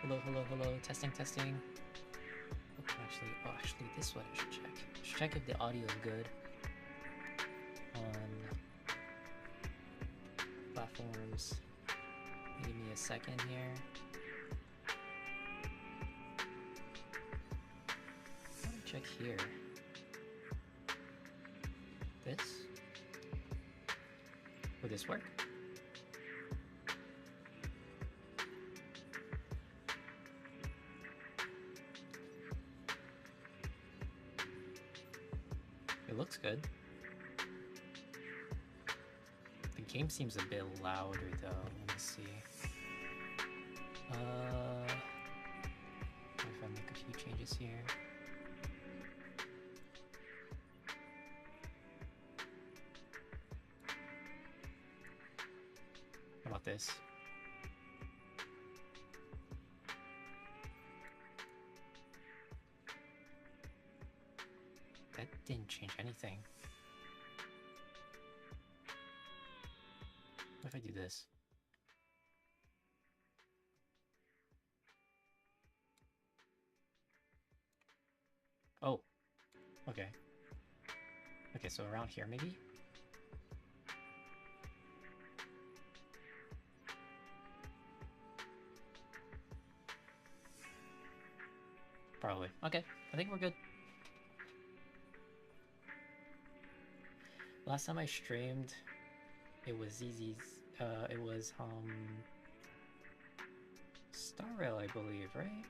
Hello, hello, hello. Testing, testing. Actually, this is what I should check. I should check if the audio is good on platforms. Give me a second here. Let me check here. This? Would this work? It looks good. The game seems a bit louder though. Let me see. If I make a few changes here. How about this? That didn't change anything. What if I do this? Oh, okay. Okay, so around here maybe? Probably. Okay, I think we're good. Last time I streamed, it was easy. It was Star Rail, I believe, right?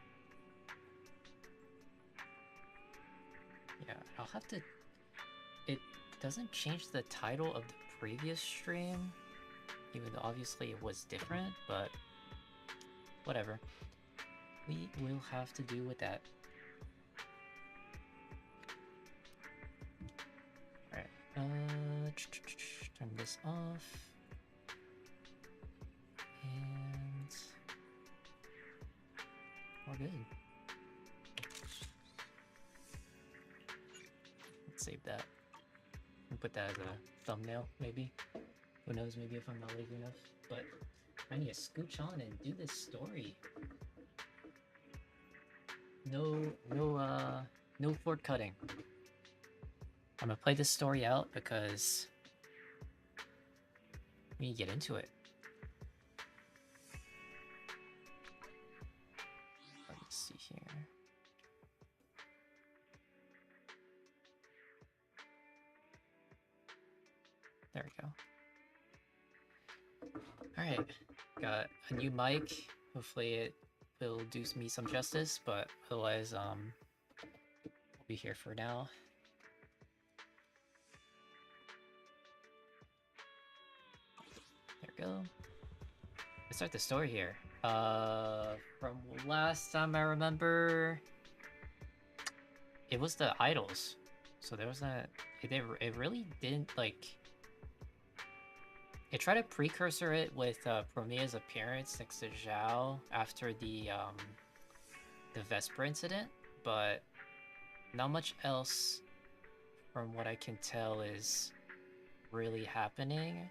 Yeah, I'll have to. It doesn't change the title of the previous stream, even though obviously it was different, but whatever. We will have to do with that. Alright, turn this off. And we're good. Let's save that. And put that as a thumbnail, maybe. Who knows, maybe if I'm not lazy enough. But I need to scooch on and do this story. No fort cutting. I'm gonna play this story out because we need to get into it. Let's see here. There we go. Alright, got a new mic. Hopefully it will do me some justice, but otherwise, we'll be here for now. There we go. Let's start the story here. From last time I remember, it was the idols. So there was that. It really didn't like. It tried to precursor it with Promea's appearance next to Zhao after the Vesper incident, but not much else, from what I can tell, is really happening.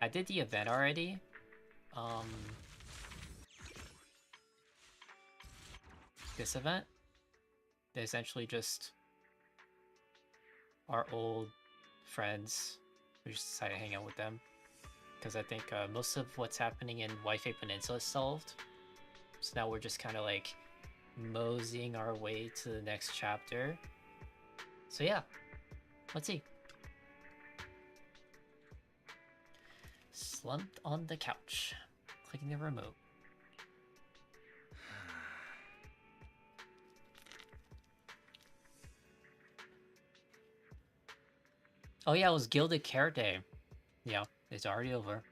I did the event already. This event, they essentially just our old friends. We just decided to hang out with them. Because I think most of what's happening in Wi-Fi Peninsula is solved. So now we're just kind of like moseying our way to the next chapter. So yeah, let's see. Slumped on the couch, clicking the remote. Oh yeah, it was Gilded Carrot Day. Yeah, it's already over.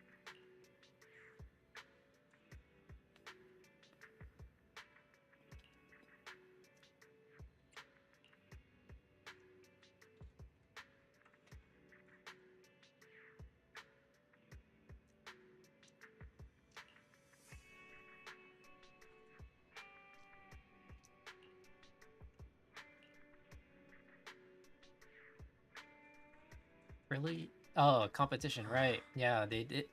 Really? Oh, competition, right. Yeah, they did.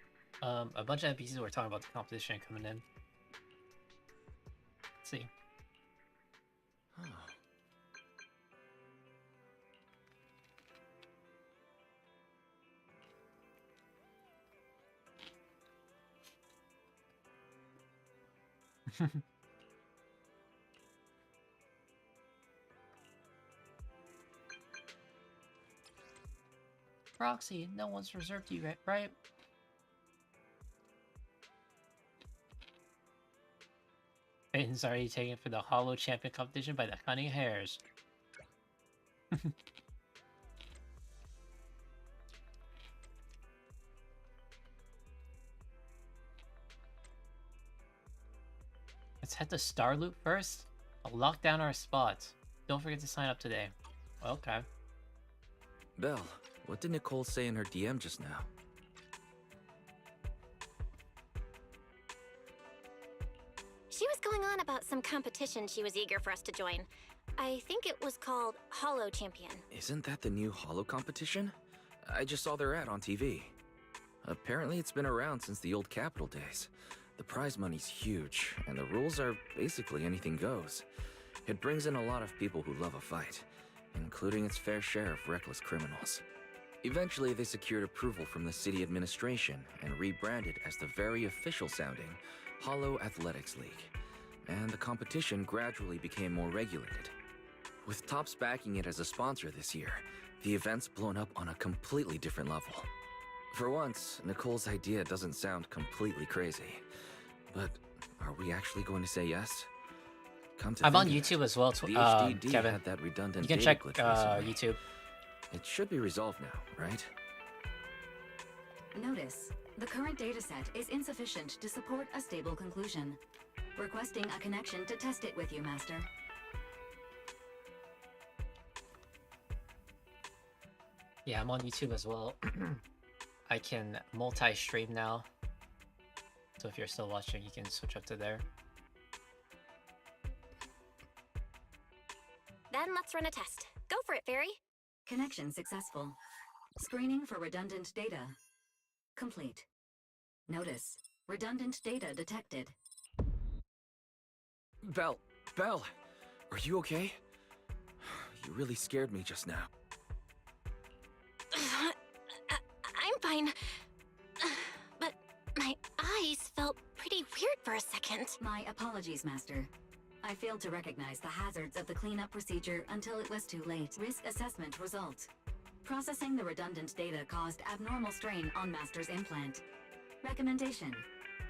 A bunch of NPCs were talking about the competition coming in. Proxy. Proxy, no one's reserved you, right? Peyton's already taken for the Hollow Champion competition by the Cunning Hairs. Let's head to Starloop first. I'll lock down our spots. Don't forget to sign up today. Okay. Belle, what did Nicole say in her DM just now? She was going on about some competition she was eager for us to join. I think it was called Hollow Champion. Isn't that the new Hollow competition? I just saw their ad on TV. Apparently it's been around since the old Capital days. The prize money's huge, and the rules are basically anything goes. It brings in a lot of people who love a fight, including its fair share of reckless criminals. Eventually, they secured approval from the city administration and rebranded as the very official-sounding Hollow Athletics League. And the competition gradually became more regulated. With Topps backing it as a sponsor this year, the event's blown up on a completely different level. For once, Nicole's idea doesn't sound completely crazy. But are we actually going to say yes? I'm on YouTube as well, the HDD Kevin. had that redundant You can data check glitch recently. YouTube. It should be resolved now, right? Notice, the current dataset is insufficient to support a stable conclusion. Requesting a connection to test it with you, Master. Yeah, I'm on YouTube as well. I can multi-stream now. So if you're still watching, you can switch up to there. Then let's run a test. Go for it, Fairy. Connection successful. Screening for redundant data. Complete. Notice, redundant data detected. Belle, are you okay? You really scared me just now. I'm fine. But my eyes felt pretty weird for a second. My apologies, Master. I failed to recognize the hazards of the cleanup procedure until it was too late. Risk assessment result. Processing the redundant data caused abnormal strain on Master's implant. Recommendation: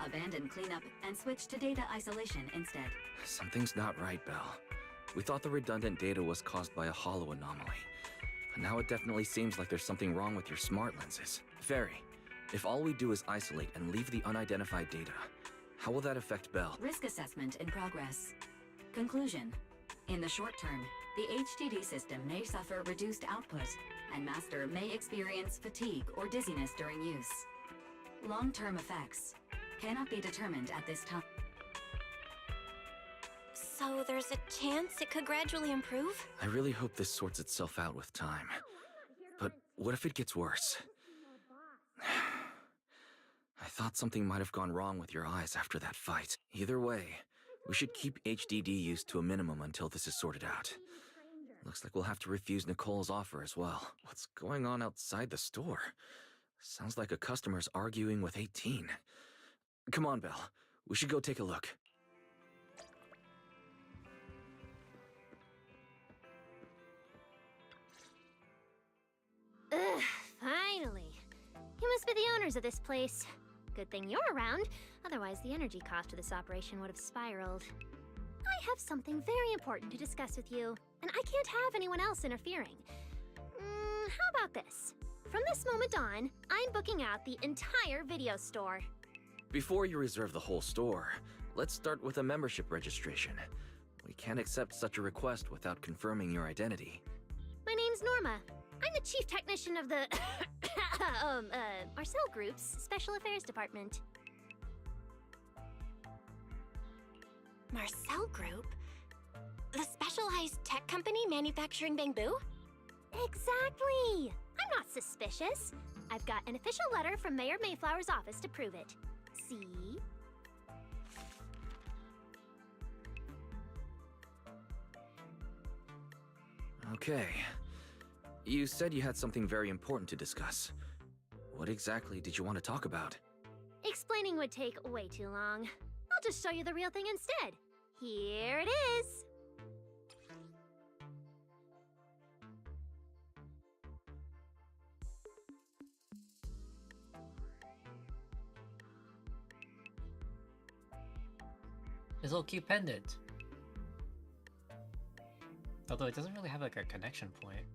abandon cleanup and switch to data isolation instead. Something's not right, Belle. We thought the redundant data was caused by a hollow anomaly. But now it definitely seems like there's something wrong with your smart lenses. Fairy, if all we do is isolate and leave the unidentified data, how will that affect Belle? Risk assessment in progress. Conclusion: in the short term, the HDD system may suffer reduced output, and Master may experience fatigue or dizziness during use. Long-term effects cannot be determined at this time. So there's a chance it could gradually improve? I really hope this sorts itself out with time. But what if it gets worse? I thought something might have gone wrong with your eyes after that fight. Either way, we should keep HDD use to a minimum until this is sorted out. Looks like we'll have to refuse Nicole's offer as well. What's going on outside the store? Sounds like a customer's arguing with 18. Come on, Belle. We should go take a look. Ugh, finally. You must be the owners of this place. Good thing you're around, otherwise the energy cost of this operation would have spiraled. I have something very important to discuss with you, and I can't have anyone else interfering. How about this? From this moment on, I'm booking out the entire video store. Before you reserve the whole store, let's start with a membership registration. We can't accept such a request without confirming your identity. My name's Norma. I'm the chief technician of the Marcel Group's Special Affairs Department. Marcel Group? The specialized tech company manufacturing bamboo? Exactly! I'm not suspicious. I've got an official letter from Mayor Mayflower's office to prove it. See? Okay. You said you had something very important to discuss. What exactly did you want to talk about? Explaining would take way too long. I'll just show you the real thing instead. Here it is. His little cute pendant. Although it doesn't really have like a connection point.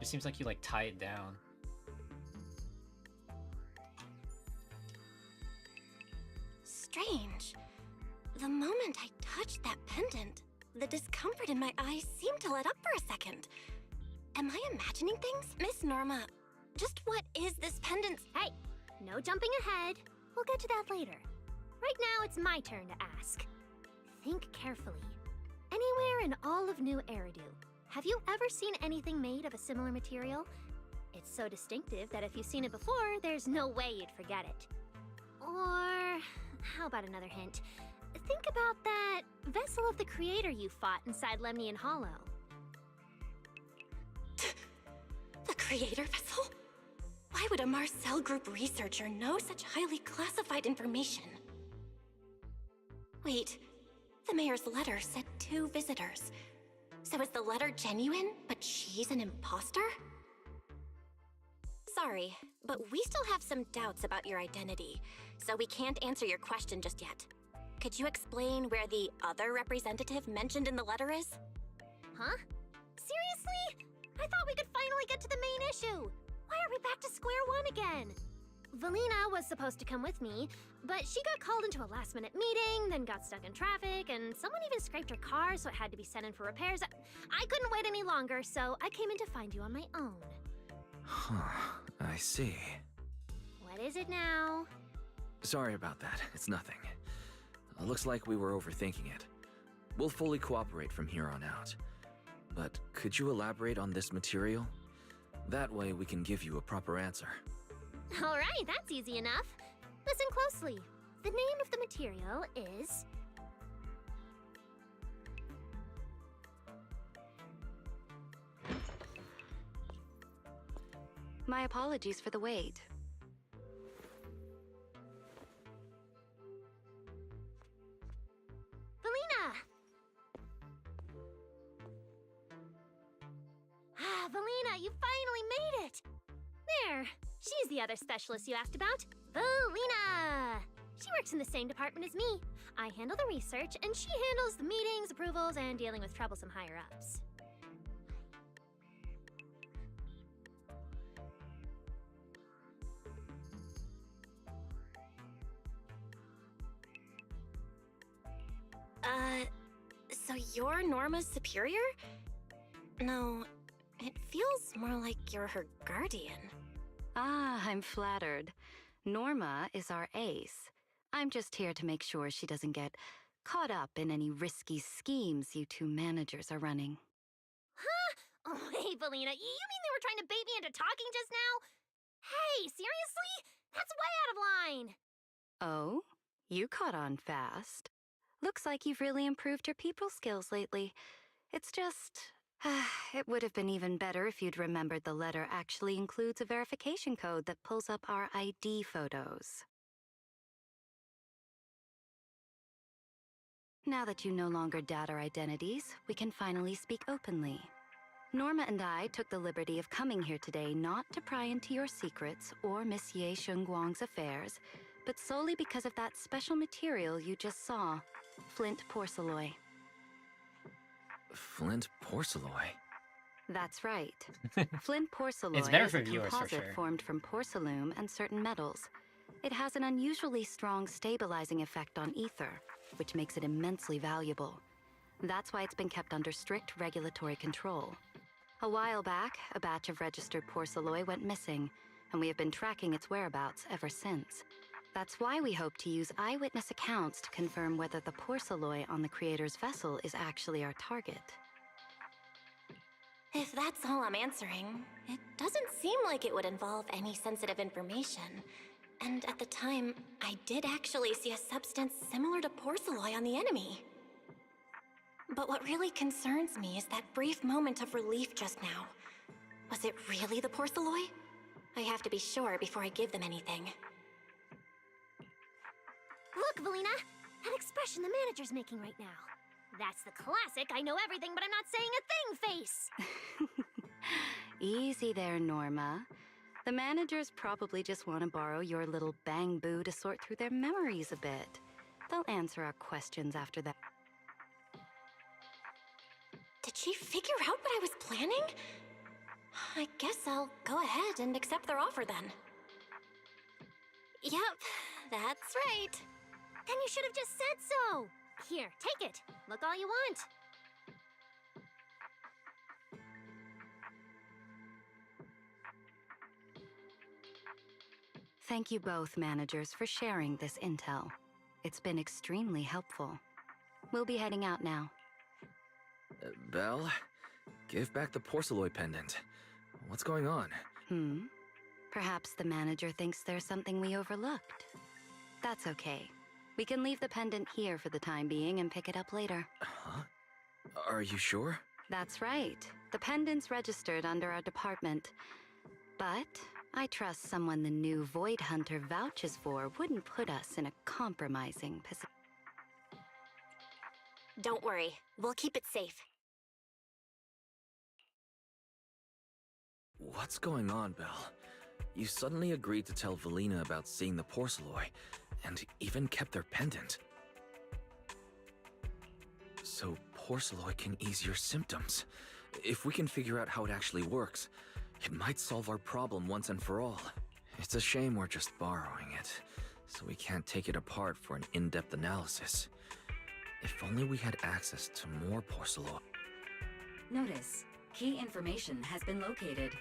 It seems like you like tie it down. Strange. The moment I touched that pendant, the discomfort in my eyes seemed to let up for a second. Am I imagining things? Miss Norma, just what is this pendant? Hey, no jumping ahead. We'll get to that later. Right now, it's my turn to ask. Think carefully. Anywhere in all of New Eridu, have you ever seen anything made of a similar material? It's so distinctive that if you've seen it before, there's no way you'd forget it. Or, how about another hint? Think about that vessel of the Creator you fought inside Lemnian Hollow. The Creator vessel? Why would a Marcel Group researcher know such highly classified information? Wait, the mayor's letter said 2 visitors. So is the letter genuine, but she's an imposter? Sorry, but we still have some doubts about your identity, so we can't answer your question just yet. Could you explain where the other representative mentioned in the letter is? Huh? Seriously? I thought we could finally get to the main issue. Why are we back to square one again? Valina was supposed to come with me, but she got called into a last-minute meeting, then got stuck in traffic, and someone even scraped her car, so it had to be sent in for repairs. I couldn't wait any longer, so I came in to find you on my own. Huh, I see. What is it now? Sorry about that, it's nothing. Looks like we were overthinking it. We'll fully cooperate from here on out. But could you elaborate on this material? That way we can give you a proper answer. All right, that's easy enough. Listen closely. The name of the material is... My apologies for the wait. Valina! Ah, Valina, you finally made it! There, she's the other specialist you asked about. Valina! She works in the same department as me. I handle the research, and she handles the meetings, approvals, and dealing with troublesome higher-ups. So you're Norma's superior? No, it feels more like you're her guardian. Ah, I'm flattered. Norma is our ace. I'm just here to make sure she doesn't get caught up in any risky schemes you 2 managers are running. Huh? Oh, hey, Valina, you mean they were trying to bait me into talking just now? Hey, seriously? That's way out of line! Oh? You caught on fast. Looks like you've really improved your people skills lately. It's just... it would have been even better if you'd remembered the letter actually includes a verification code that pulls up our ID photos. Now that you no longer doubt our identities, we can finally speak openly. Norma and I took the liberty of coming here today not to pry into your secrets or Miss Ye Shengguang's affairs, but solely because of that special material you just saw, flint porcelain. Flint porcelain? That's right. Flint porcelain It's better is for a viewers, for composite sure. formed from porcelain and certain metals. It has an unusually strong stabilizing effect on ether, which makes it immensely valuable. That's why it's been kept under strict regulatory control. A while back, a batch of registered porcelain went missing, and we have been tracking its whereabouts ever since. That's why we hope to use eyewitness accounts to confirm whether the porcelain on the Creator's vessel is actually our target. If that's all I'm answering, it doesn't seem like it would involve any sensitive information. And at the time, I did actually see a substance similar to porcelain on the enemy. But what really concerns me is that brief moment of relief just now. Was it really the porcelloi? I have to be sure before I give them anything. Look, Valina! That expression the manager's making right now. That's the classic I know everything but I'm not saying a thing face! Easy there, Norma. The managers probably just want to borrow your little bang boo to sort through their memories a bit. They'll answer our questions after that. Did she figure out what I was planning? I guess I'll go ahead and accept their offer then. Yep, that's right. Then you should have just said so! Here, take it. Look all you want. Thank you both, managers, for sharing this intel. It's been extremely helpful. We'll be heading out now. Belle, give back the porcelloi pendant. What's going on? Perhaps the manager thinks there's something we overlooked. That's okay. We can leave the pendant here for the time being and pick it up later. Huh? Are you sure? That's right. The pendant's registered under our department. But I trust someone the new Void Hunter vouches for wouldn't put us in a compromising position. Don't worry, we'll keep it safe. What's going on, Belle? You suddenly agreed to tell Valina about seeing the porcelloi, and even kept their pendant. So porcelloi can ease your symptoms. If we can figure out how it actually works, it might solve our problem once and for all. It's a shame we're just borrowing it, so we can't take it apart for an in-depth analysis. If only we had access to more porcelloi. Notice, key information has been located.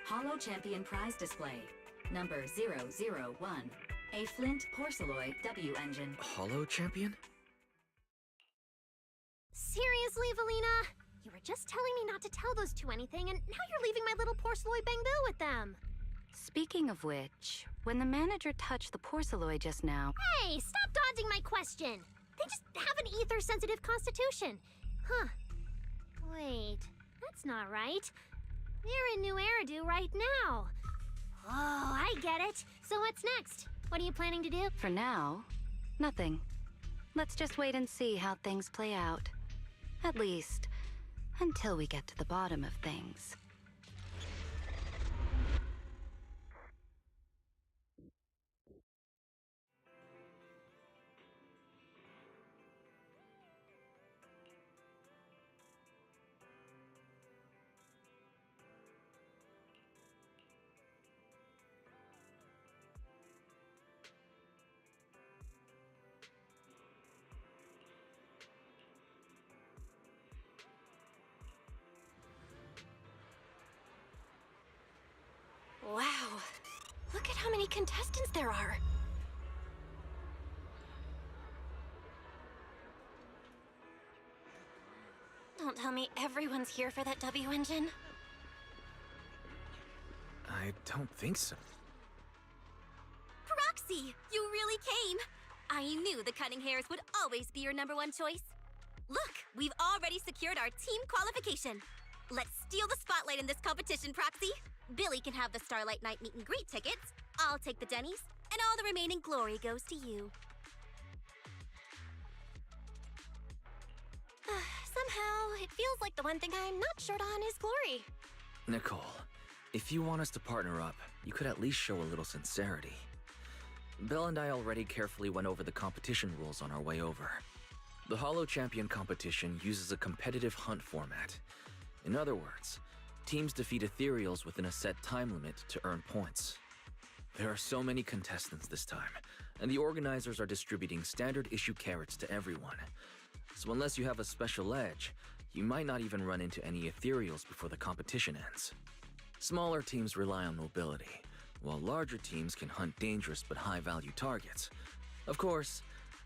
Holo Champion prize display, number 001. A Flint Porcelloi W engine. Holo Champion? Seriously, Valina? You were just telling me not to tell those two anything, and now you're leaving my little porcelloi bang-boo with them. Speaking of which, when the manager touched the porcelloi just now... Hey, stop dodging my question! They just have an ether-sensitive constitution. Huh. Wait, that's not right. They're in New Eridu right now. Oh, I get it. So what's next? What are you planning to do? For now, nothing. Let's just wait and see how things play out. At least, until we get to the bottom of things. Wow, look at how many contestants there are. Don't tell me everyone's here for that W engine. I don't think so. Proxy, you really came! I knew the cutting hairs would always be your #1 choice. Look, we've already secured our team qualification. Let's steal the spotlight in this competition, Proxy. Billy can have the Starlight Night meet and greet tickets. I'll take the Denny's, and all the remaining glory goes to you. Somehow, it feels like the one thing I'm not short on is glory. Nicole, if you want us to partner up, you could at least show a little sincerity. Belle and I already carefully went over the competition rules on our way over. The Holo Champion competition uses a competitive hunt format. In other words, teams defeat ethereals within a set time limit to earn points. There are so many contestants this time, and the organizers are distributing standard issue carrots to everyone. So unless you have a special edge, you might not even run into any ethereals before the competition ends. Smaller teams rely on mobility, while larger teams can hunt dangerous but high-value targets. Of course,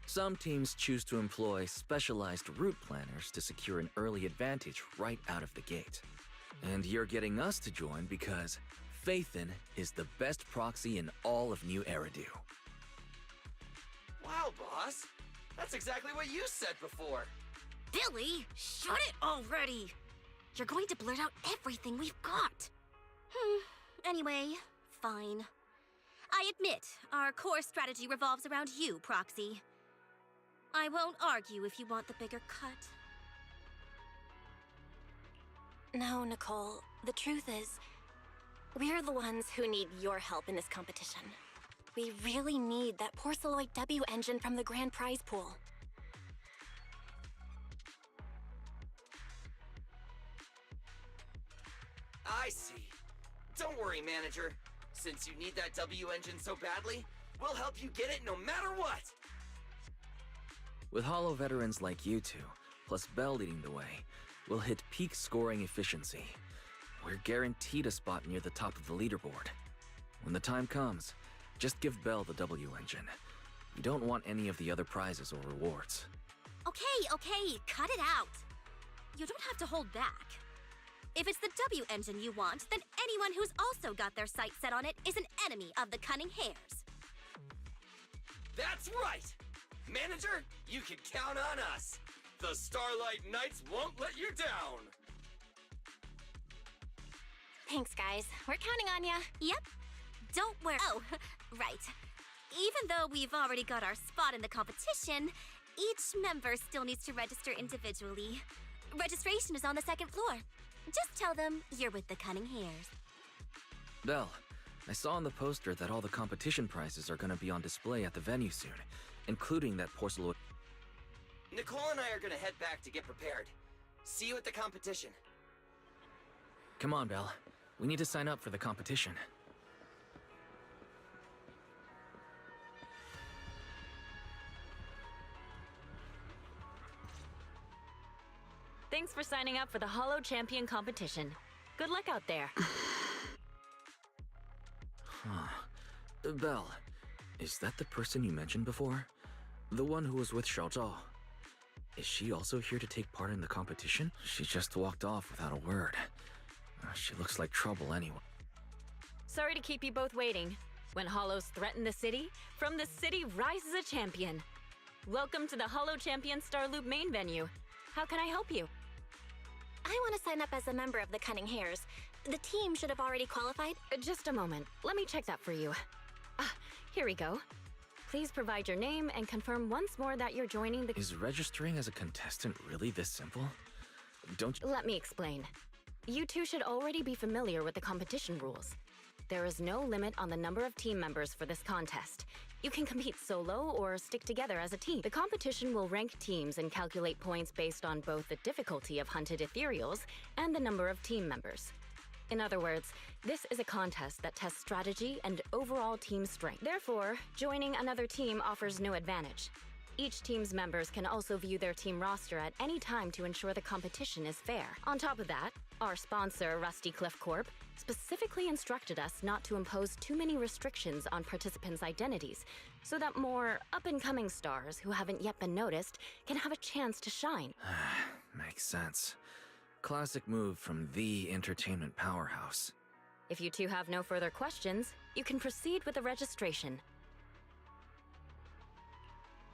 some teams choose to employ specialized route planners to secure an early advantage right out of the gate. And you're getting us to join because Phaethon is the best proxy in all of New Eridu. Wow, boss! That's exactly what you said before! Billy, shut it already! You're going to blurt out everything we've got. Anyway, fine. I admit, our core strategy revolves around you, Proxy. I won't argue if you want the bigger cut. No, Nicole. The truth is, we're the ones who need your help in this competition. We really need that Porceloid W engine from the grand prize pool. I see. Don't worry, manager. Since you need that W engine so badly, we'll help you get it no matter what! With Hollow veterans like you two, plus Bell leading the way, we'll hit peak scoring efficiency. We're guaranteed a spot near the top of the leaderboard. When the time comes, just give Bell the W engine. We don't want any of the other prizes or rewards. Okay, cut it out. You don't have to hold back. If it's the W engine you want, then anyone who's also got their sights set on it is an enemy of the Cunning Hares. That's right! Manager, you can count on us! The Starlight Knights won't let you down! Thanks, guys. We're counting on ya. Yep. Don't worry. Oh, right. Even though we've already got our spot in the competition, each member still needs to register individually. Registration is on the second floor. Just tell them you're with the Cunning Hares. Bell, I saw on the poster that all the competition prizes are gonna be on display at the venue soon, including that porcelain. Nicole and I are gonna head back to get prepared. See you at the competition. Come on, Bell. We need to sign up for the competition. Thanks for signing up for the Hollow Champion competition. Good luck out there. Bell, is that the person you mentioned before? The one who was with Xiao Zhao? Is she also here to take part in the competition? She just walked off without a word. She looks like trouble anyway. Sorry to keep you both waiting. When Hollows threaten the city, from the city rises a champion. Welcome to the Hollow Champion Starloop main venue. How can I help you? I want to sign up as a member of the Cunning Hares. The team should have already qualified. Just a moment. Let me check that for you. Here we go. Please provide your name and confirm once more that you're joining the... Is registering as a contestant really this simple? Don't you... Let me explain. You two should already be familiar with the competition rules. There is no limit on the number of team members for this contest. You can compete solo or stick together as a team. The competition will rank teams and calculate points based on both the difficulty of hunted ethereals and the number of team members. In other words, this is a contest that tests strategy and overall team strength. Therefore, joining another team offers no advantage. Each team's members can also view their team roster at any time to ensure the competition is fair. On top of that, our sponsor, Rusty Cliff Corp, specifically instructed us not to impose too many restrictions on participants' identities, so that more up-and-coming stars who haven't yet been noticed can have a chance to shine. Makes sense. Classic move from the entertainment powerhouse. If you two have no further questions, you can proceed with the registration.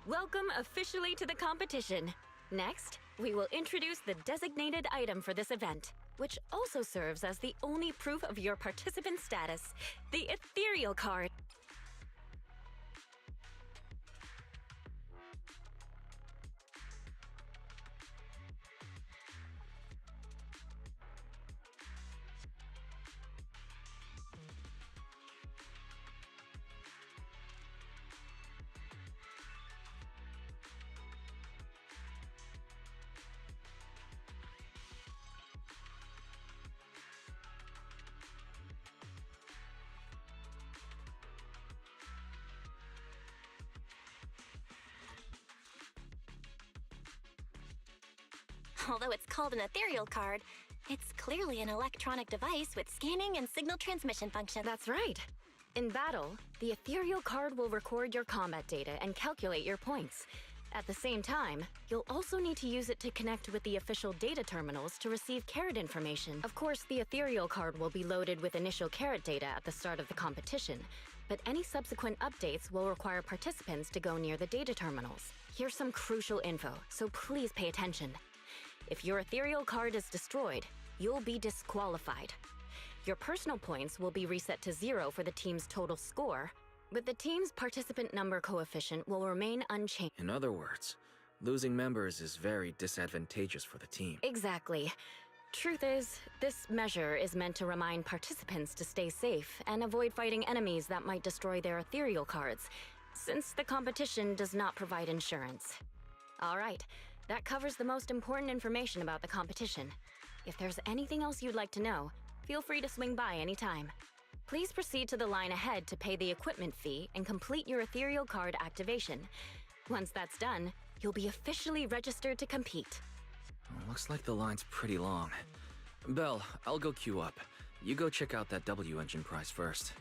Welcome officially to the competition. Next, we will introduce the designated item for this event, which also serves as the only proof of your participant status, the ethereal card. Although it's called an ethereal card, it's clearly an electronic device with scanning and signal transmission functions. That's right. In battle, the ethereal card will record your combat data and calculate your points. At the same time, you'll also need to use it to connect with the official data terminals to receive carrot information. Of course, the ethereal card will be loaded with initial carrot data at the start of the competition, but any subsequent updates will require participants to go near the data terminals. Here's some crucial info, so please pay attention. If your ethereal card is destroyed, you'll be disqualified. Your personal points will be reset to 0 for the team's total score, but the team's participant number coefficient will remain unchanged. In other words, losing members is very disadvantageous for the team. Exactly. Truth is, this measure is meant to remind participants to stay safe and avoid fighting enemies that might destroy their ethereal cards, since the competition does not provide insurance. All right, that covers the most important information about the competition. If there's anything else you'd like to know, feel free to swing by anytime. Please proceed to the line ahead to pay the equipment fee and complete your ethereal card activation. Once that's done, you'll be officially registered to compete. Looks like the line's pretty long. Belle, I'll go queue up. You go check out that W engine prize first.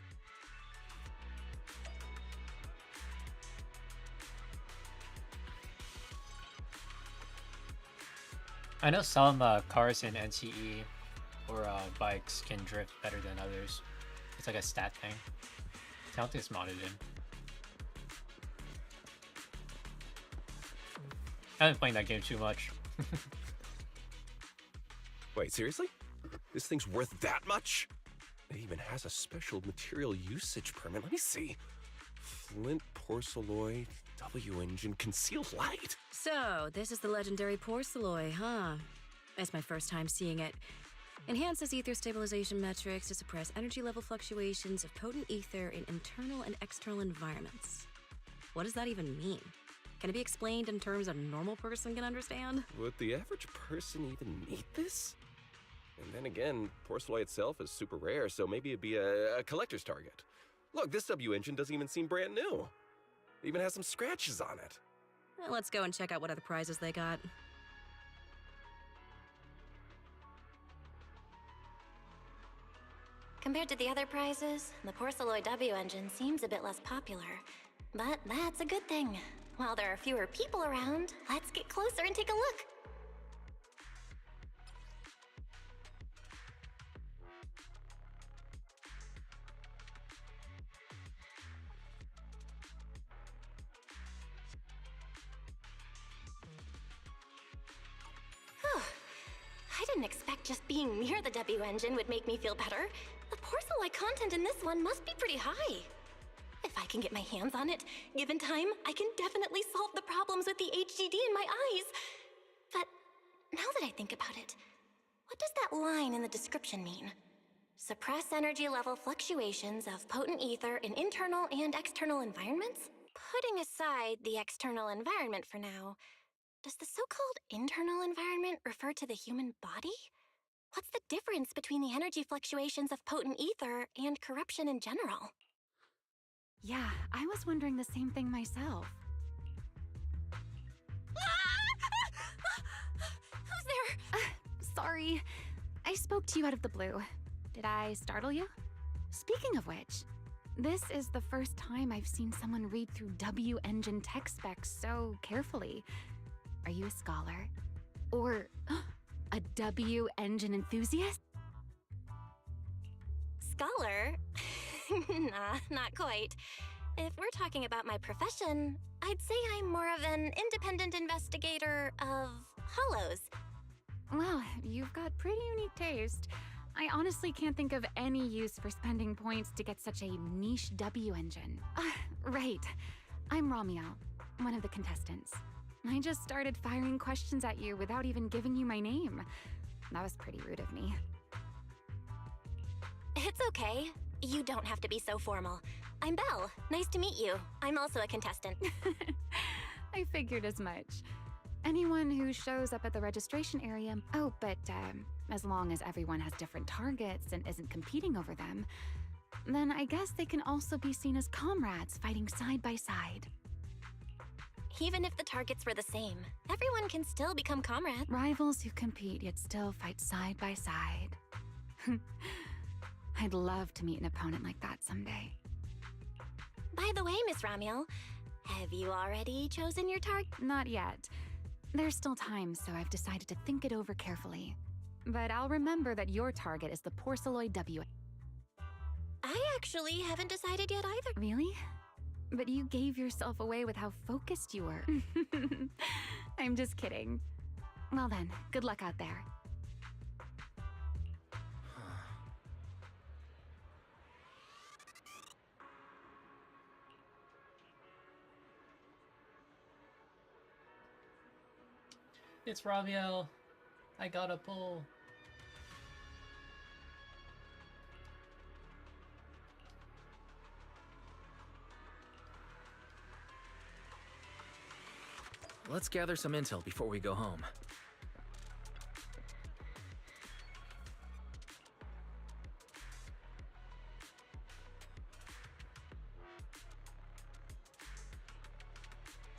I know some cars in NCE or bikes can drift better than others. It's like a stat thing. I don't think it's modded in. I haven't played that game too much. Wait, seriously? This thing's worth that much? It even has a special material usage permit. Let me see. Flint porcelloy, W engine, concealed light. So, this is the legendary porcelloy, huh? It's my first time seeing it. Enhances ether stabilization metrics to suppress energy level fluctuations of potent ether in internal and external environments. What does that even mean? Can it be explained in terms a normal person can understand? Would the average person even need this? And then again, porcelloy itself is super rare, so maybe it'd be a collector's target. Look, this W engine doesn't even seem brand new. It even has some scratches on it. Well, let's go and check out what other prizes they got. Compared to the other prizes, the Porcelloy W engine seems a bit less popular. But that's a good thing. While there are fewer people around, let's get closer and take a look. I didn't expect just being near the W engine would make me feel better. The porcelain content in this one must be pretty high. If I can get my hands on it, given time, I can definitely solve the problems with the HDD in my eyes. But now that I think about it, what does that line in the description mean? Suppress energy level fluctuations of potent ether in internal and external environments? Putting aside the external environment for now, does the so-called internal environment refer to the human body? What's the difference between the energy fluctuations of potent ether and corruption in general? Yeah, I was wondering the same thing myself. Who's there? Sorry, I spoke to you out of the blue. Did I startle you? Speaking of which, this is the first time I've seen someone read through W engine tech specs so carefully. Are you a scholar? Or a W engine enthusiast? Scholar? Nah, not quite. If we're talking about my profession, I'd say I'm more of an independent investigator of hollows. Well, you've got pretty unique taste. I honestly can't think of any use for spending points to get such a niche W engine. Right. I'm Ramiel, one of the contestants. I just started firing questions at you without even giving you my name. That was pretty rude of me. It's okay. You don't have to be so formal. I'm Belle. Nice to meet you. I'm also a contestant. I figured as much. Anyone who shows up at the registration area... Oh, but as long as everyone has different targets and isn't competing over them, then I guess they can also be seen as comrades fighting side by side. Even if the targets were the same, everyone can still become comrades. Rivals who compete yet still fight side by side. I'd love to meet an opponent like that someday. By the way, Miss Ramiel, have you already chosen your target? Not yet. There's still time, so I've decided to think it over carefully. But I'll remember that your target is the Porcelloy W. I actually haven't decided yet either. Really? But you gave yourself away with how focused you were. I'm just kidding. Well then, good luck out there. It's Ramiel. I got a pull. Let's gather some intel before we go home.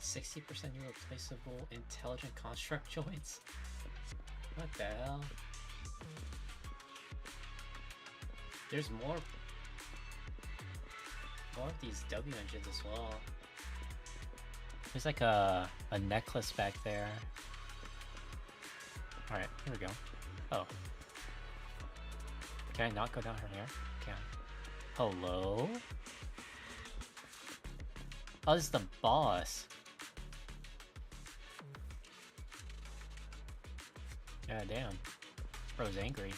%60% irreplaceable intelligent construct joints. What the hell? There's more of these W engines as well. There's like a necklace back there. Alright, here we go. Oh. Can I not go down from here? Can. Hello? Oh, this is the boss. Yeah, damn. Bro's angry.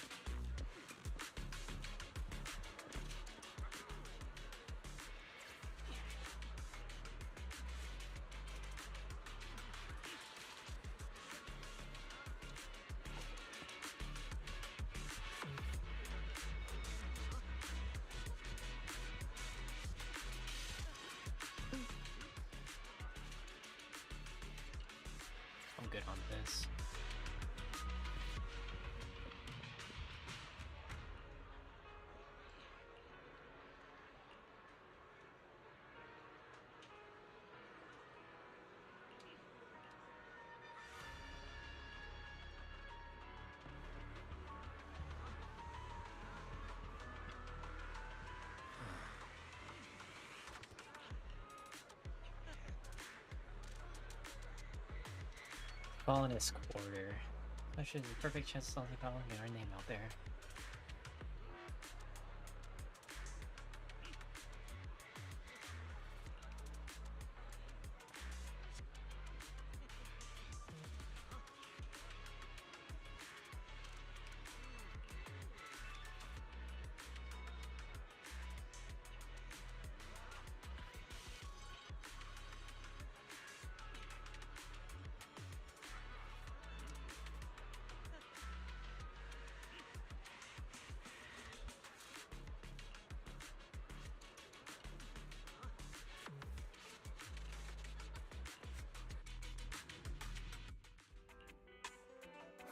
I'm good on this. Colonist quarter. Which is a perfect chance to something about get our name out there.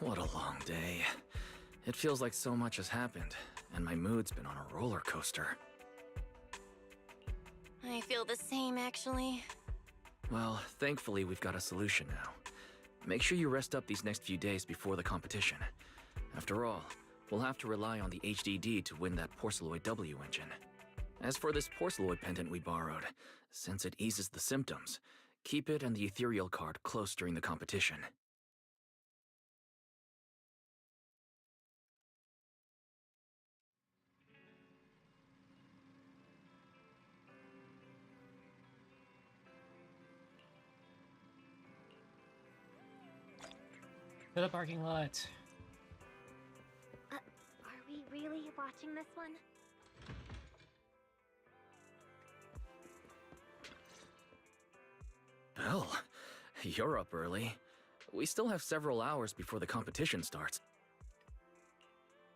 What a long day. It feels like so much has happened, and my mood's been on a roller coaster. I feel the same, actually. Well, thankfully we've got a solution now. Make sure you rest up these next few days before the competition. After all, we'll have to rely on the HDD to win that Porceloid W engine. As for this Porceloid pendant we borrowed, since it eases the symptoms, keep it and the ethereal card close during the competition. To the parking lot. Are we really watching this one? Belle, you're up early. We still have several hours before the competition starts.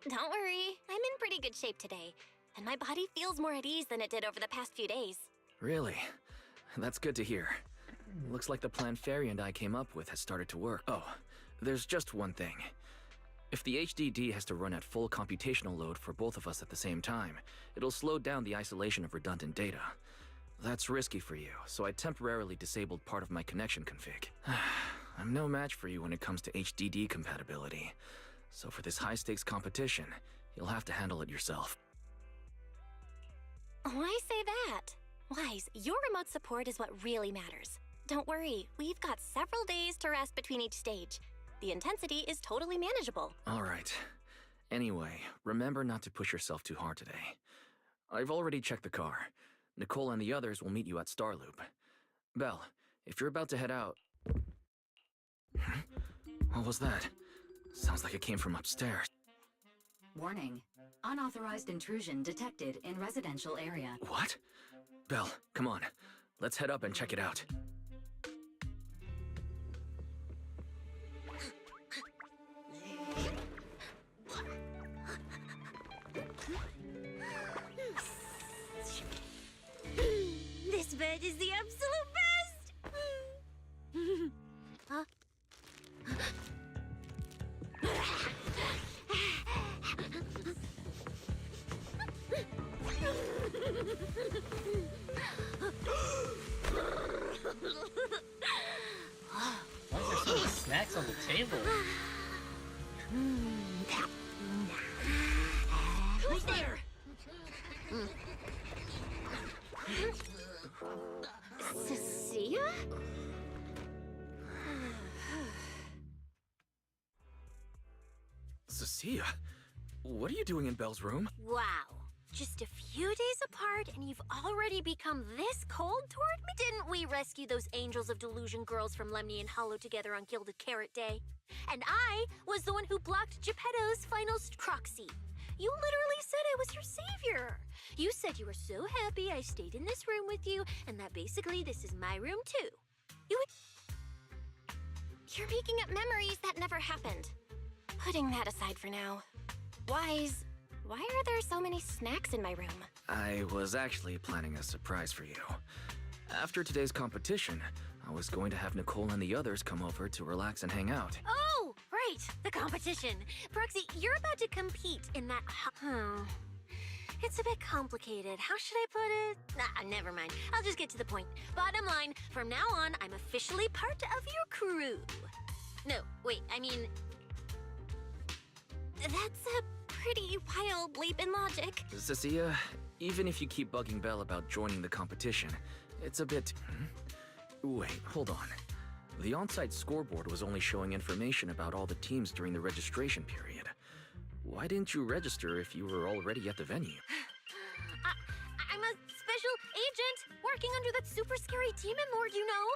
Don't worry, I'm in pretty good shape today, and my body feels more at ease than it did over the past few days. Really? That's good to hear. Looks like the plan Fairy and I came up with has started to work. Oh, there's just one thing. If the HDD has to run at full computational load for both of us at the same time, it'll slow down the isolation of redundant data. That's risky for you, so I temporarily disabled part of my connection config. I'm no match for you when it comes to HDD compatibility, so for this high-stakes competition, you'll have to handle it yourself. Why say that? Wise, your remote support is what really matters. Don't worry, we've got several days to rest between each stage. The intensity is totally manageable. All right. Anyway, remember not to push yourself too hard today. I've already checked the car. Nicole and the others will meet you at Starloop. Belle, if you're about to head out... What was that? Sounds like it came from upstairs. Warning. Unauthorized intrusion detected in residential area. What? Belle, come on. Let's head up and check it out. This bed is the absolute best! Huh? Why is there so many snacks on the table? Who's there? Cecilia? Cecilia, what are you doing in Belle's room? Wow. Just a few days apart and you've already become this cold toward me? Didn't we rescue those Angels of Delusion girls from Lemnian Hollow together on Gilded Carrot Day? And I was the one who blocked Geppetto's final Croxy. You literally said I was your savior. You said you were so happy I stayed in this room with you and that basically this is my room too. You're making up memories that never happened. Putting that aside for now. Why are there so many snacks in my room? I was actually planning a surprise for you. After today's competition, I was going to have Nicole and the others come over to relax and hang out. Oh, right, the competition. Proxy, you're about to compete in that. It's a bit complicated. How should I put it? Nah, never mind. I'll just get to the point. Bottom line, from now on, I'm officially part of your crew. No, wait, I mean... That's a pretty wild leap in logic. Cecilia, even if you keep bugging Belle about joining the competition, it's a bit... Wait, hold on. The on-site scoreboard was only showing information about all the teams during the registration period. Why didn't you register if you were already at the venue? I'm a special agent working under that super scary demon lord, you know.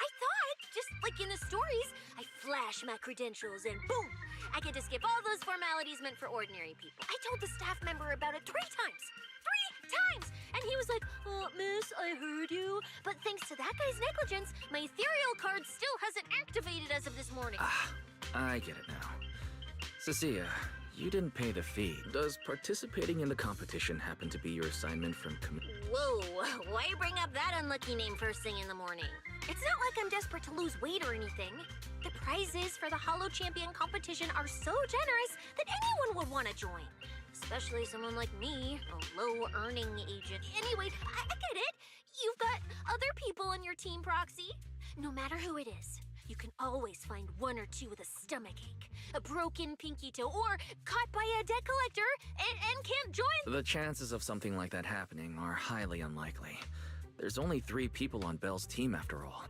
I thought, just like in the stories, I flash my credentials and boom, I get to skip all those formalities meant for ordinary people. I told the staff member about it 3 times. 3 times! And he was like, miss, I heard you. But thanks to that guy's negligence, my ethereal card still hasn't activated as of this morning. I get it now. Cecilia, you didn't pay the fee. Does participating in the competition happen to be your assignment from Whoa, why bring up that unlucky name first thing in the morning? It's not like I'm desperate to lose weight or anything. The prizes for the Hollow Champion competition are so generous that anyone would want to join. Especially someone like me, a low-earning agent. Anyway, I get it. You've got other people on your team, Proxy. No matter who it is, you can always find 1 or 2 with a stomachache, a broken pinky toe, or caught by a debt collector and can't join. The chances of something like that happening are highly unlikely. There's only 3 people on Belle's team after all.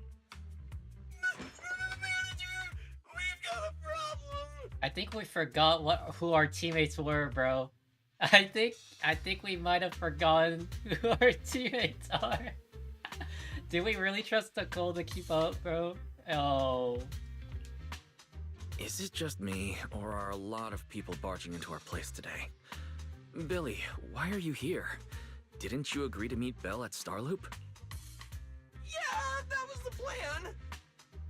Manager, we've got a problem. I think we forgot who our teammates were, bro. I think we might have forgotten who our teammates are. Did we really trust Nicole to keep up, bro? Oh. Is it just me, or are a lot of people barging into our place today? Billy, why are you here? Didn't you agree to meet Belle at Starloop? Yeah, that was the plan.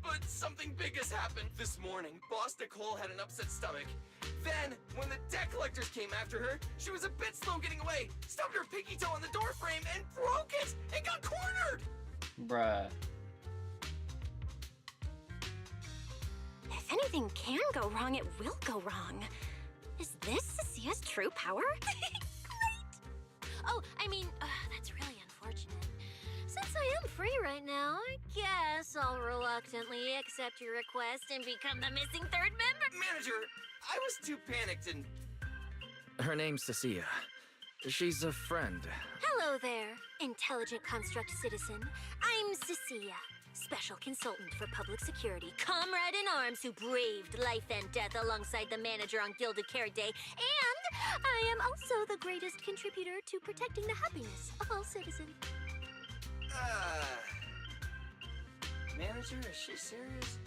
But something big has happened. This morning, Boss Nicole had an upset stomach. Then, when the debt collectors came after her, she was a bit slow getting away, stubbed her pinky toe on the door frame, and broke it, and got cornered! Bruh. If anything can go wrong, it will go wrong. Is this Cecilia's true power? Great! Oh, I mean, that's really unfortunate. Since I am free right now, I guess I'll reluctantly accept your request and become the missing 3rd member. Manager, I was too panicked and... Her name's Cecilia. She's a friend. Hello there, intelligent construct citizen. I'm Cecilia, special consultant for public security, comrade in arms who braved life and death alongside the manager on Gilded Carrot Day, and I am also the greatest contributor to protecting the happiness of all citizens. Manager, is she serious?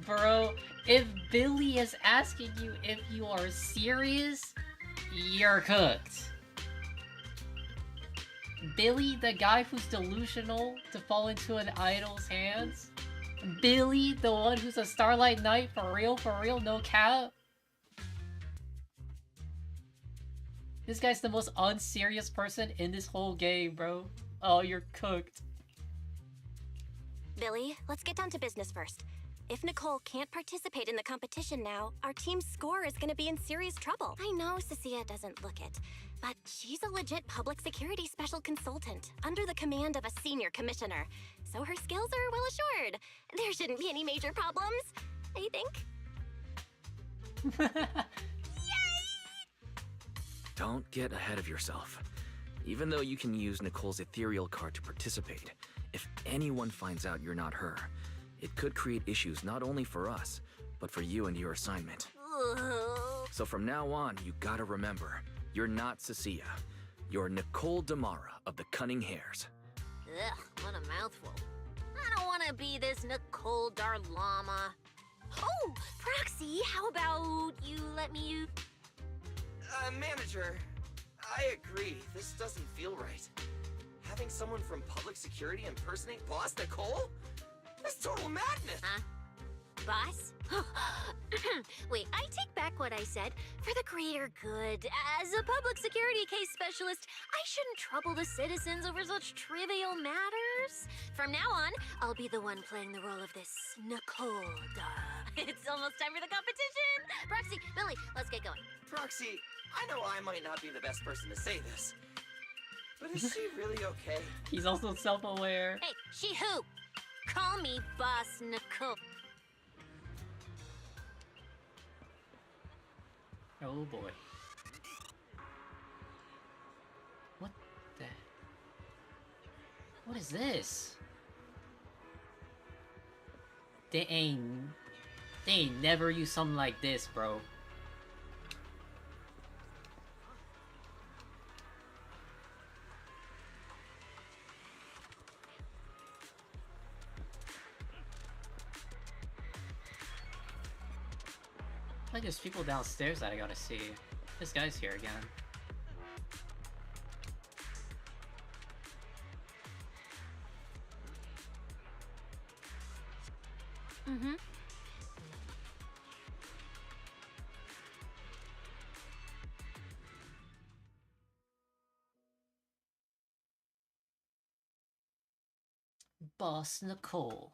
Bro, if Billy is asking you if you are serious, you're cooked. Billy, the guy who's delusional to fall into an idol's hands? Billy, the one who's a Starlight Knight for real, no cap? This guy's the most unserious person in this whole game, bro. Oh, you're cooked. Billy, let's get down to business first. If Nicole can't participate in the competition now, our team's score is gonna be in serious trouble. I know Cecilia doesn't look it, but she's a legit public security special consultant under the command of a senior commissioner. So her skills are well assured. There shouldn't be any major problems, I think. Don't get ahead of yourself. Even though you can use Nicole's ethereal card to participate, if anyone finds out you're not her, it could create issues not only for us, but for you and your assignment. So from now on, you gotta remember, you're not Cecilia. You're Nicole Damara of the Cunning Hares. Ugh, what a mouthful. I don't want to be this Nicole Darlama. Oh, Proxy, how about you let me... Manager, I agree. This doesn't feel right. Having someone from public security impersonate Boss Nicole? That's total madness! Huh? Boss? Wait, I take back what I said. For the greater good, as a public security case specialist, I shouldn't trouble the citizens over such trivial matters. From now on, I'll be the one playing the role of this Nicole. It's almost time for the competition! Proxy, Billy, let's get going. Proxy, I know I might not be the best person to say this, but is she really okay? He's also self-aware. Hey, she who? Call me Boss Nicole. Oh boy. What the... What is this? They ain't never used something like this, bro. Like there's people downstairs that I gotta see. This guy's here again. Mm-hmm. Boss Nicole.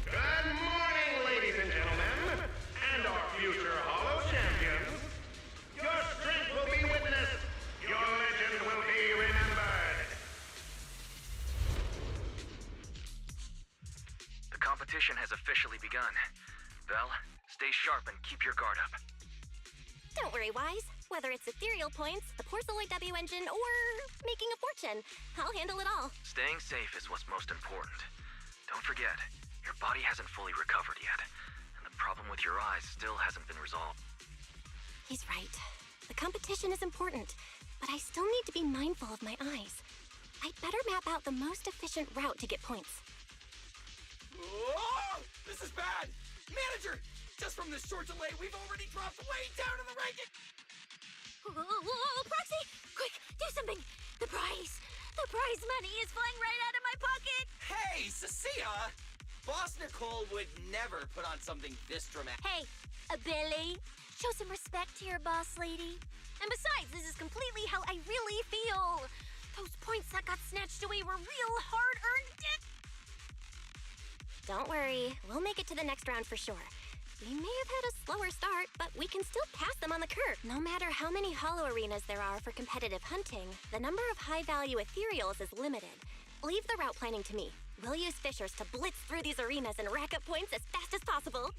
Good morning, ladies and gentlemen, and our future Hollow champions. Your strength will be witnessed. Your legend will be remembered. The competition has officially begun. Vel, stay sharp and keep your guard up. Don't worry, Wise. Whether it's ethereal points, the Porceloid W engine, or making a fortune, I'll handle it all. Staying safe is what's most important. Don't forget, your body hasn't fully recovered yet, and the problem with your eyes still hasn't been resolved. He's right. The competition is important, but I still need to be mindful of my eyes. I'd better map out the most efficient route to get points. Whoa! This is bad! Manager! Just from this short delay, we've already dropped way down in the ranking! Whoa, Proxy! Quick, do something! The prize money is flying right out of my pocket! Hey, Cecilia! Boss Nicole would never put on something this dramatic. Hey, Billy, show some respect to your boss lady. And besides, this is completely how I really feel. Those points that got snatched away were real hard-earned Don't worry, we'll make it to the next round for sure. We may have had a slower start, but we can still pass them on the curve. No matter how many hollow arenas there are for competitive hunting, the number of high-value ethereals is limited. Leave the route planning to me. We'll use fishers to blitz through these arenas and rack up points as fast as possible.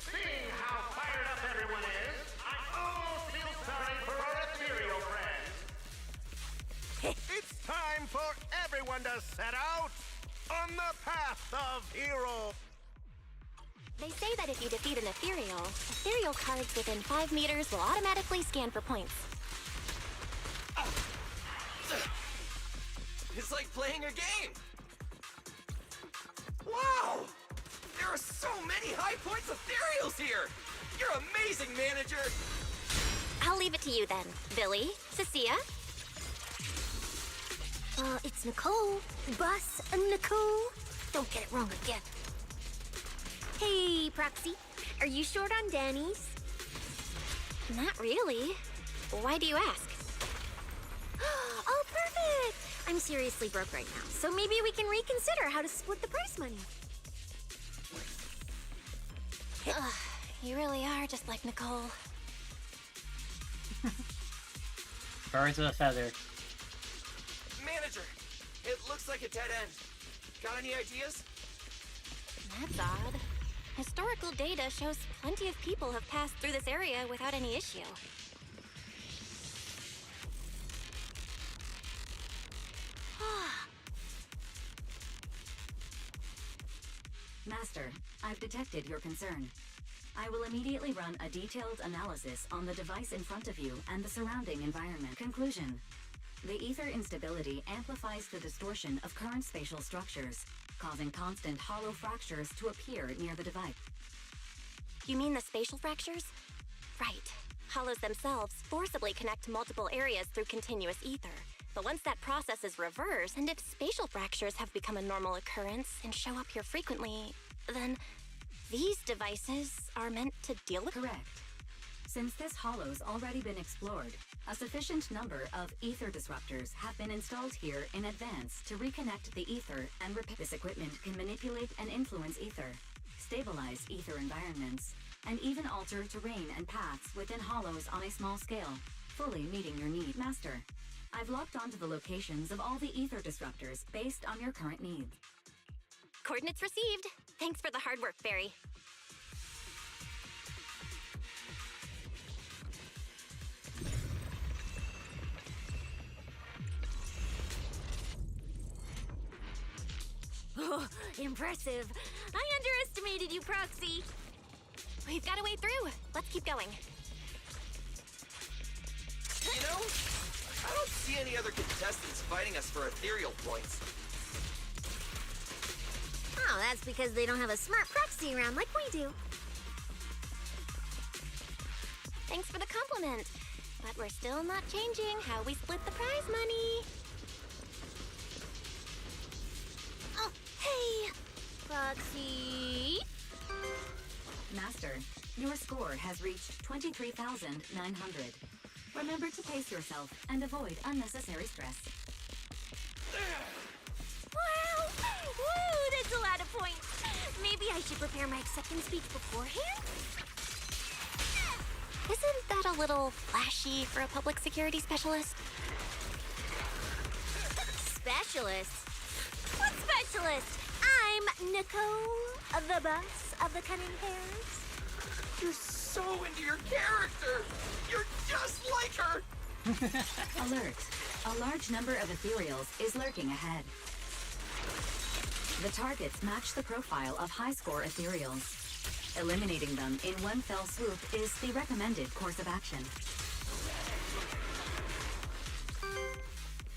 Seeing how fired up everyone is, I almost feel sorry for our ethereal friends. It's time for everyone to set out on the path of hero. They say that if you defeat an ethereal cards within 5 meters will automatically scan for points. is like playing a game! Wow! There are so many high points ethereals here! You're amazing, manager! I'll leave it to you then, Billy, Cecilia. It's Nicole. Bus Nicole. Don't get it wrong again. Hey, Proxy. Are you short on Danny's? Not really. Why do you ask? Oh, perfect! I'm seriously broke right now, so maybe we can reconsider how to split the prize money. Ugh, you really are just like Nicole. Birds with a feather. Manager, it looks like a dead end. Got any ideas? That's odd. Historical data shows plenty of people have passed through this area without any issue. Master, I've detected your concern. I will immediately run a detailed analysis on the device in front of you and the surrounding environment. Conclusion. The ether instability amplifies the distortion of current spatial structures, causing constant hollow fractures to appear near the device. You mean the spatial fractures? Right. Hollows themselves forcibly connect multiple areas through continuous ether. But once that process is reversed, and if spatial fractures have become a normal occurrence and show up here frequently, then these devices are meant to deal with... Correct. Since this hollow's already been explored, a sufficient number of ether disruptors have been installed here in advance to reconnect the ether and repair. This equipment can manipulate and influence ether, stabilize ether environments, and even alter terrain and paths within hollows on a small scale, fully meeting your need. Master, I've locked onto the locations of all the ether disruptors based on your current needs. Coordinates received. Thanks for the hard work, Barry. Oh, impressive. I underestimated you, Proxy. We've got a way through. Let's keep going. You know, I don't see any other contestants fighting us for ethereal points. Oh, that's because they don't have a smart proxy around like we do. Thanks for the compliment. But we're still not changing how we split the prize money. Oh, hey! Proxy... Master, your score has reached 23,900. Remember to pace yourself and avoid unnecessary stress. Wow! Woo, that's a lot of points. Maybe I should prepare my acceptance speech beforehand? Isn't that a little flashy for a public security specialist? Specialist? What specialist? I'm Nicole, the boss of the Cunning Hairs. You're so into your character! You're just like her! Alert. A large number of ethereals is lurking ahead. The targets match the profile of high-score ethereals. Eliminating them in one fell swoop is the recommended course of action.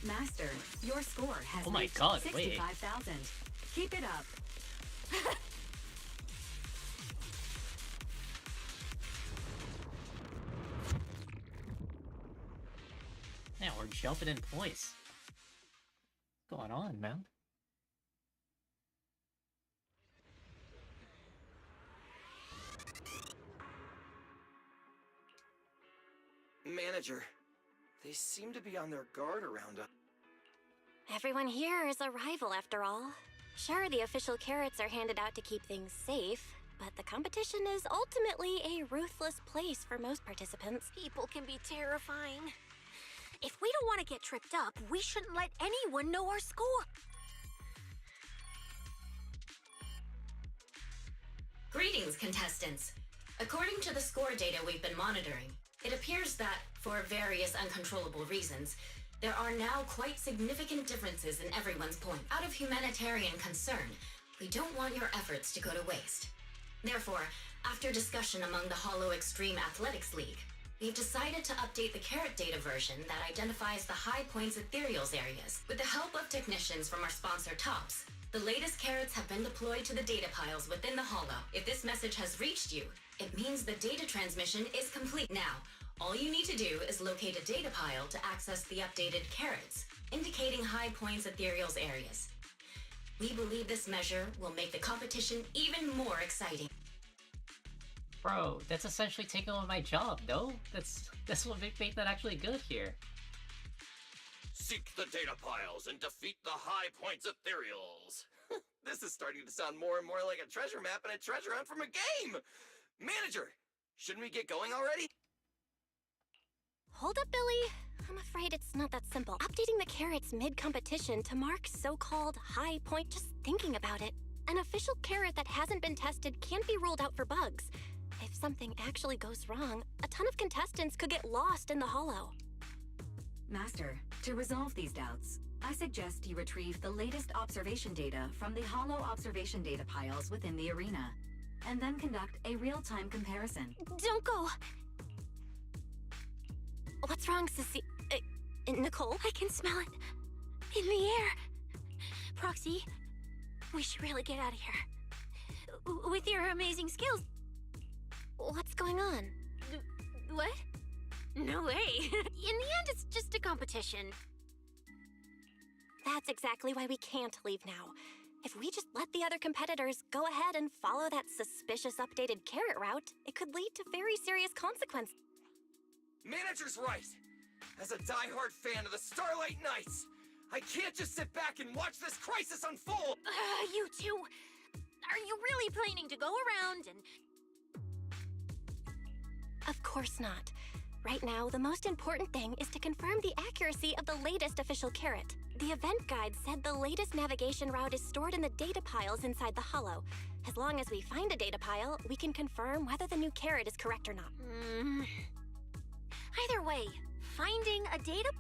Master, your score has Oh my reached God, wait. 65,000. Keep it up. Yeah, we're jumping in place. What's going on, man? Manager, they seem to be on their guard around us. Everyone here is a rival, after all. Sure, the official carrots are handed out to keep things safe, but the competition is ultimately a ruthless place for most participants. People can be terrifying. If we don't want to get tripped up, we shouldn't let anyone know our score. Greetings, contestants. According to the score data we've been monitoring, it appears that, for various uncontrollable reasons, there are now quite significant differences in everyone's point. Out of humanitarian concern, we don't want your efforts to go to waste. Therefore, after discussion among the Hollow Extreme Athletics League, We've decided to update the carrot data version that identifies the high points ethereals areas. With the help of technicians from our sponsor TOPS, the latest carrots have been deployed to the data piles within the hollow. If this message has reached you, it means the data transmission is complete. Now, all you need to do is locate a data pile to access the updated carrots, indicating high points ethereals areas. We believe this measure will make the competition even more exciting. Bro, that's essentially taking on my job, no? That's what make that actually good here. Seek the data piles and defeat the high points ethereals. This is starting to sound more and more like a treasure map and a treasure hunt from a game! Manager, shouldn't we get going already? Hold up, Billy. I'm afraid it's not that simple. Updating the carrots mid-competition to mark so-called high point, just thinking about it. An official carrot that hasn't been tested can't be ruled out for bugs. If something actually goes wrong, a ton of contestants could get lost in the hollow. Master, to resolve these doubts, I suggest you retrieve the latest observation data from the hollow observation data piles within the arena, and then conduct a real-time comparison. Don't go! What's wrong, Sissy? Nicole? I can smell it in the air. Proxy, we should really get out of here. With your amazing skills. What's going on? What? No way. In the end, it's just a competition. That's exactly why we can't leave now. If we just let the other competitors go ahead and follow that suspicious updated carrot route, it could lead to very serious consequences. Manager's right! As a die-hard fan of the Starlight Knights, I can't just sit back and watch this crisis unfold! You two! Are you really planning to go around and... Of course not. Right now, the most important thing is to confirm the accuracy of the latest official carrot. The event guide said the latest navigation route is stored in the data piles inside the hollow. As long as we find a data pile, we can confirm whether the new carrot is correct or not. Either way, finding a data...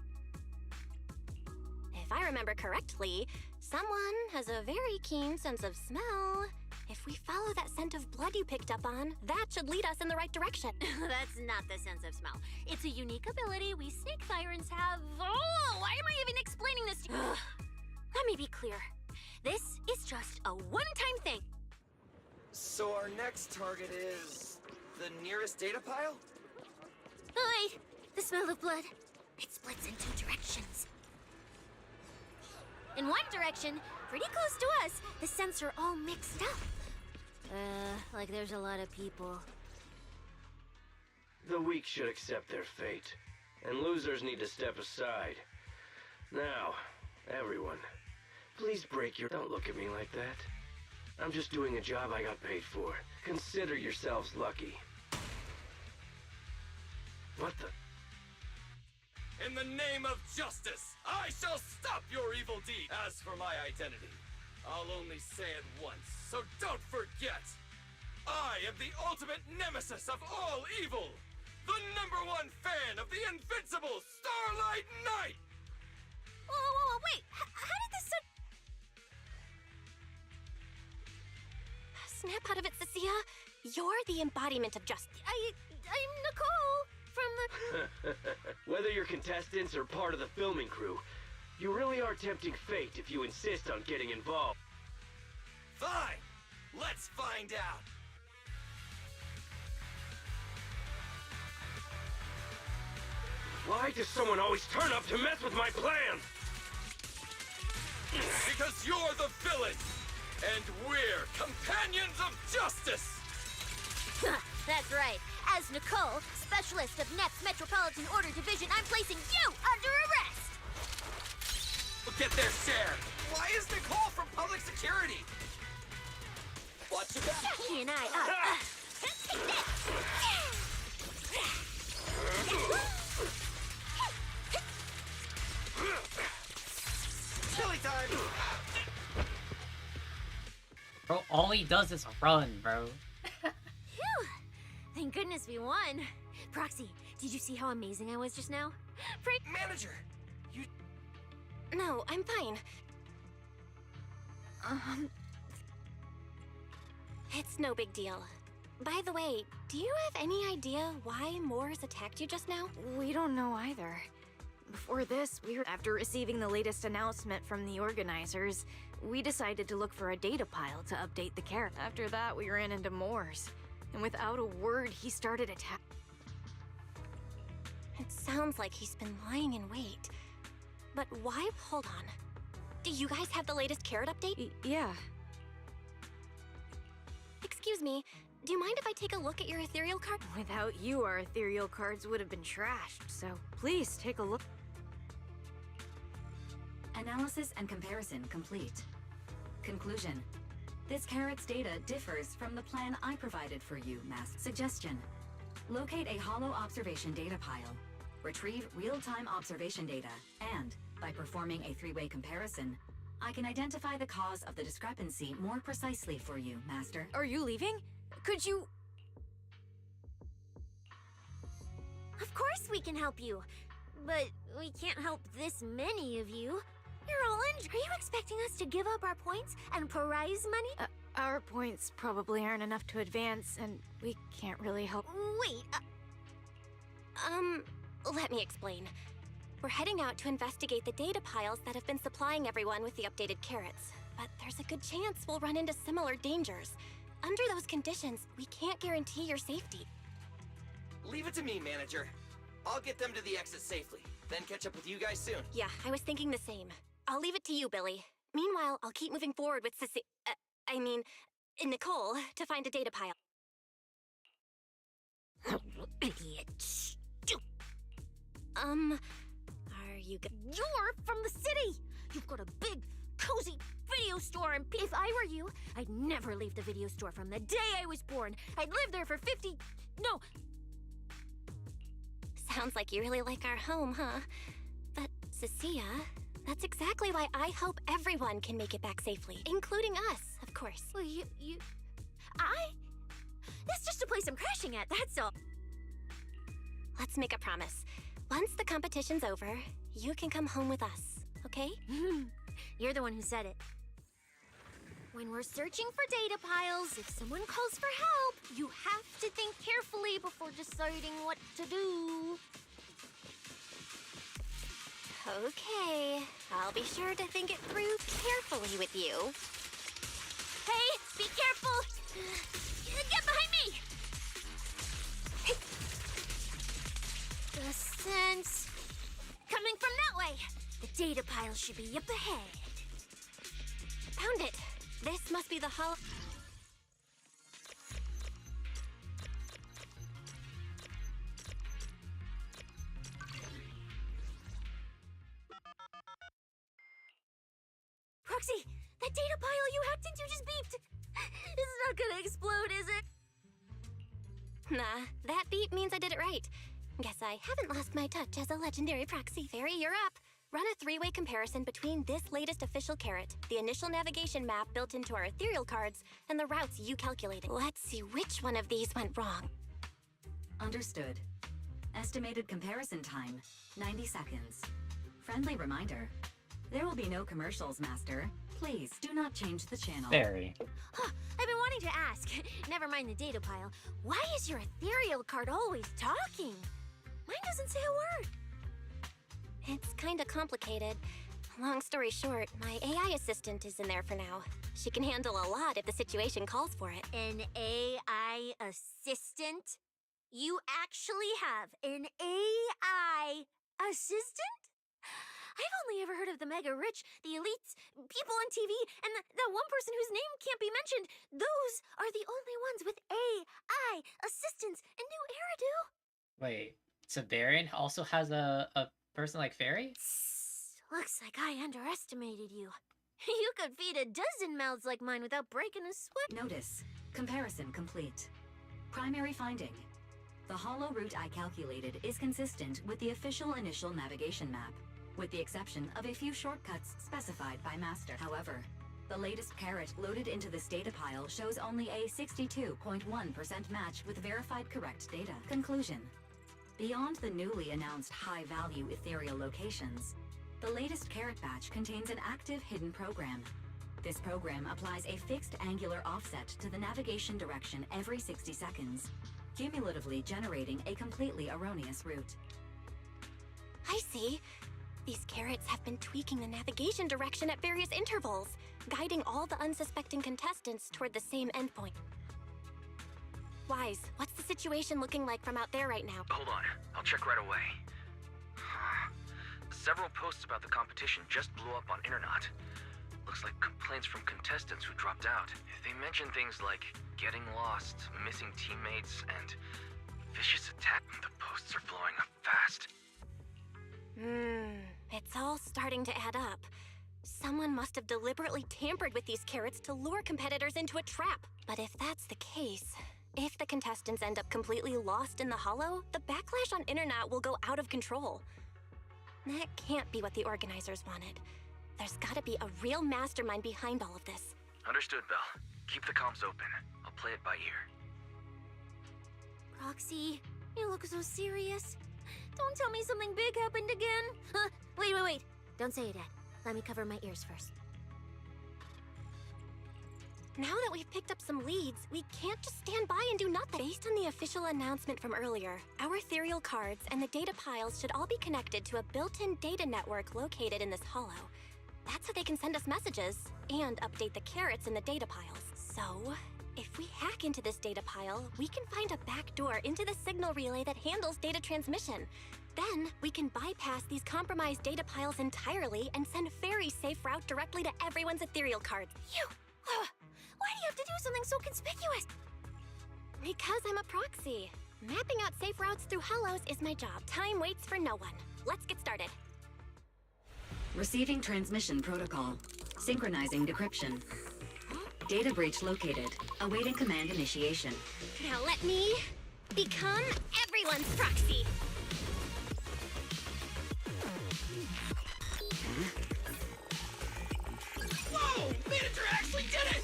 If I remember correctly, someone has a very keen sense of smell. If we follow that scent of blood you picked up on, that should lead us in the right direction. That's not the sense of smell. It's a unique ability we snake sirens have. Oh, why am I even explaining this to you? Let me be clear. This is just a one-time thing. So our next target is... the nearest data pile? Oi! The smell of blood. It splits in two directions. In one direction, pretty close to us, the scents are all mixed up. Like there's a lot of people. The weak should accept their fate, and losers need to step aside. Now, everyone, please break your... Don't look at me like that. I'm just doing a job I got paid for. Consider yourselves lucky. What the... In the name of justice, I shall stop your evil deed. As for my identity, I'll only say it once, so don't forget. I am the ultimate nemesis of all evil. The #1 fan of the invincible Starlight Knight. Whoa, wait. How did this snap out of it, Cecilia? You're the embodiment of justice. I'm Nicole from the... Whether you're contestants or part of the filming crew, you really are tempting fate if you insist on getting involved. Fine, let's find out. Why does someone always turn up to mess with my plans? Because you're the villain, and we're companions of justice. That's right. As Nicole, specialist of NEP's Metropolitan Order Division, I'm placing you under arrest! We'll get their share. Why is Nicole from public security? Watch your back. He and I are... Take this! Chili time. Bro, all he does is run, bro. Phew! Thank goodness we won. Proxy, did you see how amazing I was just now? Manager, you... No, I'm fine. It's no big deal. By the way, do you have any idea why Moors attacked you just now? We don't know either. Before this, after receiving the latest announcement from the organizers, we decided to look for a data pile to update the character. After that, we ran into Moors, and without a word, he started attacking. It sounds like he's been lying in wait. But why? Hold on. Do you guys have the latest carrot update? Yeah. Excuse me, do you mind if I take a look at your ethereal card? Without you, our ethereal cards would have been trashed, so please take a look. Analysis and comparison complete. Conclusion. This carrot's data differs from the plan I provided for you, Master. Suggestion. Locate a hollow observation data pile. Retrieve real-time observation data, and, by performing a three-way comparison, I can identify the cause of the discrepancy more precisely for you, Master. Are you leaving? Could you... Of course we can help you, but we can't help this many of you. You're all injured. Are you expecting us to give up our points and prize money? Our points probably aren't enough to advance, and we can't really help. Wait, let me explain. We're heading out to investigate the data piles that have been supplying everyone with the updated carrots. But there's a good chance we'll run into similar dangers. Under those conditions, we can't guarantee your safety. Leave it to me, manager. I'll get them to the exit safely, then catch up with you guys soon. Yeah, I was thinking the same. I'll leave it to you, Billy. Meanwhile, I'll keep moving forward with Nicole, to find a data pile. idiot. Are you good? You're from the city! You've got a big, cozy video store, and if I were you, I'd never leave the video store from the day I was born. I'd live there for 50... No! Sounds like you really like our home, huh? But, Cecilia, that's exactly why I hope everyone can make it back safely. Including us, of course. Well, That's just a place I'm crashing at, that's all. Let's make a promise. Once the competition's over, you can come home with us, okay? You're the one who said it. When we're searching for data piles, if someone calls for help, you have to think carefully before deciding what to do. Okay, I'll be sure to think it through carefully with you. Hey, be careful! Get behind me! The sense... Coming from that way! The data pile should be up ahead. Found it! This must be the hull... Proxy, that data pile you hacked into just beeped. It's not gonna explode, is it? Nah, that beep means I did it right. Guess I haven't lost my touch as a legendary proxy. Fairy, you're up. Run a three-way comparison between this latest official carrot, the initial navigation map built into our ethereal cards, and the routes you calculated. Let's see which one of these went wrong. Understood. Estimated comparison time, 90 seconds. Friendly reminder, there will be no commercials, Master. Please, do not change the channel. Very. Huh, I've been wanting to ask. Never mind the data pile. Why is your ethereal card always talking? Mine doesn't say a word. It's kinda complicated. Long story short, my AI assistant is in there for now. She can handle a lot if the situation calls for it. An AI assistant? You actually have an AI assistant? I've only ever heard of the mega rich, the elites, people on TV, and that one person whose name can't be mentioned. Those are the only ones with AI assistants in New Eridu. Wait, so Baron also has a person like Fairy? Looks like I underestimated you. You could feed a dozen mouths like mine without breaking a sweat. Notice. Comparison complete. Primary finding. The hollow route I calculated is consistent with the official initial navigation map, with the exception of a few shortcuts specified by Master. However, the latest carrot loaded into this data pile shows only a 62.1% match with verified correct data. Conclusion. Beyond the newly announced high-value ethereal locations, the latest carrot batch contains an active hidden program. This program applies a fixed angular offset to the navigation direction every 60 seconds, cumulatively generating a completely erroneous route. I see. These carrots have been tweaking the navigation direction at various intervals, guiding all the unsuspecting contestants toward the same endpoint. Wise, what's the situation looking like from out there right now? Hold on, I'll check right away. Several posts about the competition just blew up on Internet. Looks like complaints from contestants who dropped out. They mention things like getting lost, missing teammates, and vicious attack. The posts are blowing up fast. It's all starting to add up. Someone must have deliberately tampered with these carrots to lure competitors into a trap. But if that's the case, if the contestants end up completely lost in the hollow, the backlash on Internet will go out of control. That can't be what the organizers wanted. There's gotta be a real mastermind behind all of this. Understood, Belle. Keep the comms open. I'll play it by ear. Roxy, you look so serious. Don't tell me something big happened again. Huh? Wait. Don't say it yet. Let me cover my ears first. Now that we've picked up some leads, we can't just stand by and do nothing. Based on the official announcement from earlier, our ethereal cards and the data piles should all be connected to a built-in data network located in this hollow. That's how they can send us messages and update the carrots in the data piles. So, if we hack into this data pile, we can find a back door into the signal relay that handles data transmission. Then, we can bypass these compromised data piles entirely and send a very safe route directly to everyone's ethereal cards. Why do you have to do something so conspicuous? Because I'm a proxy. Mapping out safe routes through hollows is my job. Time waits for no one. Let's get started. Receiving transmission protocol. Synchronizing decryption. Data breach located. Awaiting command initiation. Now let me become everyone's proxy. Whoa! Manager actually did it!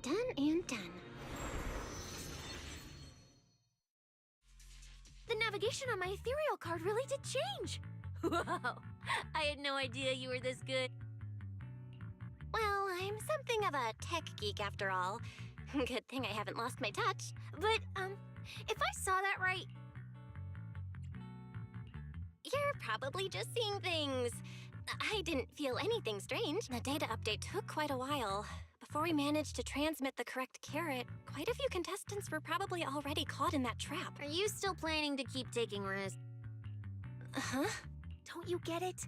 Done and done. The navigation on my ethereal card really did change. Wow, I had no idea you were this good. Well, I'm something of a tech geek after all. Good thing I haven't lost my touch. But, if I saw that right... You're probably just seeing things. I didn't feel anything strange. The data update took quite a while. Before we managed to transmit the correct carrot, quite a few contestants were probably already caught in that trap. Are you still planning to keep taking risks? Uh-huh. Don't you get it?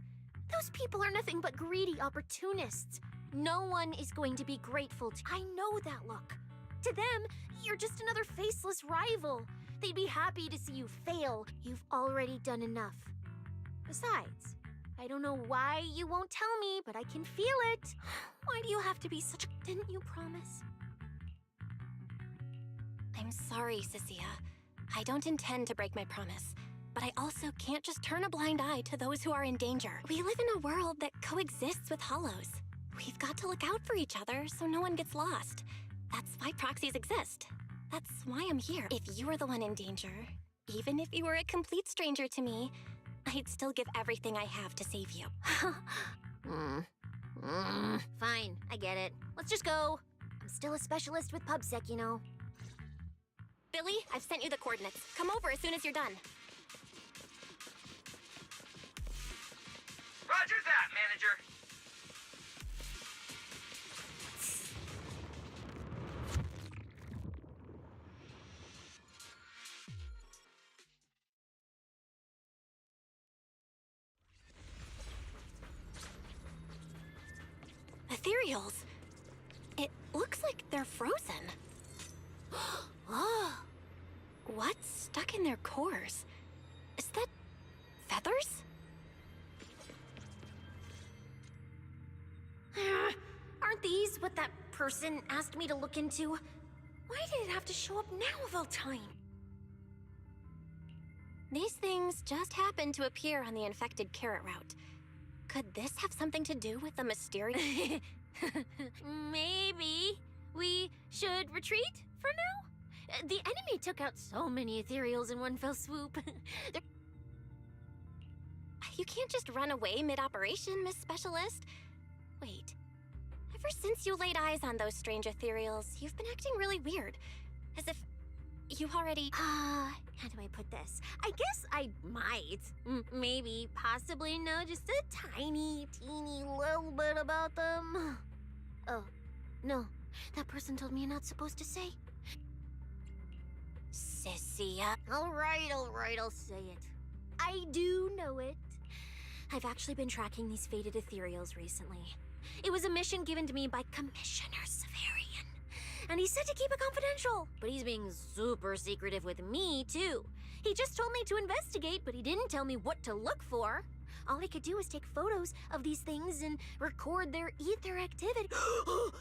Those people are nothing but greedy opportunists. No one is going to be grateful to... I know that look. To them, you're just another faceless rival. They'd be happy to see you fail. You've already done enough. Besides, I don't know why you won't tell me, but I can feel it. Why do you have to be such a... Didn't you promise? I'm sorry, Cecilia. I don't intend to break my promise. But I also can't just turn a blind eye to those who are in danger. We live in a world that coexists with hollows. We've got to look out for each other so no one gets lost. That's why proxies exist. That's why I'm here. If you were the one in danger, even if you were a complete stranger to me, I'd still give everything I have to save you. Fine, I get it. Let's just go. I'm still a specialist with PubSec, you know. Billy, I've sent you the coordinates. Come over as soon as you're done. Roger that, manager. Ethereals. It looks like they're frozen. Oh, what's stuck in their cores? Is that feathers? Aren't these what that person asked me to look into? Why did it have to show up now of all time? These things just happened to appear on the infected carrot route. Could this have something to do with the mysterious... Maybe we should retreat for now? The enemy took out so many ethereals in one fell swoop. You can't just run away mid-operation, Miss Specialist. Wait. Ever since you laid eyes on those strange ethereals, you've been acting really weird. As if you already... How do I put this? I guess I might, maybe, possibly know just a tiny, teeny little bit about them. Oh, no. That person told me you're not supposed to say. Cecilia. All right, I'll say it. I do know it. I've actually been tracking these faded ethereals recently. It was a mission given to me by Commissioner Severian. And he said to keep it confidential, but he's being super secretive with me, too. He just told me to investigate, but he didn't tell me what to look for. All he could do was take photos of these things and record their ether activity.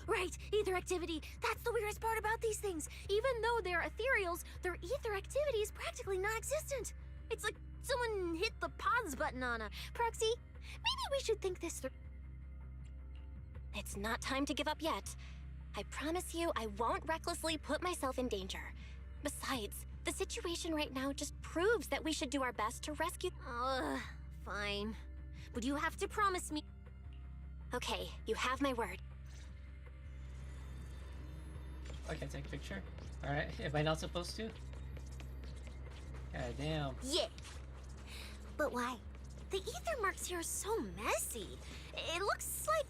Right, ether activity. That's the weirdest part about these things. Even though they're ethereals, their ether activity is practically non-existent. It's like someone hit the pause button on a proxy. Maybe we should think this through. It's not time to give up yet. I promise you I won't recklessly put myself in danger. Besides, the situation right now just proves that we should do our best to rescue... Fine. But you have to promise me... Okay, you have my word. I can take a picture? Alright, am I not supposed to? God damn. Yeah. But why? The ether marks here are so messy. It looks like...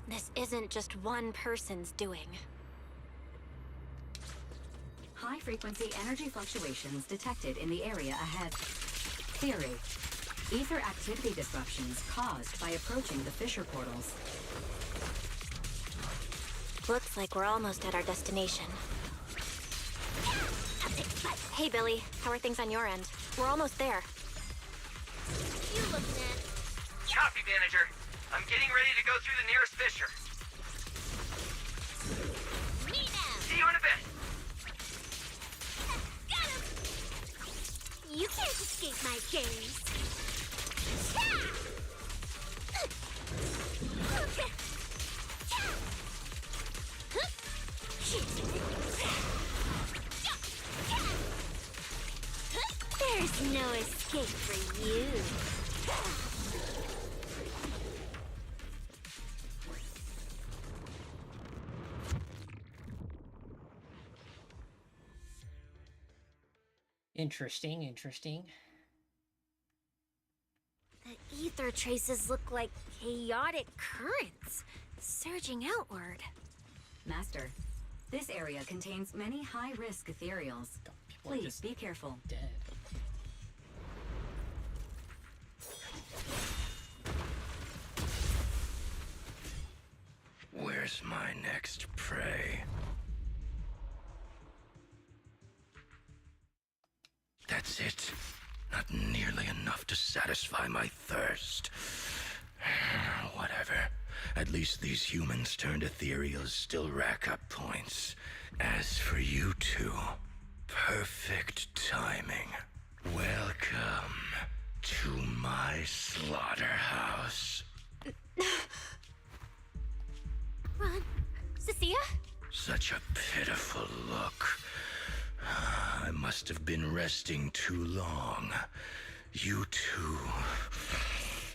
This isn't just one person's doing. High-frequency energy fluctuations detected in the area ahead. Theory. Ether activity disruptions caused by approaching the fissure portals. Looks like we're almost at our destination. Hey, Billy. How are things on your end? We're almost there. You looking at? Copy, manager. I'm getting ready to go through the nearest fissure. Me now! See you in a bit. Got him! You can't escape my gaze. There's no escape for you. Interesting, interesting. The ether traces look like chaotic currents, surging outward. Master, this area contains many high-risk ethereals. People are Please just be careful. dead. Where's my next prey? That's it. Not nearly enough to satisfy my thirst. Whatever. At least these humans turned ethereals still rack up points. As for you two, perfect timing. Welcome to my slaughterhouse. Ron? Cecilia? Such a pitiful look. I must have been resting too long. You two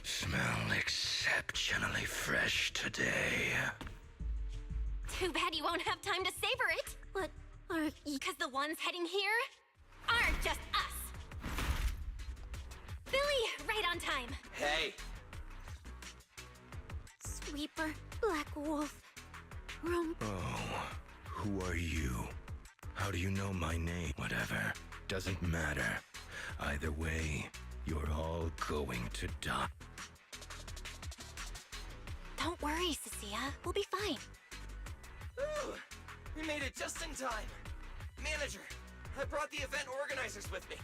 smell exceptionally fresh today. Too bad you won't have time to savor it. What are you? Because the ones heading here aren't just us. Billy, right on time. Hey, Sweeper, Black Wolf, Rum. Oh, who are you? How do you know my name? Whatever. Doesn't matter. Either way, you're all going to die. Don't worry, Cecilia. We'll be fine. Ooh, we made it just in time. Manager, I brought the event organizers with me.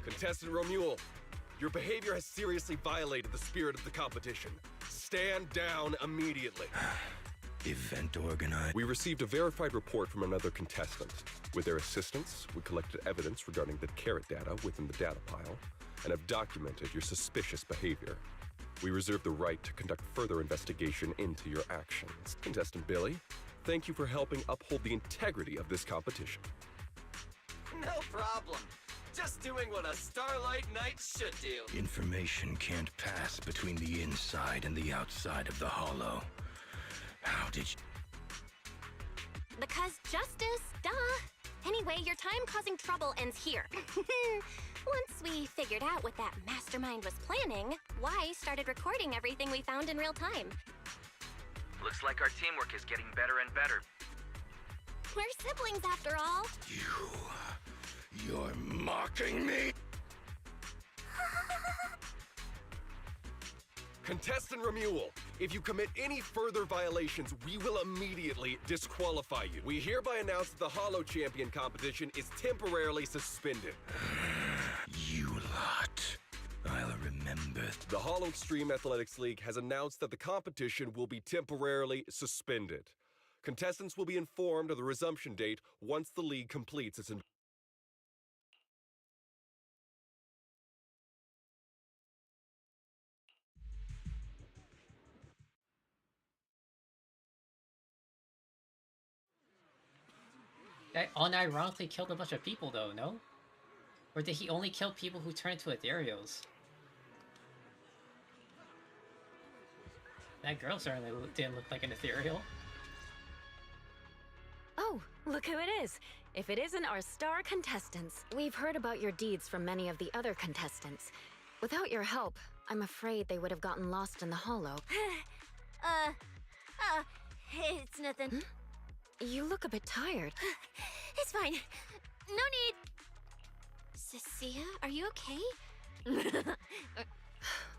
Contestant Romuald, your behavior has seriously violated the spirit of the competition. Stand down immediately. Event organizer. We received a verified report from another contestant. With their assistance, we collected evidence regarding the carrot data within the data pile and have documented your suspicious behavior. We reserve the right to conduct further investigation into your actions. Contestant Billy, Thank you for helping uphold the integrity of this competition. No problem. Just doing what a Starlight Knight should do. Information can't pass between the inside and the outside of the Hollow. How did you... Because justice, duh. Anyway, your time causing trouble ends here. Once we figured out what that mastermind was planning, Y started recording everything we found in real time. Looks like our teamwork is getting better and better. We're siblings after all. You're mocking me? Contestant Remuel, if you commit any further violations, we will immediately disqualify you. We hereby announce that the Hollow Champion competition is temporarily suspended. You lot. I'll remember. The Hollow Extreme Athletics League has announced that the competition will be temporarily suspended. Contestants will be informed of the resumption date once the league completes its... That unironically killed a bunch of people, though, no? Or did he only kill people who turned into ethereals? That girl certainly didn't look like an ethereal. Oh, look who it is. If it isn't our star contestants. We've heard about your deeds from many of the other contestants. Without your help, I'm afraid they would have gotten lost in the Hollow. It's nothing. Hmm? You look a bit tired. It's fine. No need. Cecilia, are you okay?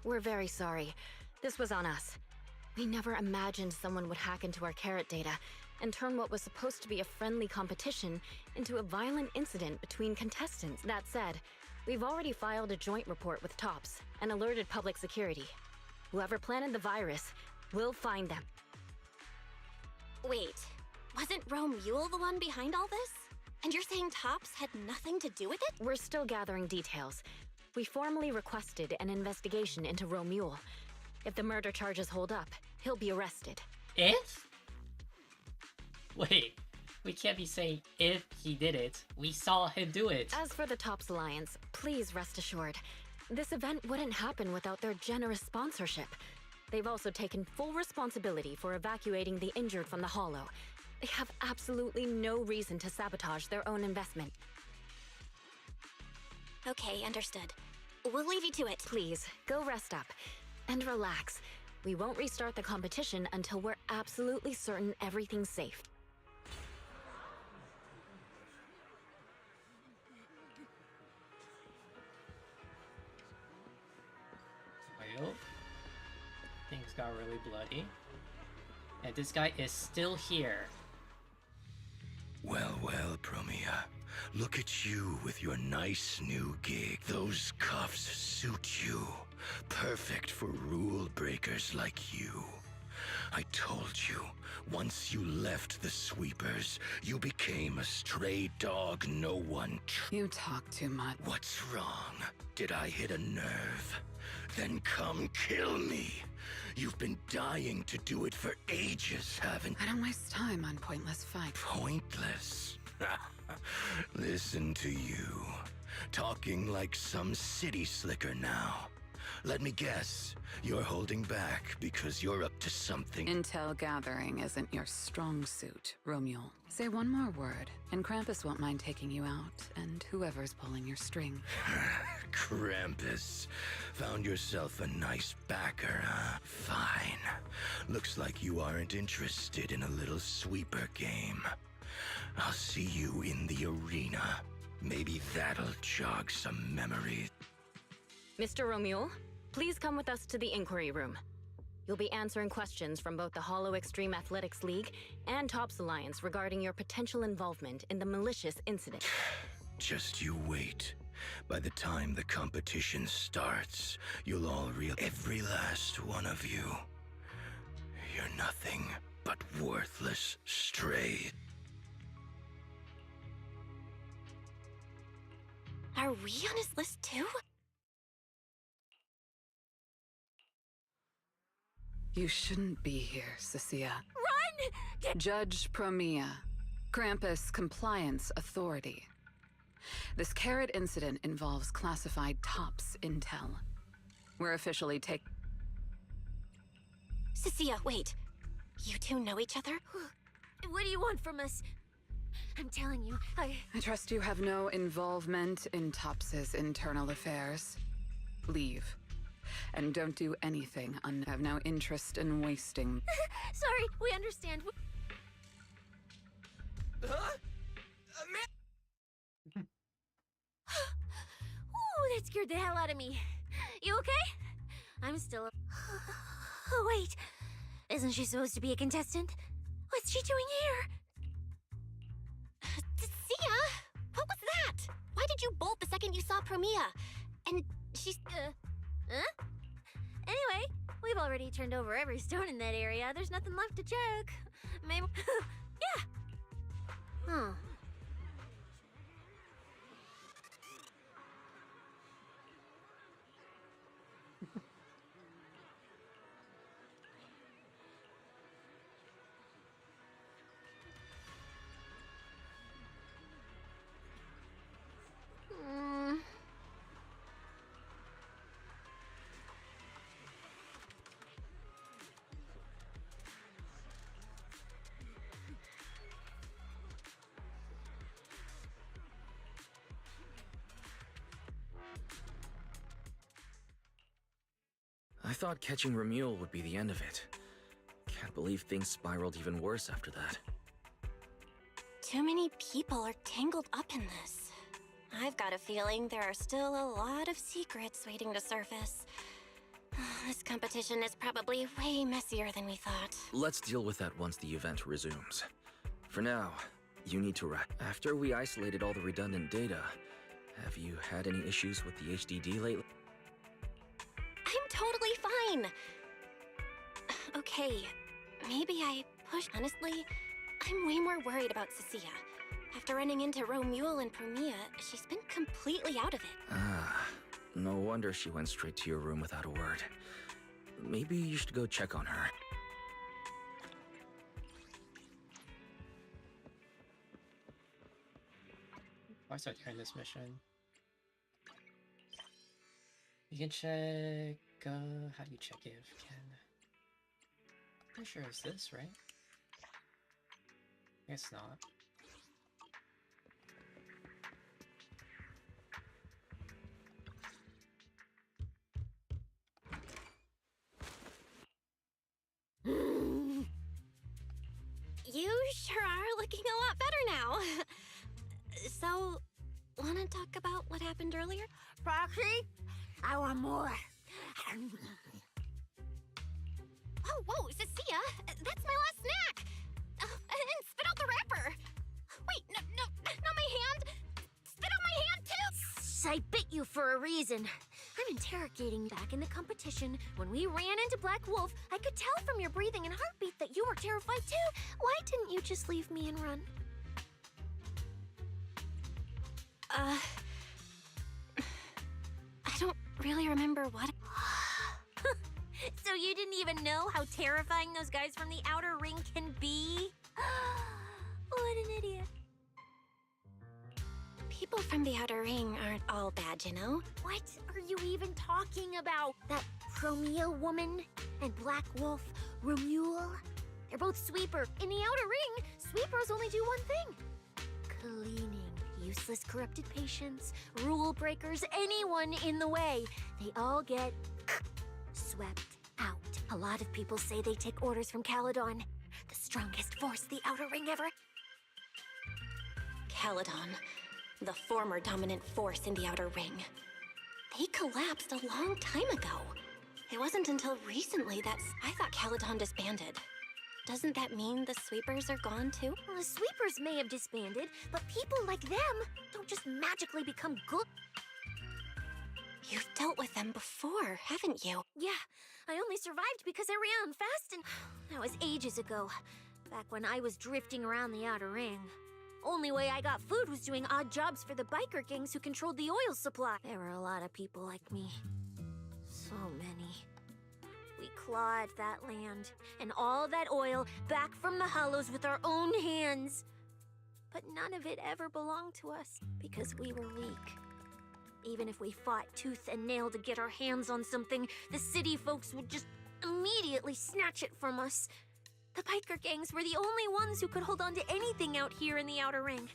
We're very sorry. This was on us. We never imagined someone would hack into our carrot data and turn what was supposed to be a friendly competition into a violent incident between contestants. That said, we've already filed a joint report with TOPS and alerted public security. Whoever planted the virus, we'll find them. Wait, wasn't Romule the one behind all this? And you're saying TOPS had nothing to do with it? We're still gathering details. We formally requested an investigation into Romule. If the murder charges hold up, he'll be arrested. If? Wait, we can't be saying if he did it. We saw him do it. As for the TOPS Alliance, please rest assured. This event wouldn't happen without their generous sponsorship. They've also taken full responsibility for evacuating the injured from the Hollow. They have absolutely no reason to sabotage their own investment. Okay, understood. We'll leave you to it. Please, go rest up. And relax. We won't restart the competition until we're absolutely certain everything's safe. Well, things got really bloody. And this guy is still here. Well, Promia. Look at you with your nice new gig. Those cuffs suit you. Perfect for rule breakers like you. I told you, once you left the sweepers, you became a stray dog no one You talk too much. What's wrong? Did I hit a nerve? Then come kill me. You've been dying to do it for ages, haven't you? I don't waste time on pointless fights. Pointless? Listen to you. Talking like some city slicker now. Let me guess, you're holding back because you're up to something. Intel gathering isn't your strong suit, Romule. Say one more word, and Krampus won't mind taking you out, and whoever's pulling your string. Krampus. Found yourself a nice backer, huh? Fine. Looks like you aren't interested in a little sweeper game. I'll see you in the arena. Maybe that'll jog some memories. Mr. Romule, please come with us to the inquiry room. You'll be answering questions from both the Hollow Extreme Athletics League and TOPS Alliance regarding your potential involvement in the malicious incident. Just you wait. By the time the competition starts, you'll all realize, every last one of you, you're nothing but worthless strays. Are we on his list too? You shouldn't be here, Cecilia. Run! Judge Promia, Krampus Compliance Authority. This carrot incident involves classified TOPS intel. We're officially Cecilia, wait. You two know each other? What do you want from us? I'm telling you, I trust you have no involvement in TOPS's internal affairs. Leave. And don't do anything have no interest in wasting. Sorry, we understand. Huh? Ooh, that scared the hell out of me. You okay? I'm still. Oh, wait. Isn't she supposed to be a contestant? What's she doing here? Sia, what was that? Why did you bolt the second you saw Promia? And she's... Huh? Anyway, we've already turned over every stone in that area. There's nothing left to check. Maybe... yeah. Huh. I thought catching Ramule would be the end of it. Can't believe things spiraled even worse after that. Too many people are tangled up in this. I've got a feeling there are still a lot of secrets waiting to surface. This competition is probably way messier than we thought. Let's deal with that once the event resumes. For now, you need to rest. After we isolated all the redundant data, have you had any issues with the HDD lately? I'm totally fine. Okay, maybe I pushed. Honestly, I'm way more worried about Cecilia. After running into Romule and Promia, she's been completely out of it. Ah, no wonder she went straight to your room without a word. Maybe you should go check on her. Why is that during this mission? You can check. How do you check it? If you can. Pretty sure it's this, right? I guess not. You sure are looking a lot better now. So, wanna talk about what happened earlier? Proxy, I want more. Oh, whoa, Cecilia, that's my last snack. And spit out the wrapper. Wait, no, not my hand. Spit out my hand too. I bit you for a reason. I'm interrogating back in the competition. When we ran into Black Wolf, I could tell from your breathing and heartbeat that you were terrified too. Why didn't you just leave me and run? I don't really remember what. So you didn't even know how terrifying those guys from the outer ring can be? What an idiot. People from the Outer Ring aren't all bad, you know? What are you even talking about? That Promia woman and Black Wolf, Romule? They're both sweeper. In the Outer Ring, sweepers only do one thing. Cleaning useless corrupted patients, rule breakers, anyone in the way. They all get swept out. A lot of people say they take orders from Caledon, the strongest force the Outer Ring ever. Caledon, the former dominant force in the Outer Ring. They collapsed a long time ago. It wasn't until recently that I thought Caledon disbanded. Doesn't that mean the sweepers are gone too? Well, the sweepers may have disbanded, but people like them don't just magically become good. You've dealt with them before, haven't you? Yeah, I only survived because I ran fast, and that was ages ago. Back when I was drifting around the Outer Ring. Only way I got food was doing odd jobs for the biker gangs who controlled the oil supply. There were a lot of people like me. So many. We clawed that land and all that oil back from the Hollows with our own hands. But none of it ever belonged to us because we were weak. Even if we fought tooth and nail to get our hands on something, the city folks would just immediately snatch it from us. The biker gangs were the only ones who could hold on to anything out here in the Outer Ring.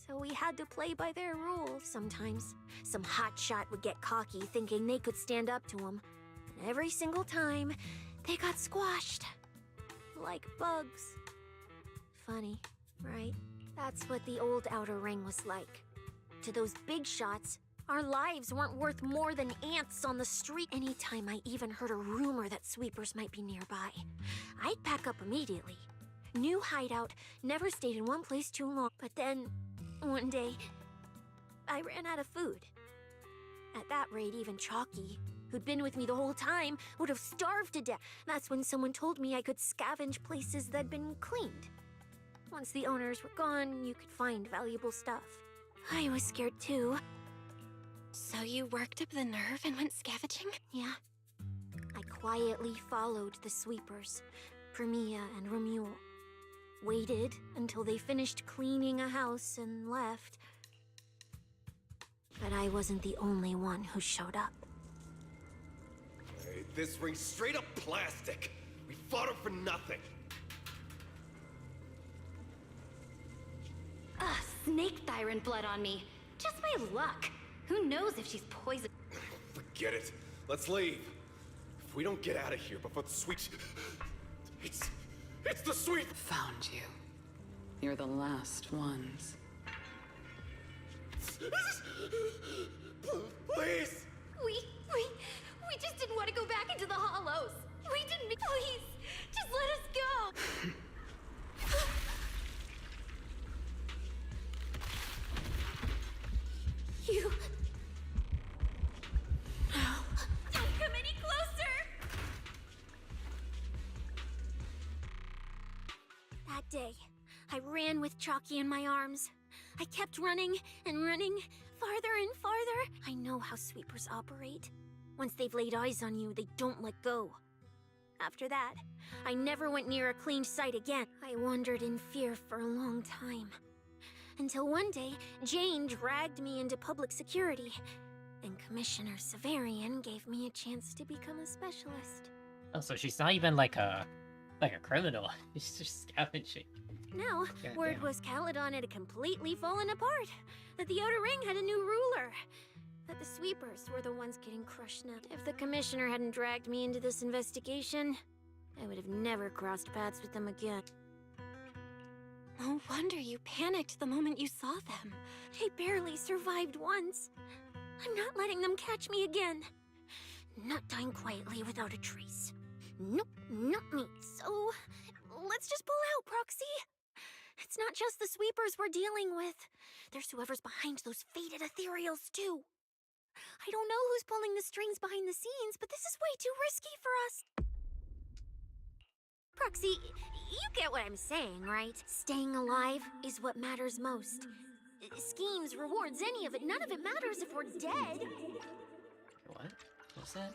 So we had to play by their rules sometimes. Some hotshot would get cocky thinking they could stand up to them. And every single time, they got squashed. Like bugs. Funny, right? That's what the old Outer Ring was like. To those big shots, our lives weren't worth more than ants on the street. Anytime I even heard a rumor that sweepers might be nearby, I'd pack up immediately. New hideout, never stayed in one place too long. But then, one day, I ran out of food. At that rate, even Chalky, who'd been with me the whole time, would have starved to death. That's when someone told me I could scavenge places that'd been cleaned. Once the owners were gone, you could find valuable stuff. I was scared too. So you worked up the nerve and went scavenging? Yeah. I quietly followed the sweepers, Premia and Romuald. Waited until they finished cleaning a house and left. But I wasn't the only one who showed up. Hey, this ring's straight up plastic. We fought her for nothing. Snake tyrant blood on me. Just my luck. Who knows if she's poisoned? Forget it. Let's leave. If we don't get out of here before the sweeps... It's the sweep! Found you. You're the last ones. Please! We just didn't want to go back into the Hollows. We didn't... Please, just let us go. You... No. Don't come any closer! That day, I ran with Chalky in my arms. I kept running and running, farther and farther. I know how sweepers operate. Once they've laid eyes on you, they don't let go. After that, I never went near a cleaned site again. I wandered in fear for a long time. Until one day, Jane dragged me into public security, and Commissioner Severian gave me a chance to become a specialist. Oh, so she's not even like a criminal. She's just scavenging. Now, God word damn. was Caledon had completely fallen apart, that the Outer Ring had a new ruler, that the sweepers were the ones getting crushed now. If the Commissioner hadn't dragged me into this investigation, I would have never crossed paths with them again. No wonder you panicked the moment you saw them. I barely survived once. I'm not letting them catch me again. Not dying quietly without a trace. Nope, not me. So, let's just pull out, Proxy. It's not just the sweepers we're dealing with. There's whoever's behind those faded ethereals, too. I don't know who's pulling the strings behind the scenes, but this is way too risky for us. Proxy, you get what I'm saying, right? Staying alive is what matters most. Schemes, rewards, any of it, none of it matters if we're dead. What? What's that?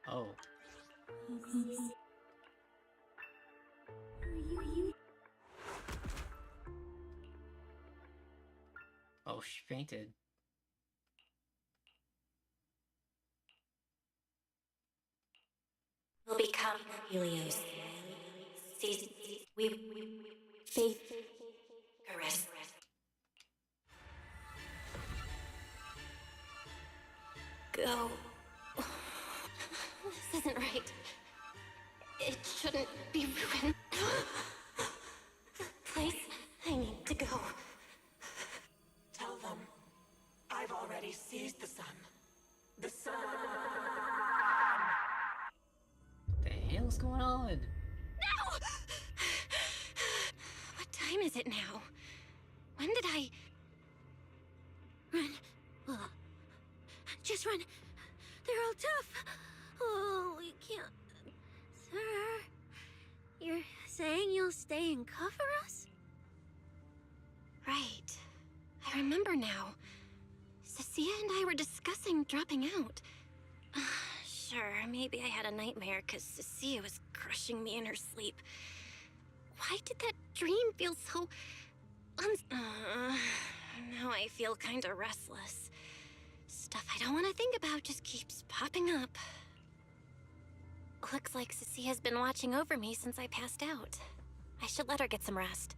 Oh. Oh, she fainted. Will become Helios. We faith, caress. Go. This isn't right. It shouldn't be ruined. The place I need to go. Tell them I've already seized the sun. The sun. The hell's going on? No! What time is it now? When did I... Run. Just run. They're all tough. Oh, you can't... Sir, you're saying you'll stay and cover us? Right. I remember now. Cecilia and I were discussing dropping out. Sure, maybe I had a nightmare because Cecilia was crushing me in her sleep. Why did that dream feel so... now I feel kinda restless. Stuff I don't want to think about just keeps popping up. Looks like Cecilia's been watching over me since I passed out. I should let her get some rest.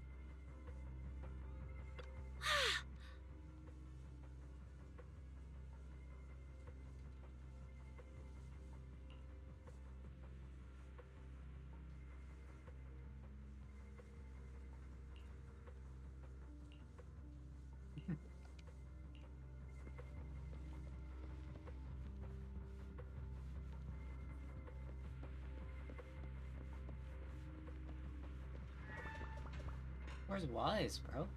Where's Wise, bro?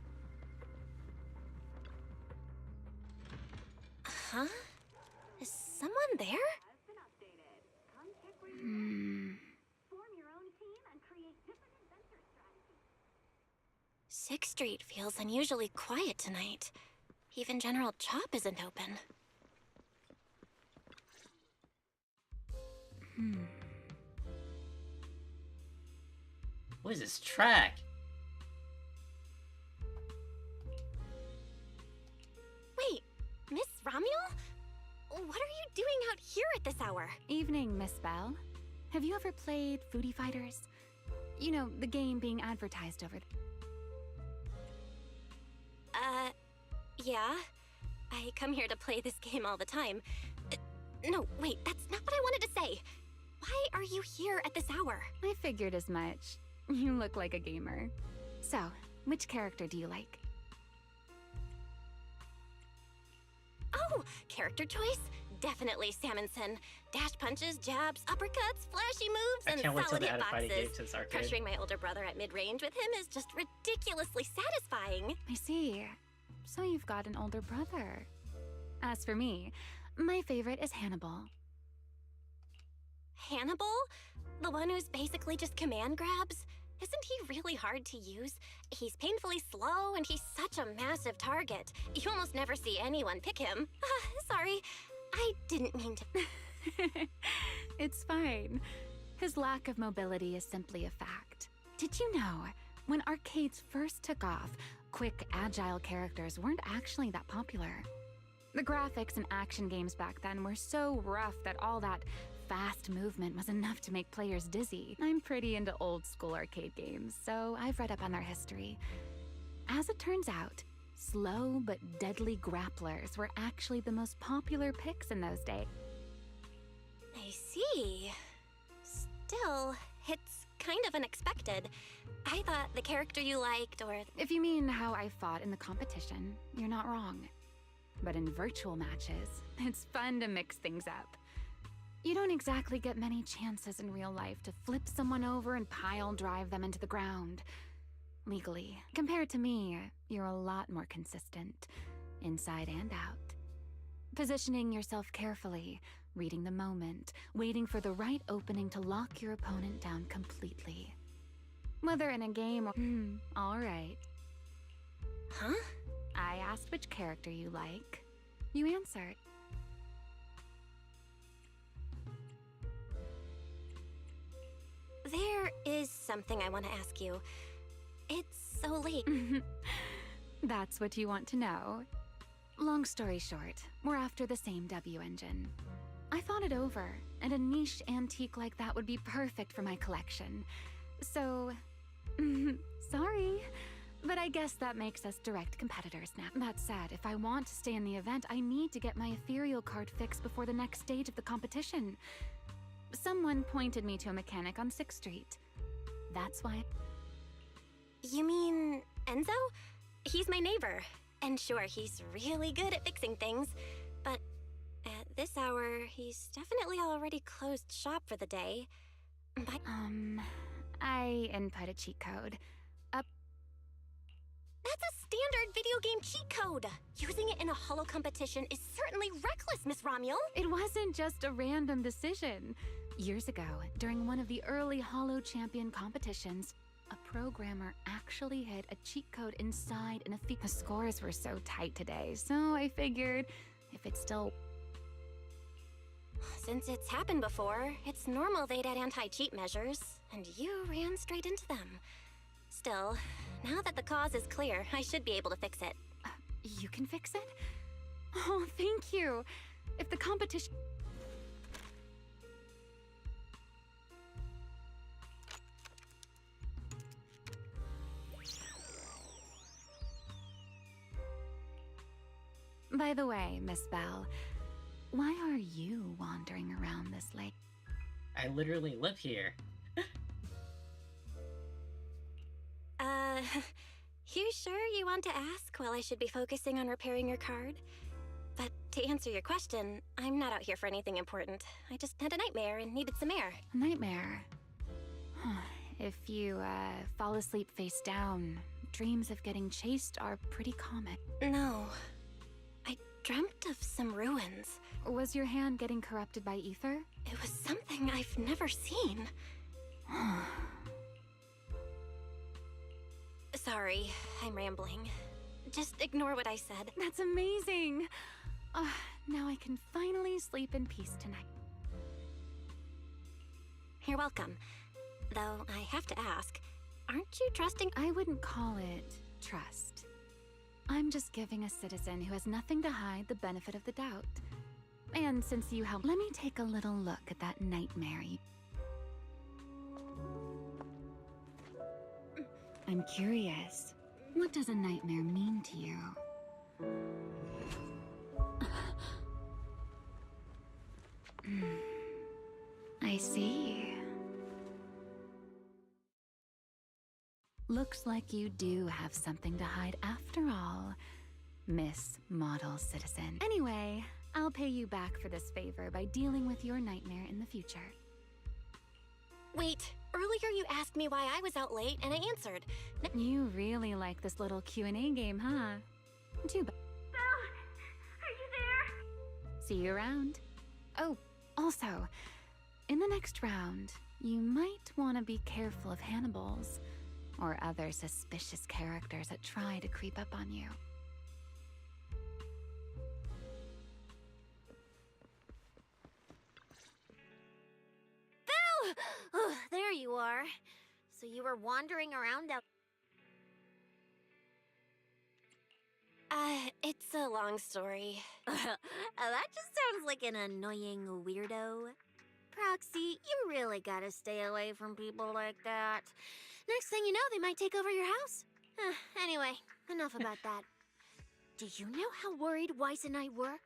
Huh? Is someone there? Sixth Street feels unusually quiet tonight. Even General Chop isn't open. What is this track? Wait, Miss Ramiel? What are you doing out here at this hour? Evening, Miss Bell. Have you ever played Foodie Fighters? You know, the game being advertised over Yeah. I come here to play this game all the time. No, wait, that's not what I wanted to say. Why are you here at this hour? I figured as much. You look like a gamer. So, which character do you like? Oh, character choice? Definitely Salmonson. Dash punches, jabs, uppercuts, flashy moves, and can't wait till solid they add a fighting game hitboxes. to this arcade. Pressuring my older brother at mid-range with him is just ridiculously satisfying. I see. So you've got an older brother. As for me, my favorite is Hannibal. Hannibal? The one who's basically just command grabs? Isn't he really hard to use? He's painfully slow, and he's such a massive target. You almost never see anyone pick him. Sorry, I didn't mean to... It's fine. His lack of mobility is simply a fact. Did you know, when arcades first took off, quick, agile characters weren't actually that popular? The graphics in action games back then were so rough that all that fast movement was enough to make players dizzy. I'm pretty into old school arcade games, so I've read up on their history. As it turns out, slow but deadly grapplers were actually the most popular picks in those days. I see. Still, it's kind of unexpected. I thought the character you liked, or... If you mean how I fought in the competition, you're not wrong. But in virtual matches, it's fun to mix things up. You don't exactly get many chances in real life to flip someone over and pile drive them into the ground. Legally. Compared to me, you're a lot more consistent, inside and out. Positioning yourself carefully, reading the moment, waiting for the right opening to lock your opponent down completely. Whether in a game or... all right. Huh? I asked which character you like. You answered. There is something I want to ask you. It's so late. That's what you want to know. Long story short, we're after the same W engine. I thought it over, and a niche antique like that would be perfect for my collection. So, sorry, but I guess that makes us direct competitors now. That said, if I want to stay in the event, I need to get my ethereal card fixed before the next stage of the competition. Someone pointed me to a mechanic on 6th Street. That's why... You mean Enzo? He's my neighbor. And sure, he's really good at fixing things. But at this hour, he's definitely already closed shop for the day. But... I input a cheat code. That's a standard video game cheat code! Using it in a holo competition is certainly reckless, Miss Ramiel! It wasn't just a random decision. Years ago, during one of the early Holo Champion competitions, A programmer actually hid a cheat code inside an efficacy. The scores were so tight today, so I figured if it's still... Since it's happened before, it's normal they'd add anti-cheat measures, and you ran straight into them. Still, now that the cause is clear, I should be able to fix it. You can fix it? Oh, thank you. If the competition... By the way, Miss Bell, why are you wandering around this lake? I literally live here. You sure you want to ask while I should be focusing on repairing your card? But to answer your question, I'm not out here for anything important. I just had a nightmare and needed some air. A nightmare? If you, fall asleep face down, dreams of getting chased are pretty common. No. I dreamt of some ruins. Was your hand getting corrupted by ether? It was something I've never seen. Sorry, I'm rambling. Just ignore what I said. That's amazing! Now I can finally sleep in peace tonight. You're welcome. Though I have to ask, aren't you trusting? I wouldn't call it trust. I'm just giving a citizen who has nothing to hide the benefit of the doubt. And since you helped, let me take a little look at that nightmare. I'm curious. What does a nightmare mean to you? I see. Looks like you do have something to hide after all, Miss Model Citizen. Anyway, I'll pay you back for this favor by dealing with your nightmare in the future. Wait, earlier you asked me why I was out late, and I answered. You really like this little Q&A game, huh? Too bad. Belle, are you there? See you around. Oh, also, in the next round, you might want to be careful of Hannibals or other suspicious characters that try to creep up on you. Belle! Oh, there you are. So you were wandering around out... It's a long story. That just sounds like an annoying weirdo. Proxy, you really gotta stay away from people like that. Next thing you know, they might take over your house. Anyway, enough about that. Do you know how worried Weiss and I were?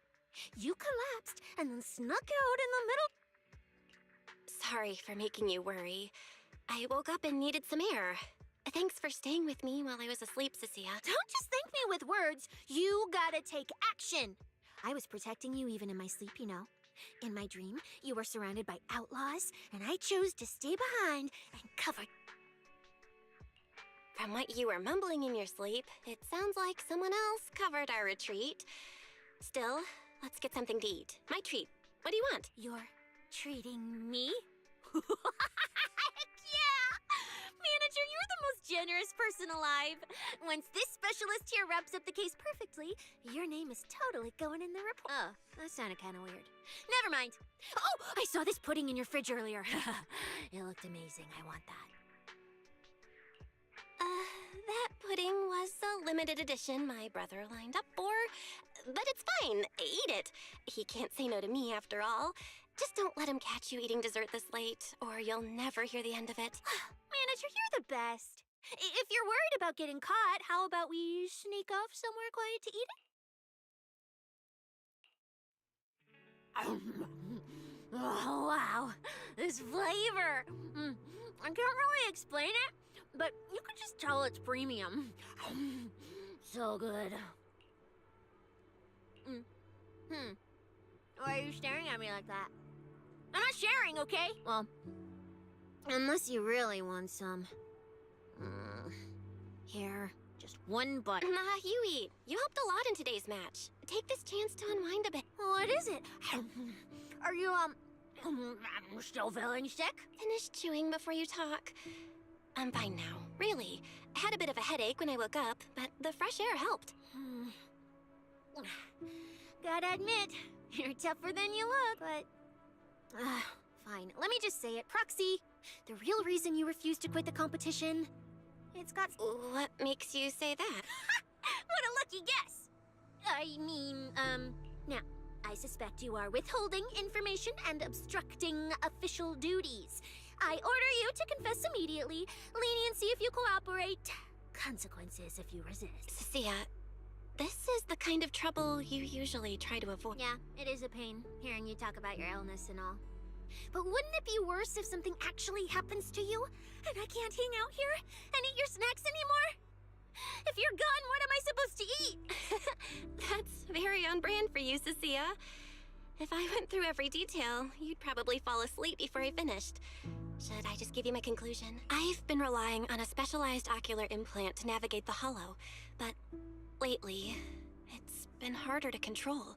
You collapsed and then snuck out in the middle... Sorry for making you worry. I woke up and needed some air. Thanks for staying with me while I was asleep, Cecilia. Don't just thank me with words. You gotta take action. I was protecting you even in my sleep, you know. In my dream, you were surrounded by outlaws, and I chose to stay behind and cover... From what you were mumbling in your sleep, it sounds like someone else covered our retreat. Still, let's get something to eat. My treat. What do you want? You're treating me? Heck yeah! Manager, you're the most generous person alive. Once this specialist here wraps up the case perfectly, your name is totally going in the report. Oh, that sounded kind of weird. Never mind. Oh, I saw this pudding in your fridge earlier. It looked amazing. I want that. That pudding was a limited edition my brother lined up for. But it's fine. Eat it. He can't say no to me after all. Just don't let him catch you eating dessert this late, or you'll never hear the end of it. Manager, you're the best. If you're worried about getting caught, how about we sneak off somewhere quiet to eat it? Oh, wow. This flavor. I can't really explain it, but you can just tell it's premium. So good. Why are you staring at me like that? I'm not sharing, okay? Well, unless you really want some. Here, just one bite. Nah, you eat. You helped a lot in today's match. Take this chance to unwind a bit. What is it? Are you, still feeling sick? Finish chewing before you talk. I'm fine now. Really. I had a bit of a headache when I woke up, but the fresh air helped. Gotta admit, you're tougher than you look, but... fine, let me just say it. Proxy, the real reason you refused to quit the competition, it's got... What makes you say that? What a lucky guess! I mean, now, I suspect you are withholding information and obstructing official duties. I order you to confess immediately, leniency if you cooperate, consequences if you resist. Cecilia, this is the kind of trouble you usually try to avoid. Yeah, it is a pain, hearing you talk about your illness and all. But wouldn't it be worse if something actually happens to you, and I can't hang out here and eat your snacks anymore? If you're gone, what am I supposed to eat? That's very on brand for you, Cecilia. If I went through every detail, you'd probably fall asleep before I finished. Should I just give you my conclusion? I've been relying on a specialized ocular implant to navigate the hollow, but lately, it's been harder to control.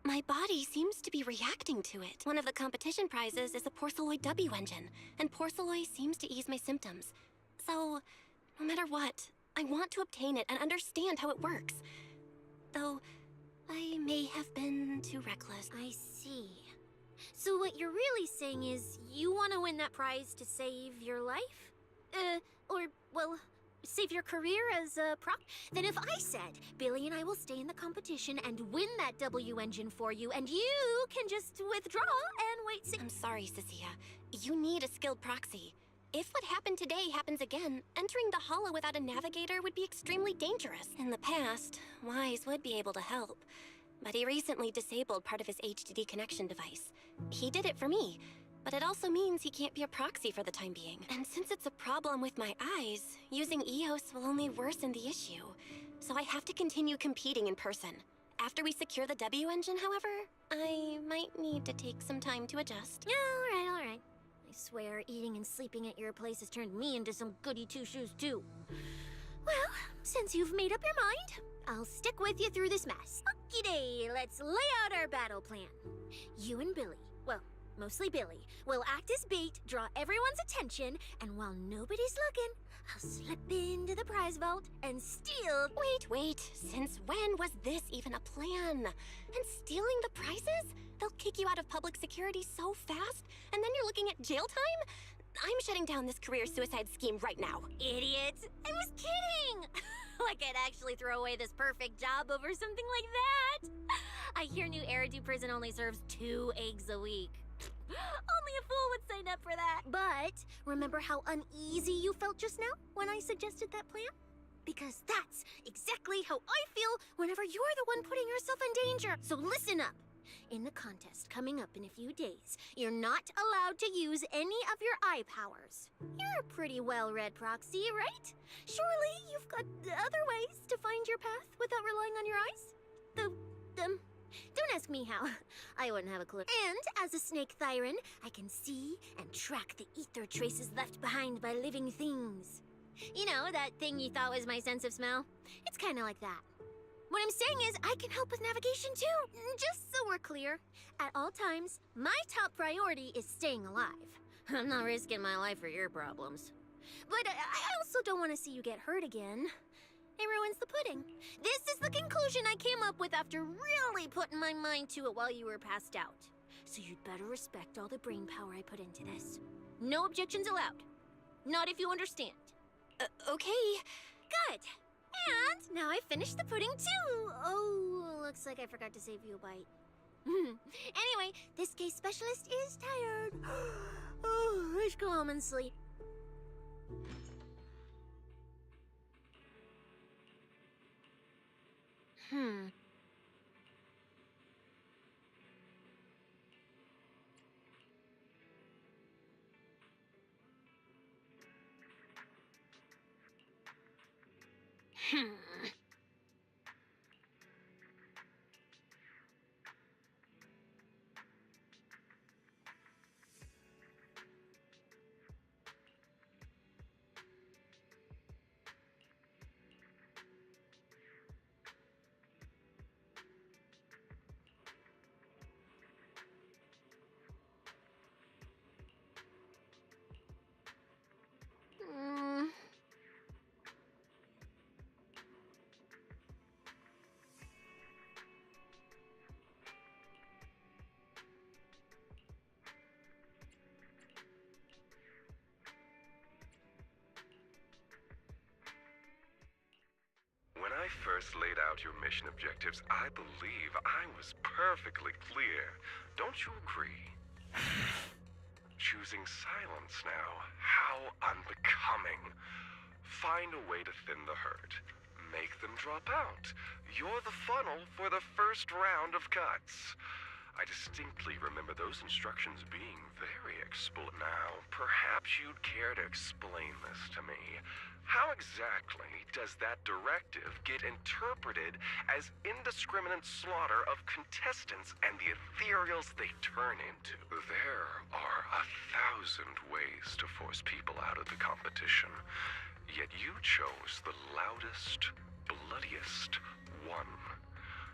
My body seems to be reacting to it. One of the competition prizes is a Porceloid W engine, and Porceloid seems to ease my symptoms. So, no matter what, I want to obtain it and understand how it works. Though, I may have been too reckless. I see. So what you're really saying is you want to win that prize to save your life? Save your career as a proc? Then if I said, Billy and I will stay in the competition and win that W engine for you, and you can just withdraw and wait I'm sorry, Cecilia. You need a skilled proxy. If what happened today happens again, entering the hollow without a navigator would be extremely dangerous. In the past, Wise would be able to help, but he recently disabled part of his HDD connection device. He did it for me, but it also means he can't be a proxy for the time being. And since it's a problem with my eyes, using EOS will only worsen the issue. So I have to continue competing in person. After we secure the W engine, however, I might need to take some time to adjust. All right. I swear, eating and sleeping at your place has turned me into some goody two-shoes, too. Well, since you've made up your mind, I'll stick with you through this mess. Okie-day, let's lay out our battle plan. You and Billy, well, mostly Billy, will act as bait, draw everyone's attention, and while nobody's looking, I'll slip into the prize vault and steal... Wait, since when was this even a plan? And stealing the prizes? They'll kick you out of public security so fast, and then you're looking at jail time? I'm shutting down this career suicide scheme right now. Idiot! I was kidding! Like I'd actually throw away this perfect job over something like that. I hear New Eridu Prison only serves 2 eggs a week. Only a fool would sign up for that. But remember how uneasy you felt just now when I suggested that plan? Because that's exactly how I feel whenever you're the one putting yourself in danger. So listen up. In the contest coming up in a few days, you're not allowed to use any of your eye powers. You're a pretty well-read proxy, right? Surely you've got other ways to find your path without relying on your eyes? Don't ask me how. I wouldn't have a clue. And as a snake Thyran, I can see and track the ether traces left behind by living things. You know, that thing you thought was my sense of smell? It's kind of like that. What I'm saying is, I can help with navigation too. Just so we're clear, at all times, my top priority is staying alive. I'm not risking my life for your problems. But I also don't want to see you get hurt again. It ruins the pudding. This is the conclusion I came up with after really putting my mind to it while you were passed out. So you'd better respect all the brain power I put into this. No objections allowed. Not if you understand. Okay. Good. And now I've finished the pudding too. Oh, looks like I forgot to save you a bite. Anyway, this case specialist is tired. Oh, let's go home and sleep. first laid out your mission objectives, I believe I was perfectly clear. Don't you agree? Choosing silence now. How unbecoming. Find a way to thin the herd. Make them drop out. You're the funnel for the first round of cuts. I distinctly remember those instructions being very explicit. Now, perhaps you'd care to explain this to me. How exactly does that directive get interpreted as indiscriminate slaughter of contestants and the ethereals they turn into? There are 1,000 ways to force people out of the competition, yet you chose the loudest, bloodiest one.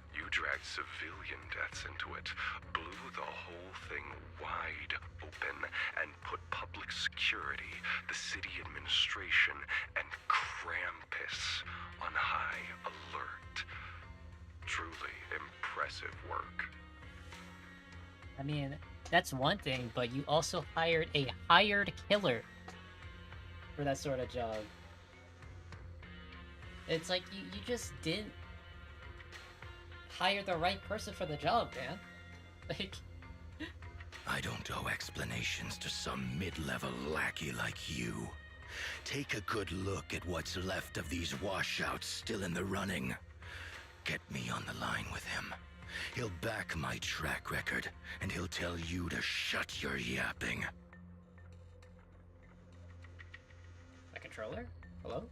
You dragged civilian deaths into it, blew the whole thing wide open, and put public security, the city administration, and Krampus on high alert. Truly impressive work. I mean, that's one thing, but you also hired a hired killer for that sort of job. It's like you just didn't hire the right person for the job, man. Like, I don't owe explanations to some mid-level lackey like you. Take a good look at what's left of these washouts still in the running. Get me on the line with him. He'll back my track record, and he'll tell you to shut your yapping. a controller? Hello?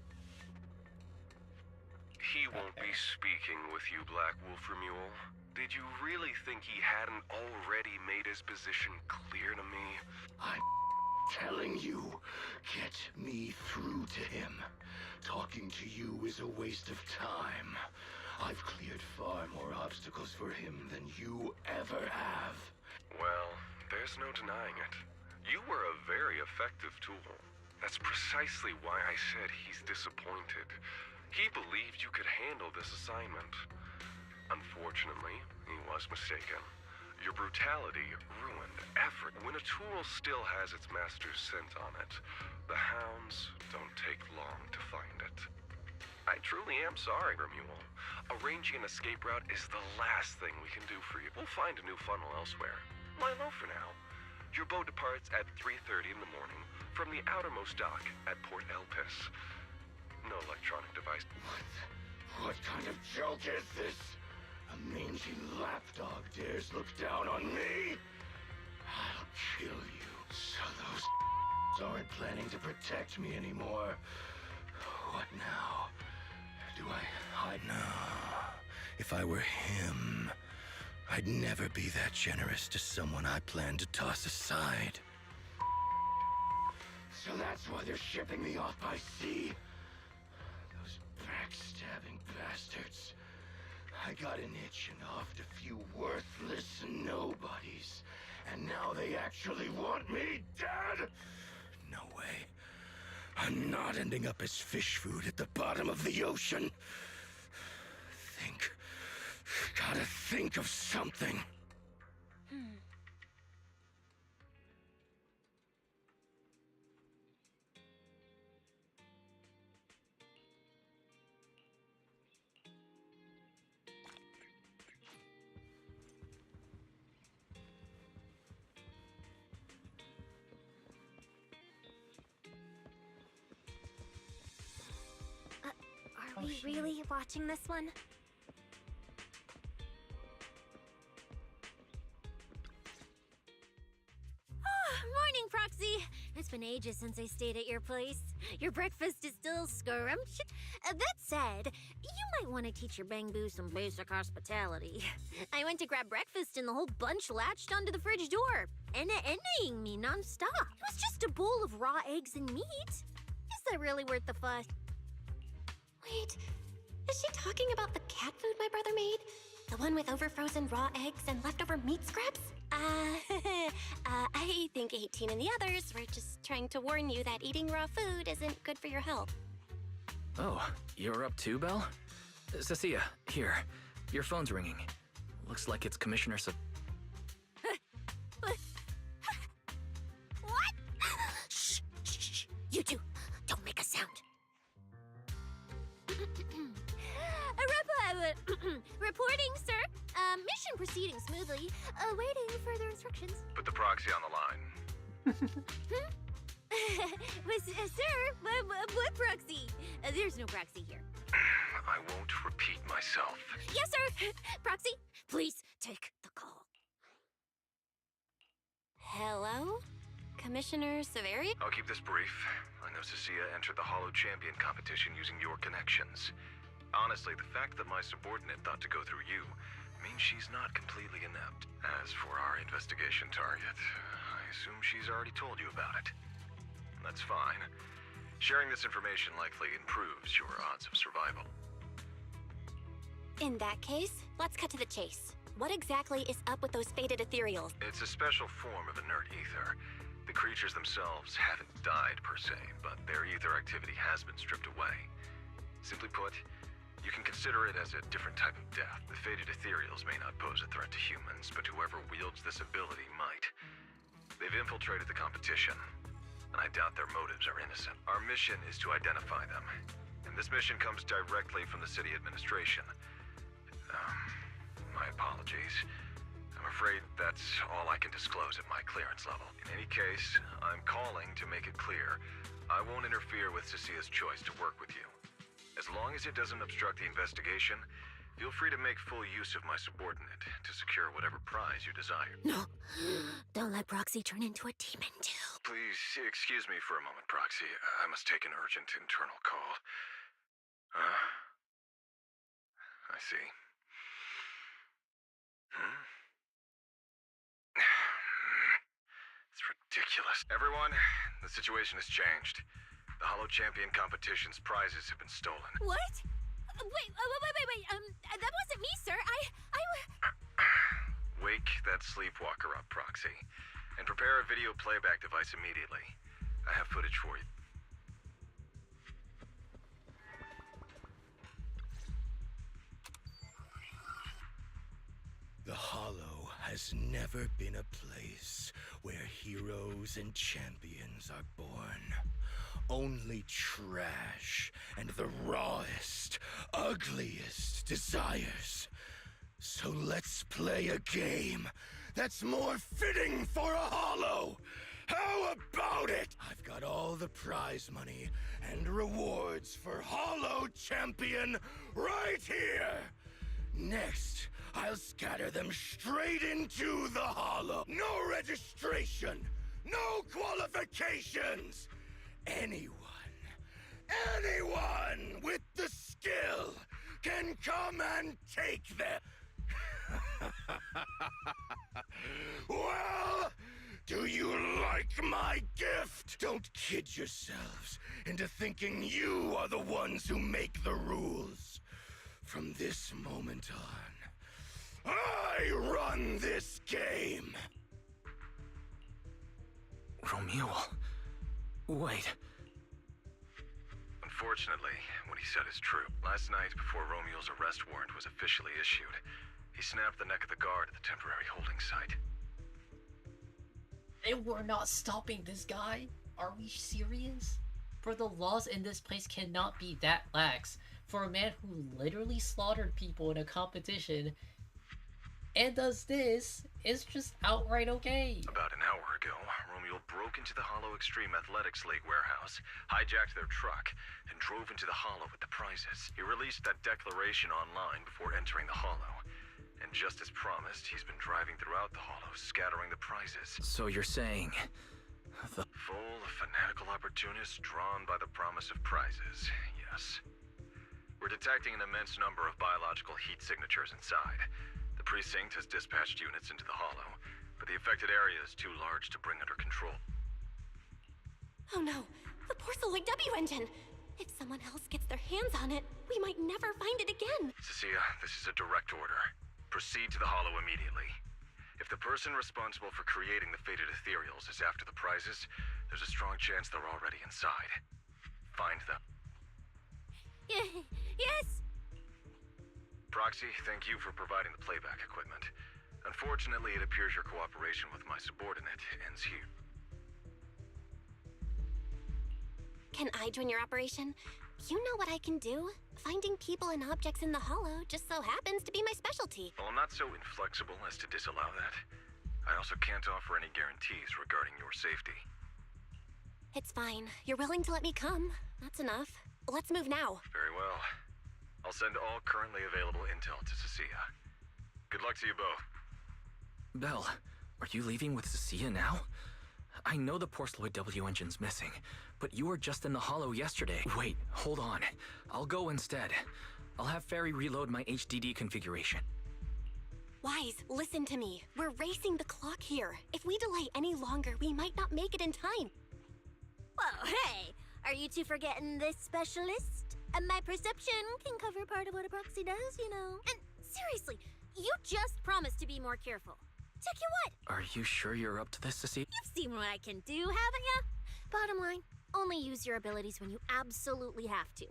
He won't be speaking with you, Black Wolf Mule. Did you really think he hadn't already made his position clear to me? I'm telling you, get me through to him. Talking to you is a waste of time. I've cleared far more obstacles for him than you ever have. Well, there's no denying it. You were a very effective tool. That's precisely why I said he's disappointed. He believed you could handle this assignment. Unfortunately, he was mistaken. Your brutality ruined effort. When a tool still has its master's scent on it, the hounds don't take long to find it. I truly am sorry, Mule. Arranging an escape route is the last thing we can do for you. We'll find a new funnel elsewhere. Lie low for now. Your boat departs at 3:30 in the morning from the outermost dock at Port Elpis. No electronic device. What kind of joke is this? A mangy lapdog dares look down on me? I'll kill you. So those aren't planning to protect me anymore. What now? Do I hide? No. If I were him, I'd never be that generous to someone I plan to toss aside. So that's why they're shipping me off by sea. Those backstabbing bastards. I got an itch and offed a few worthless nobodies. And now they actually want me dead? No way. I'm not ending up as fish food at the bottom of the ocean. Gotta think of something. Are we really watching this one? Morning, Proxy! It's been ages since I stayed at your place. Your breakfast is still scrumptious. That said, you might want to teach your Bangbu some basic hospitality. I went to grab breakfast and the whole bunch latched onto the fridge door, enna-ennaing me non-stop. It was just a bowl of raw eggs and meat. Is that really worth the fuss? Wait, is she talking about the cat food my brother made? The one with overfrozen raw eggs and leftover meat scraps? I think 18 and the others were just trying to warn you that eating raw food isn't good for your health. Oh, you're up too, Belle? Cecilia, here. Your phone's ringing. Looks like it's Commissioner What? Shh, shh, shh. You two, don't make a sound. Put the proxy on the line. Sir, what proxy? There's no proxy here. I won't repeat myself. Yes, sir! Proxy, please take the call. Hello? Commissioner Severi? I'll keep this brief. I know Cecilia entered the Hollow Champion competition using your connections. Honestly, the fact that my subordinate thought to go through you means she's not completely inept. As for our investigation target, I assume she's already told you about it. That's fine. Sharing this information likely improves your odds of survival. In that case, let's cut to the chase. What exactly is up with those faded ethereals? It's a special form of inert ether. The creatures themselves haven't died per se, but their ether activity has been stripped away. Simply put, you can consider it as a different type of death. The faded ethereals may not pose a threat to humans, but whoever wields this ability might. They've infiltrated the competition, and I doubt their motives are innocent. Our mission is to identify them, and this mission comes directly from the city administration. My apologies. I'm afraid that's all I can disclose at my clearance level. In any case, I'm calling to make it clear I won't interfere with Cecilia's choice to work with you. As long as it doesn't obstruct the investigation, feel free to make full use of my subordinate to secure whatever prize you desire. No, don't let Proxy turn into a demon too. Please, excuse me for a moment, Proxy. I must take an urgent internal call. I see. It's ridiculous. Everyone, the situation has changed. The Hollow Champion competition's prizes have been stolen. What? Wait, that wasn't me, sir. Wake that sleepwalker up, Proxy, and prepare a video playback device immediately. I have footage for you. The Hollow has never been a place where heroes and champions are born. Only trash and the rawest, ugliest desires. So let's play a game that's more fitting for a Hollow. How about it? I've got all the prize money and rewards for Hollow Champion right here. Next, I'll scatter them straight into the Hollow. No registration, no qualifications. Anyone with the skill can come and take them. Well, do you like my gift? Don't kid yourselves into thinking you are the ones who make the rules. From this moment on, I run this game. Romeo. Wait. Unfortunately, what he said is true. Last night, before Romeo's arrest warrant was officially issued, he snapped the neck of the guard at the temporary holding site. And we're not stopping this guy? Are we serious? For the laws in this place cannot be that lax. For a man who literally slaughtered people in a competition and does this, it's just outright okay. About an hour ago, Romeo broke into the Hollow Extreme Athletics League warehouse, hijacked their truck, and drove into the Hollow with the prizes. He released that declaration online before entering the Hollow. And just as promised, he's been driving throughout the Hollow, scattering the prizes. So you're saying... Full of fanatical opportunists drawn by the promise of prizes, yes. We're detecting an immense number of biological heat signatures inside. The precinct has dispatched units into the Hollow, but the affected area is too large to bring under control. Oh no, the Porceloid W engine! If someone else gets their hands on it, we might never find it again. Cecilia, this is a direct order. Proceed to the Hollow immediately. If the person responsible for creating the faded ethereals is after the prizes, there's a strong chance they're already inside. Find them. Yes! Proxy, thank you for providing the playback equipment. Unfortunately, it appears your cooperation with my subordinate ends here. Can I join your operation? You know what I can do. Finding people and objects in the Hollow just so happens to be my specialty. Well, I'm not so inflexible as to disallow that. I also can't offer any guarantees regarding your safety. It's fine. You're willing to let me come. That's enough. Let's move now. Very well. I'll send all currently available intel to Cecilia. Good luck to you both. Belle, are you leaving with Cecilia now? I know the Porceloid W engine's missing, but you were just in the Hollow yesterday. Wait, hold on. I'll go instead. I'll have Fairy reload my HDD configuration. Wise, listen to me. We're racing the clock here. If we delay any longer, we might not make it in time. Whoa, hey! Are you two forgetting this specialist? My perception can cover part of what a proxy does, you know. And seriously, you just promised to be more careful. Check you what? Are you sure you're up to this, Cecilia? You've seen what I can do, haven't ya? Bottom line, only use your abilities when you absolutely have to.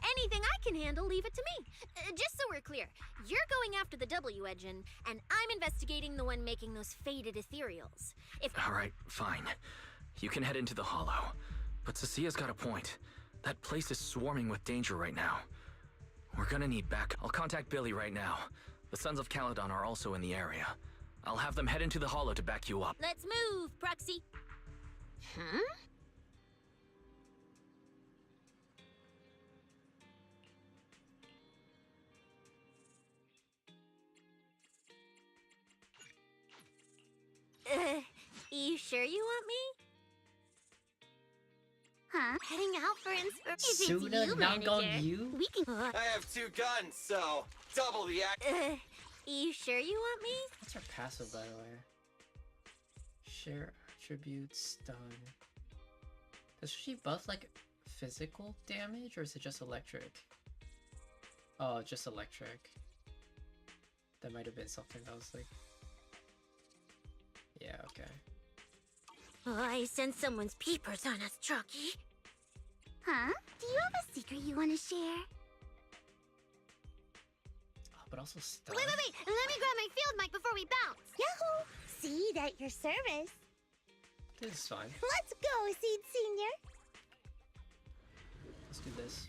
Anything I can handle, leave it to me. Just so we're clear, you're going after the W engine, and I'm investigating the one making those faded ethereals. Alright, fine. You can head into the Hollow. But Cecilia's got a point. That place is swarming with danger right now. We're gonna need backup. I'll contact Billy right now. The Sons of Caledon are also in the area. I'll have them head into the Hollow to back you up. Let's move, Proxy. Hmm? You sure you want me? Huh? Heading out for if Suna it's you, Nangon manager, you? we can. I have 2 guns, so double the act. You sure you want me? What's her passive, by the way? Share attributes, stun. Does she buff like physical damage or is it just electric? Oh, just electric. That might have been something that was like. Yeah, okay. Oh, I sense someone's peepers on us, Trucky. Huh? Do you have a secret you want to share? Oh, but also stun. Wait! Let me grab my field mic before we bounce. Yahoo! See you at your service. This is fine. Let's go, Seed Senior. Let's do this.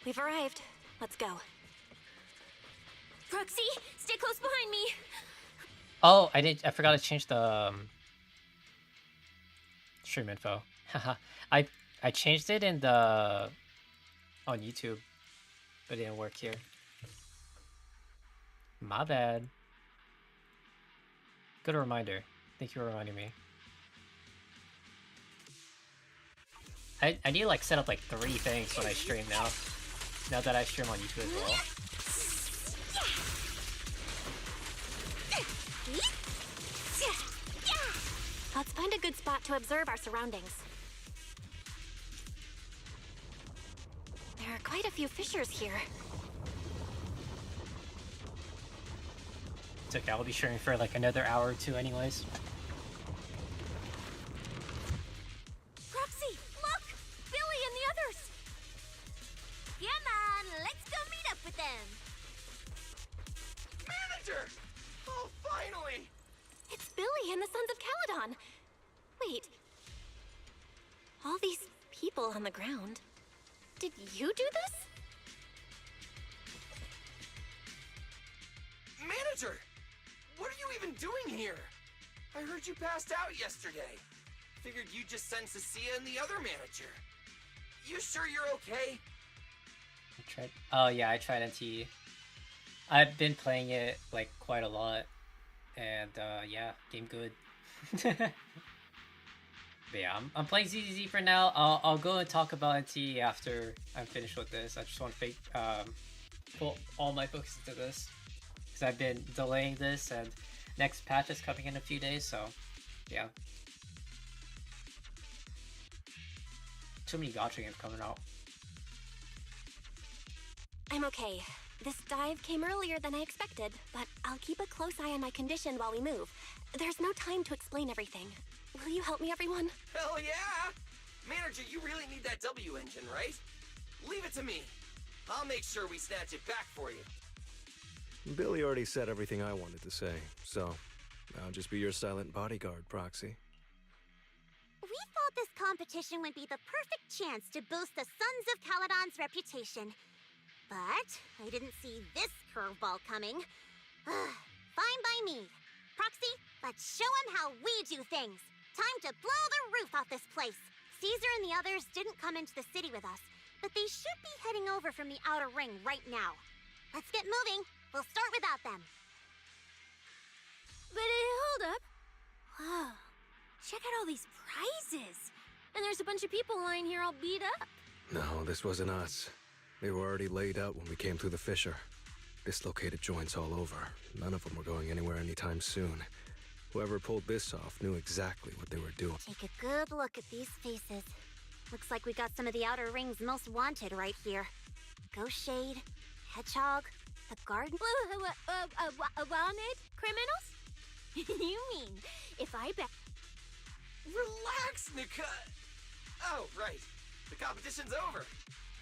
We've arrived. Let's go. Proxy, stay close behind me. Oh, I forgot to change the stream info. Haha. I changed it in the on YouTube, but it didn't work here. My bad. Good reminder. Thank you for reminding me. I need to like set up like 3 things when I stream now. Now that I stream on YouTube as well. Let's find a good spot to observe our surroundings. There are quite a few fissures here. It's okay, I'll be streaming for like another hour or 2 anyways. Proxy, look! Billy and the others! Come on, let's go meet up with them! Manager! Oh, finally! It's Billy and the Sons of Caledon. Wait. All these people on the ground. Did you do this? Manager! What are you even doing here? I heard you passed out yesterday. Figured you'd just send Cecilia and the other manager. You sure you're okay? I tried. Oh yeah, I tried NT. I've been playing it like quite a lot, and yeah, game good. But yeah, I'm playing ZZZ for now. I'll go and talk about NT after I'm finished with this. I just want to put all my focus into this because I've been delaying this, and next patch is coming in a few days. So yeah, too many gacha games coming out. I'm okay. This dive came earlier than I expected, but I'll keep a close eye on my condition while we move. There's no time to explain everything. Will you help me, everyone? Hell yeah! Manager, you really need that W engine, right? Leave it to me. I'll make sure we snatch it back for you. Billy already said everything I wanted to say, so I'll just be your silent bodyguard, Proxy. We thought this competition would be the perfect chance to boost the Sons of Caledon's reputation. But I didn't see this curveball coming. Fine by me. Proxy, let's show them how we do things. Time to blow the roof off this place. Caesar and the others didn't come into the city with us, but they should be heading over from the outer ring right now. Let's get moving. We'll start without them. But hold up. Whoa. Check out all these prizes. And there's a bunch of people lying here all beat up. No, this wasn't us. They were already laid out when we came through the fissure. Dislocated joints all over. None of them were going anywhere anytime soon. Whoever pulled this off knew exactly what they were doing. Take a good look at these faces. Looks like we got some of the outer ring's most wanted right here. Ghost Shade, Hedgehog, the Garden... Wanted criminals? You mean, if I bet... Relax, Nika! Oh, right. The competition's over.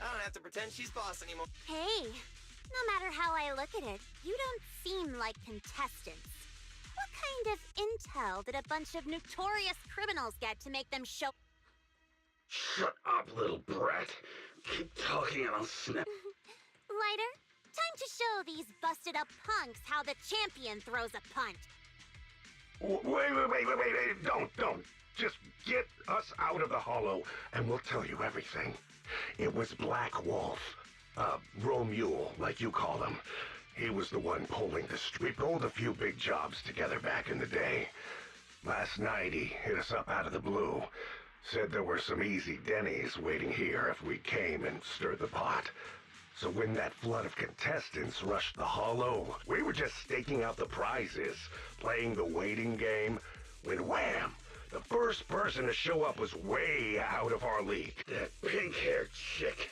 I don't have to pretend she's boss anymore. Hey, no matter how I look at it, you don't seem like contestants. What kind of intel did a bunch of notorious criminals get to make them show... Shut up, little brat. Keep talking and I'll snap. Lighter, time to show these busted up punks how the champion throws a punt. Wait. Don't. Just get us out of the hollow and we'll tell you everything. It was Black Wolf. Romule, like you call him. He was the one pulling the We pulled a few big jobs together back in the day. Last night he hit us up out of the blue. Said there were some easy Denny's waiting here if we came and stirred the pot. So when that flood of contestants rushed the hollow, we were just staking out the prizes, playing the waiting game, when wham! The first person to show up was way out of our league. That pink-haired chick.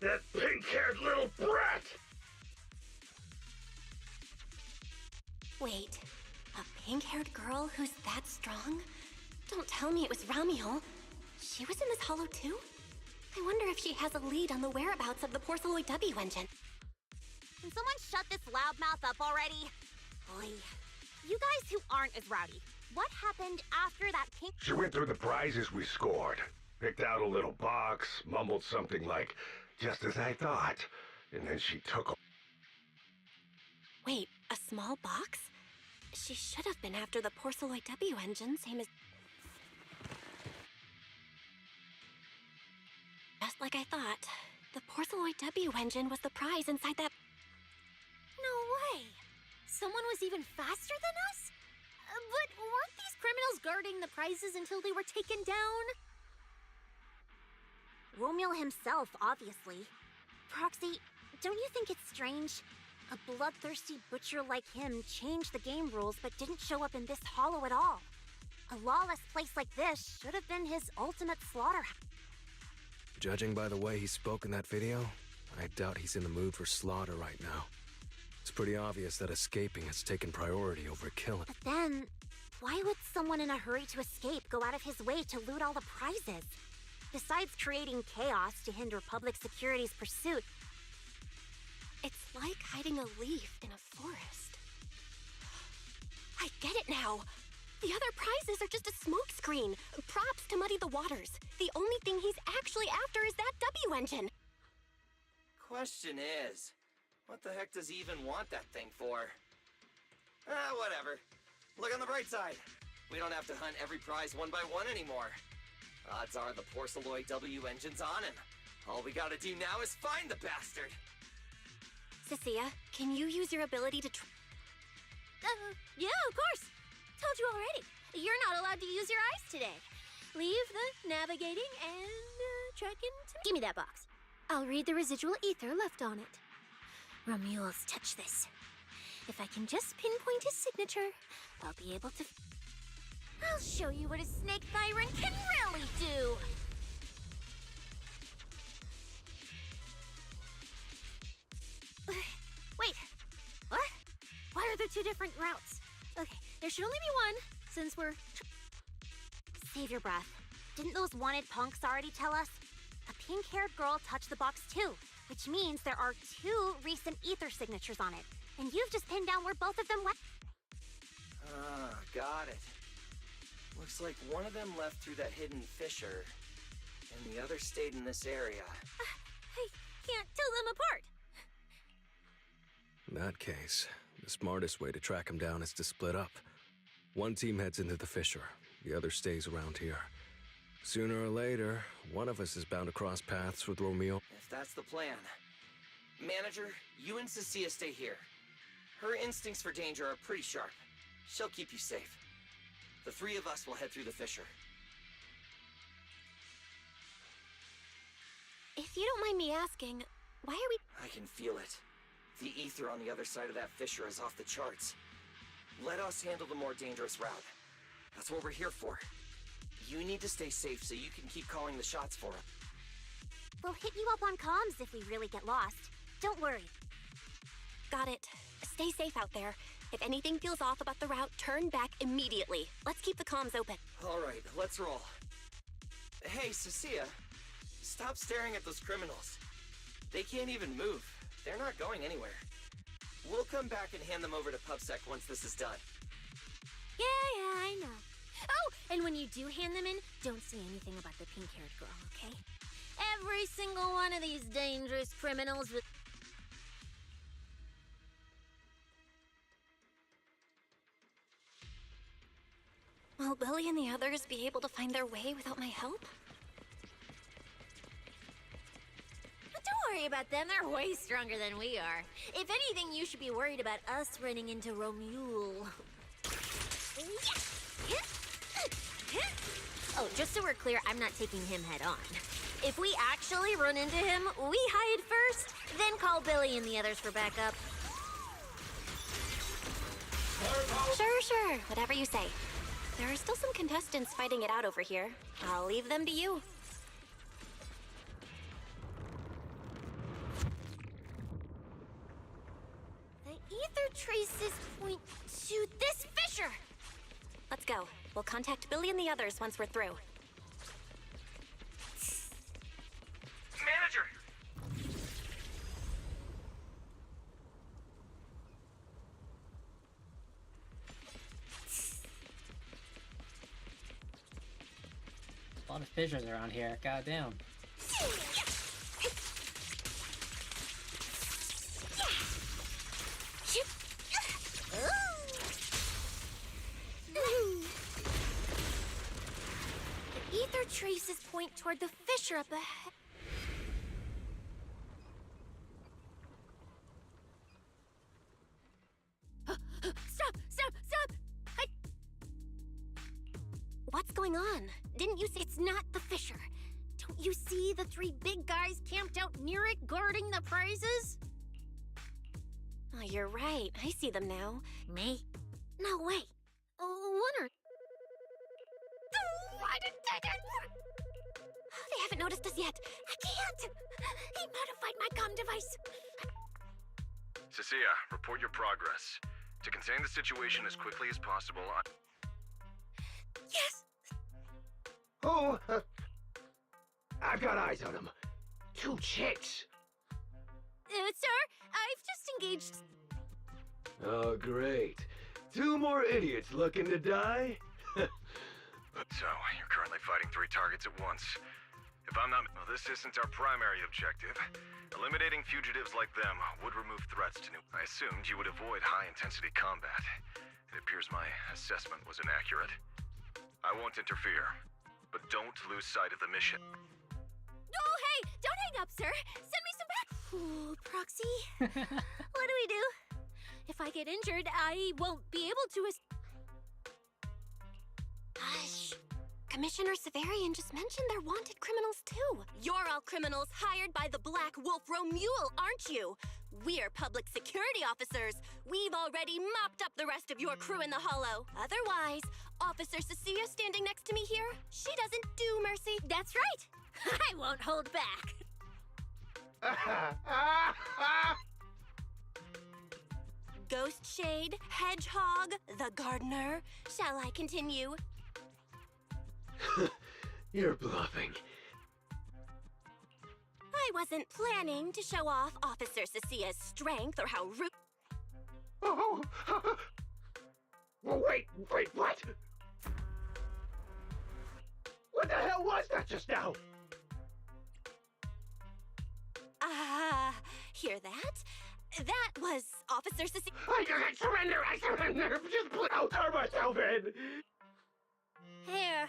That pink-haired little brat! Wait, a pink-haired girl who's that strong? Don't tell me it was Ramiel. She was in this hollow too? I wonder if she has a lead on the whereabouts of the Porceloid W engine. Can someone shut this loudmouth up already? Boy, you guys who aren't as rowdy, what happened after that pink... She went through the prizes we scored, picked out a little box, mumbled something like, just as I thought, and then she took... Wait, a small box? She should have been after the Porceloid W engine, same as... Just like I thought, the Porceloid W engine was the prize inside that... No way! Someone was even faster than us? But weren't these criminals guarding the prizes until they were taken down? Romeo himself, obviously. Proxy, don't you think it's strange? A bloodthirsty butcher like him changed the game rules but didn't show up in this hollow at all. A lawless place like this should have been his ultimate slaughterhouse. Judging by the way he spoke in that video, I doubt he's in the mood for slaughter right now. It's pretty obvious that escaping has taken priority over killing. But then, why would someone in a hurry to escape go out of his way to loot all the prizes? Besides creating chaos to hinder public security's pursuit, it's like hiding a leaf in a forest. I get it now. The other prizes are just a smokescreen, props to muddy the waters. The only thing he's actually after is that W engine. Question is, what the heck does he even want that thing for? Whatever. Look on the bright side. We don't have to hunt every prize one by one anymore. Odds are the Porceloid W engine's on him. All we gotta do now is find the bastard. Cecilia, can you use your ability to Yeah, of course. Told you already. You're not allowed to use your eyes today. Leave the navigating and tracking to me. Give me that box. I'll read the residual ether left on it. Romuald's touch this. If I can just pinpoint his signature, I'll be able to... I'll show you what a snake Byron can really do! Wait, what? Why are there two different routes? Okay, there should only be one, since we're... Save your breath. Didn't those wanted punks already tell us? A pink-haired girl touched the box too, which means there are two recent ether signatures on it. And you've just pinned down where both of them went. Got it. Looks like one of them left through that hidden fissure, and the other stayed in this area. I can't tell them apart. In that case, the smartest way to track him down is to split up. One team heads into the fissure, the other stays around here. Sooner or later, one of us is bound to cross paths with Romeo. If that's the plan. Manager, you and Cecilia stay here. Her instincts for danger are pretty sharp. She'll keep you safe. The three of us will head through the fissure. If you don't mind me asking, why are we... I can feel it. The ether on the other side of that fissure is off the charts. Let us handle the more dangerous route. That's what we're here for. You need to stay safe so you can keep calling the shots for us. We'll hit you up on comms if we really get lost. Don't worry. Got it. Stay safe out there. If anything feels off about the route, turn back immediately. Let's keep the comms open. All right, let's roll. Hey, Cecilia. Stop staring at those criminals. They can't even move. They're not going anywhere. We'll come back and hand them over to PubSec once this is done. Yeah, I know. Oh, and when you do hand them in, don't say anything about the pink-haired girl, okay? Every single one of these dangerous criminals with... Will Billy and the others be able to find their way without my help? Don't worry about them, they're way stronger than we are. If anything, you should be worried about us running into Romule. Oh, just so we're clear, I'm not taking him head on. If we actually run into him, we hide first, then call Billy and the others for backup. Sure. Whatever you say. There are still some contestants fighting it out over here. I'll leave them to you. The ether traces point to this fissure! Let's go. We'll contact Billy and the others once we're through. Manager! A lot of fissures around here, goddamn. The ether traces point toward the fissure up ahead. Stop! What's going on? Didn't you say It's not the fissure. Don't you see the three big guys camped out near it guarding the prizes? Oh, you're right. I see them now. Me? No way. One or... Why didn't I get... They haven't noticed us yet. I can't! He modified my comm device. Cecilia, report your progress. To contain the situation as quickly as possible, Yes! Oh, I've got eyes on them. 2 chicks. Sir, I've just engaged... Oh, great. 2 more idiots looking to die? So, you're currently fighting 3 targets at once. If I'm not... Well, this isn't our primary objective. Eliminating fugitives like them would remove threats to new... I assumed you would avoid high-intensity combat. It appears my assessment was inaccurate. I won't interfere, but don't lose sight of the mission. Oh, hey! Don't hang up, sir! Send me some back... Ooh, Proxy? What do we do? If I get injured, I won't be able to... Hush. Commissioner Severian just mentioned they're wanted criminals too. You're all criminals hired by the Black Wolf Romule, aren't you? We're public security officers. We've already mopped up the rest of your crew in the hollow. Otherwise, Officer Cecilia standing next to me here, she doesn't do mercy. That's right. I won't hold back. Ghost Shade, Hedgehog, the Gardener. Shall I continue? You're bluffing. I wasn't planning to show off Officer Cecilia's strength or how rude. Oh, wait, what? What the hell was that just now? Hear that? That was Officer Cecilia. I surrender! I surrender! Just please, I'll turn myself in! Here,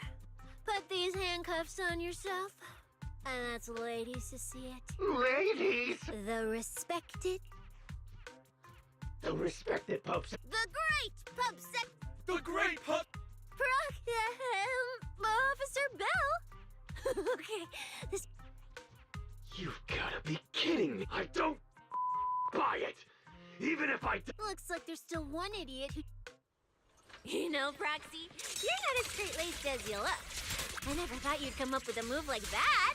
put these handcuffs on yourself. And that's ladies to see it. Ladies! The respected. The respected pups. The great Pubsec. The great pup. Officer Bell. Okay, this. You've gotta be kidding me! I don't buy it! Even if I Looks like there's still one idiot who. You know, Proxy, you're not as straight-laced as you look. I never thought you'd come up with a move like that.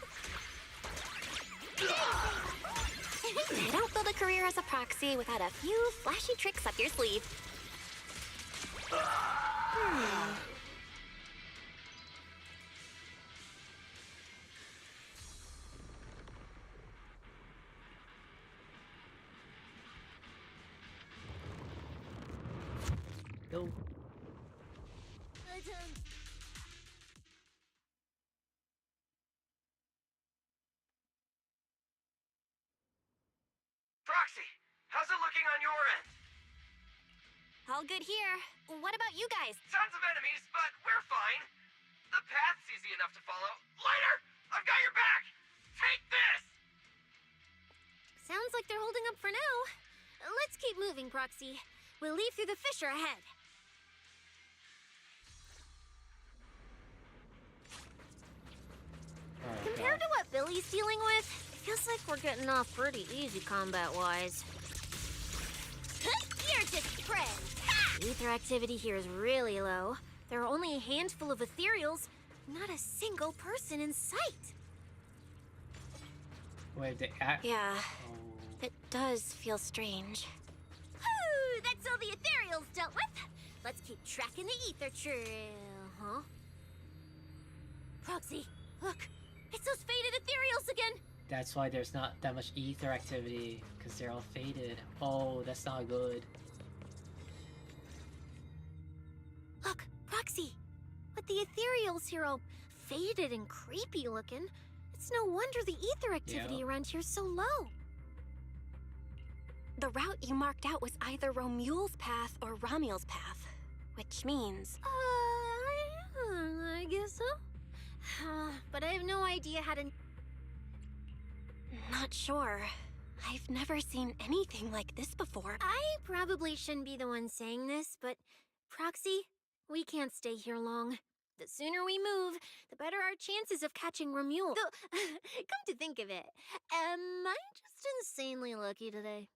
I don't build a career as a proxy without a few flashy tricks up your sleeve. Go. Proxy, how's it looking on your end? All good here. What about you guys? Tons of enemies, but we're fine. The path's easy enough to follow. Lighter, I've got your back. Take this! Sounds like they're holding up for now. Let's keep moving, Proxy. We'll leave through the fissure ahead. Compared to what Billy's dealing with, it feels like we're getting off pretty easy combat-wise. You're just friends. Ether activity here is really low. There are only a handful of ethereals, not a single person in sight. Wait, the act. Yeah, Oh. it does feel strange. Whew, that's all the ethereals dealt with. Let's keep tracking the ether trail, huh? Proxy, look. It's those faded ethereals again. That's why there's not that much ether activity, because they're all faded. Oh, that's not good. Look, Proxy. With the ethereals here all faded and creepy looking, it's no wonder the ether activity around here's so low. The route you marked out was either Romule's path or Ramiel's path, which means... I guess so. But I have no idea how to... Not sure. I've never seen anything like this before. I probably shouldn't be the one saying this, but Proxy, we can't stay here long. The sooner we move, the better our chances of catching Romule. Though, come to think of it, am I just insanely lucky today?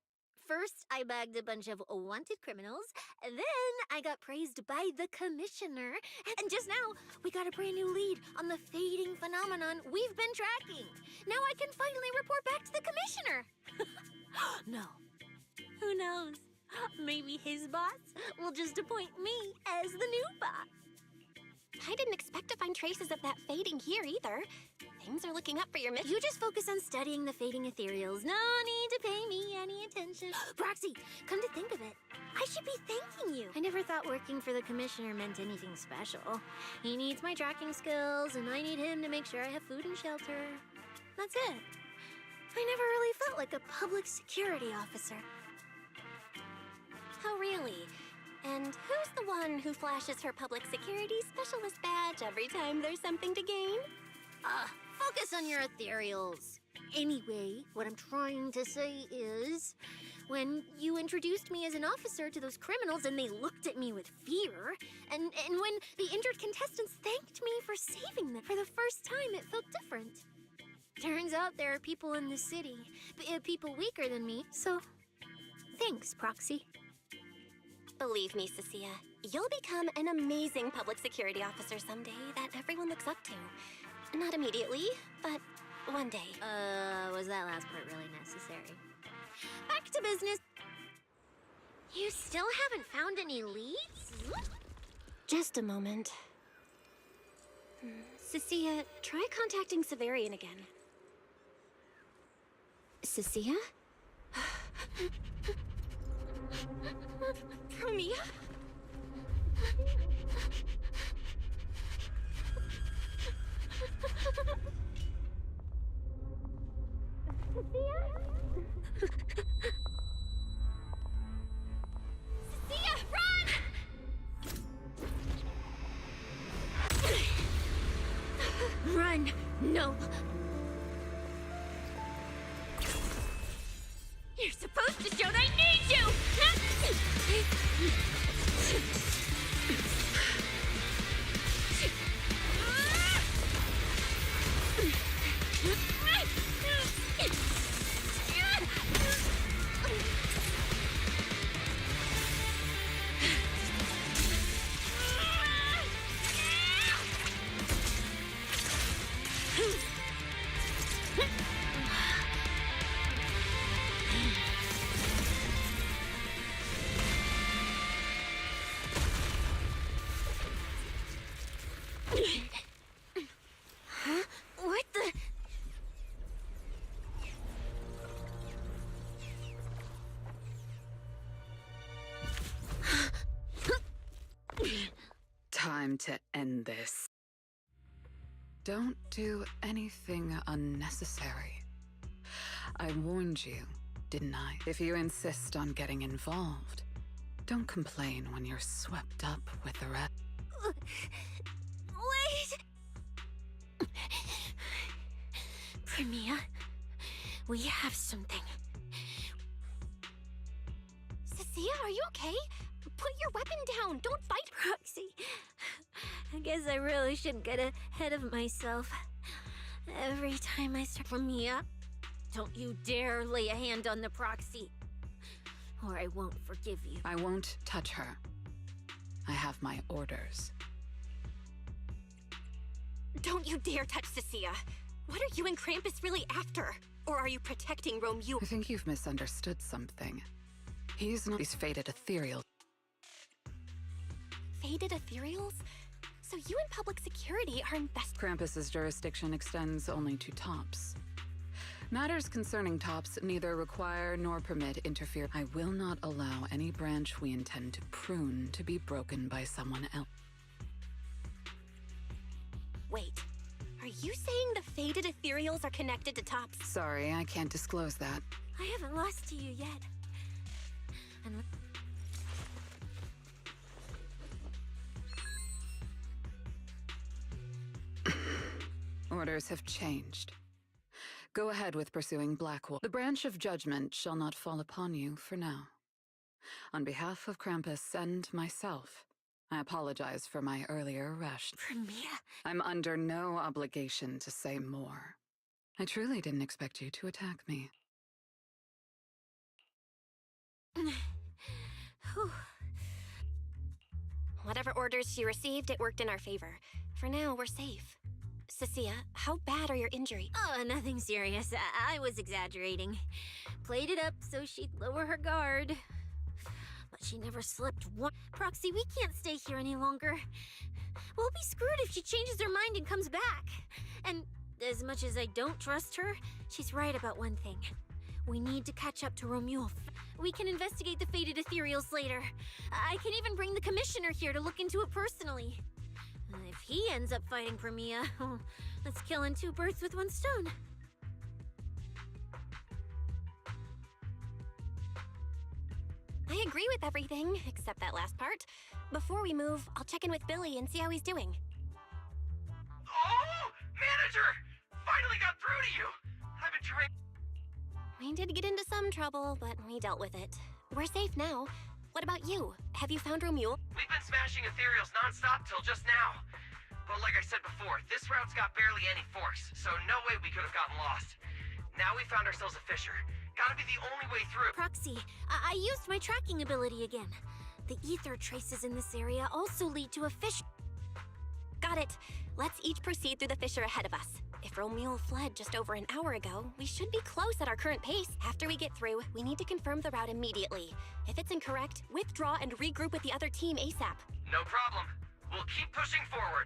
First, I bagged a bunch of wanted criminals, then I got praised by the commissioner, and just now, we got a brand new lead on the fading phenomenon we've been tracking. Now I can finally report back to the commissioner. No. Who knows? Maybe his boss will just appoint me as the new boss. I didn't expect to find traces of that fading here either. Things are looking up for your mission. You just focus on studying the fading ethereals. No need to pay me any attention. Proxy, come to think of it, I should be thanking you. I never thought working for the commissioner meant anything special. He needs my tracking skills, and I need him to make sure I have food and shelter. That's it. I never really felt like a public security officer. Oh, really? And who's the one who flashes her public security specialist badge every time there's something to gain? Focus on your ethereals. Anyway, what I'm trying to say is, when you introduced me as an officer to those criminals and they looked at me with fear, and when the injured contestants thanked me for saving them for the first time, it felt different. Turns out there are people in the city, people weaker than me, so thanks, Proxy. Believe me, Cecilia, you'll become an amazing public security officer someday that everyone looks up to. Not immediately, but one day. Was that last part really necessary? Back to business. You still haven't found any leads? Just a moment. Cecilia, try contacting Severian again. Cecilia? Mia? Sia, run! Run! No! You're supposed to show that I need you! Huh? What the? Time to end this. Don't do anything unnecessary. I warned you, didn't I? If you insist on getting involved, don't complain when you're swept up with the rest. Wait! Premia, we have something. Sia, are you okay? Put your weapon down. Don't fight. Proxy. I guess I really should get ahead of myself. Every time I start... Premia, don't you dare lay a hand on the proxy, or I won't forgive you. I won't touch her. I have my orders. Don't you dare touch Sia. What are you and Krampus really after? Or are you protecting Romeo? I think you've misunderstood something. He's not these faded ethereal. Faded ethereals? So you and public security are Krampus's jurisdiction extends only to tops. Matters concerning tops neither require nor permit interfere. I will not allow any branch we intend to prune to be broken by someone else. Wait, are you saying the faded ethereals are connected to tops? Sorry, I can't disclose that. I haven't lost to you yet. And Orders have changed. Go ahead with pursuing Blackwall. The branch of judgment shall not fall upon you for now. On behalf of Krampus and myself, I apologize for my earlier rash. Premia, I'm under no obligation to say more. I truly didn't expect you to attack me. Whatever orders she received, it worked in our favor. For now, we're safe. Sia, how bad are your injuries? Oh, nothing serious. I was exaggerating. Played it up so she'd lower her guard. But she never slipped one. Proxy, we can't stay here any longer. We'll be screwed if she changes her mind and comes back. And as much as I don't trust her, she's right about one thing. We need to catch up to Romuald. We can investigate the faded ethereals later. I can even bring the commissioner here to look into it personally. If he ends up fighting Premia, that's killing two birds with one stone. I agree with everything, except that last part. Before we move, I'll check in with Billy and see how he's doing. Oh! Manager! Finally got through to you! I've been trying... We did get into some trouble, but we dealt with it. We're safe now. What about you? Have you found Romuald? We've been smashing ethereals non-stop till just now. But like I said before, this route's got barely any forks, so no way we could have gotten lost. Now we found ourselves a fissure. Gotta be the only way through. Proxy, I used my tracking ability again. The ether traces in this area also lead to a fissure. Got it. Let's each proceed through the fissure ahead of us. If Romuald fled just over an hour ago, we should be close at our current pace. After we get through, we need to confirm the route immediately. If it's incorrect, withdraw and regroup with the other team ASAP. No problem. We'll keep pushing forward.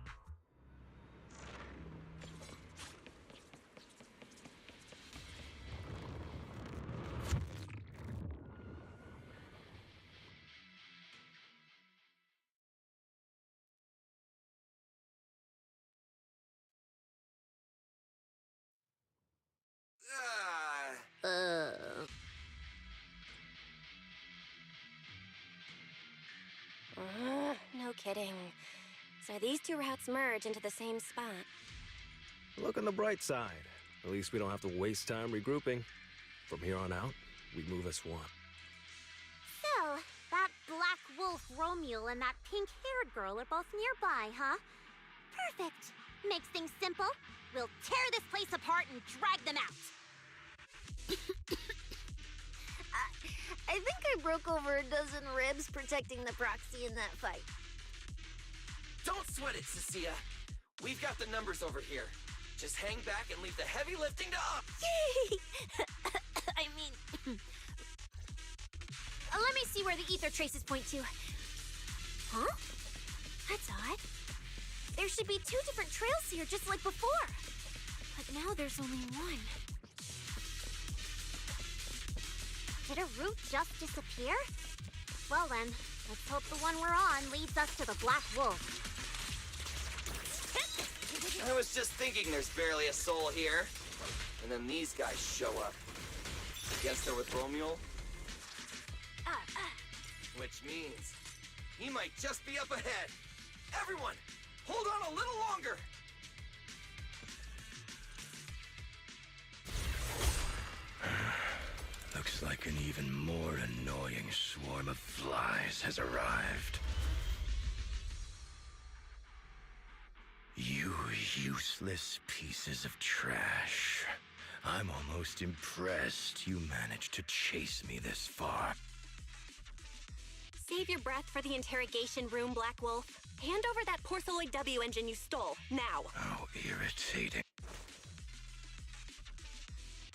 kidding. So these two routes merge into the same spot. Look on the bright side. At least we don't have to waste time regrouping. From here on out, we move as one. So, that black wolf Romule and that pink-haired girl are both nearby, huh? Perfect. Makes things simple. We'll tear this place apart and drag them out. I think I broke over a dozen ribs protecting the proxy in that fight. Don't sweat it, Cecilia. We've got the numbers over here. Just hang back and leave the heavy lifting to us. I mean... let me see where the ether traces point to. Huh? That's odd. There should be two different trails here, just like before. But now there's only one. Did a route just disappear? Well then, let's hope the one we're on leads us to the Black Wolf. I was just thinking there's barely a soul here. And then these guys show up. Guess they're with Romule? Which means he might just be up ahead. Everyone, hold on a little longer. Looks like an even more annoying swarm of flies has arrived. You useless pieces of trash. I'm almost impressed you managed to chase me this far. Save your breath for the interrogation room, Black Wolf. Hand over that Porceloid W engine you stole, now. How irritating.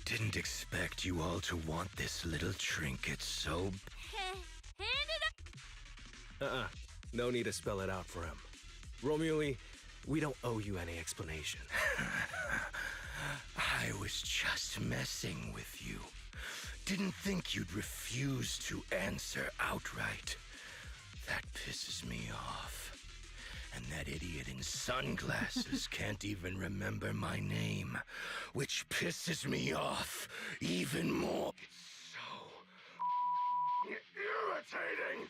Didn't expect you all to want this little trinket so... Hand it up! No need to spell it out for him. Romule, we don't owe you any explanation. I was just messing with you. Didn't think you'd refuse to answer outright. That pisses me off. And that idiot in sunglasses can't even remember my name, which pisses me off even more. It's so irritating.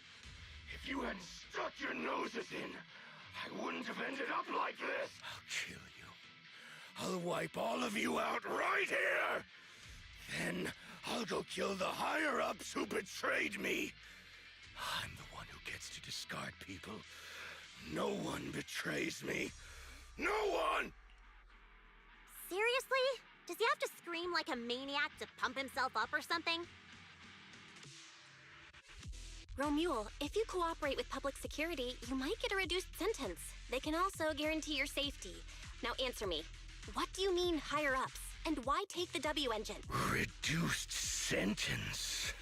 If you hadn't stuck your noses in, I wouldn't have ended up like this. I'll kill you. I'll wipe all of you out right here. Then I'll go kill the higher-ups who betrayed me. I'm the one who gets to discard people. No one betrays me. No one! Seriously? Does he have to scream like a maniac to pump himself up or something? Romule, if you cooperate with public security, you might get a reduced sentence. They can also guarantee your safety. Now answer me. What do you mean higher-ups? And why take the W engine? Reduced sentence?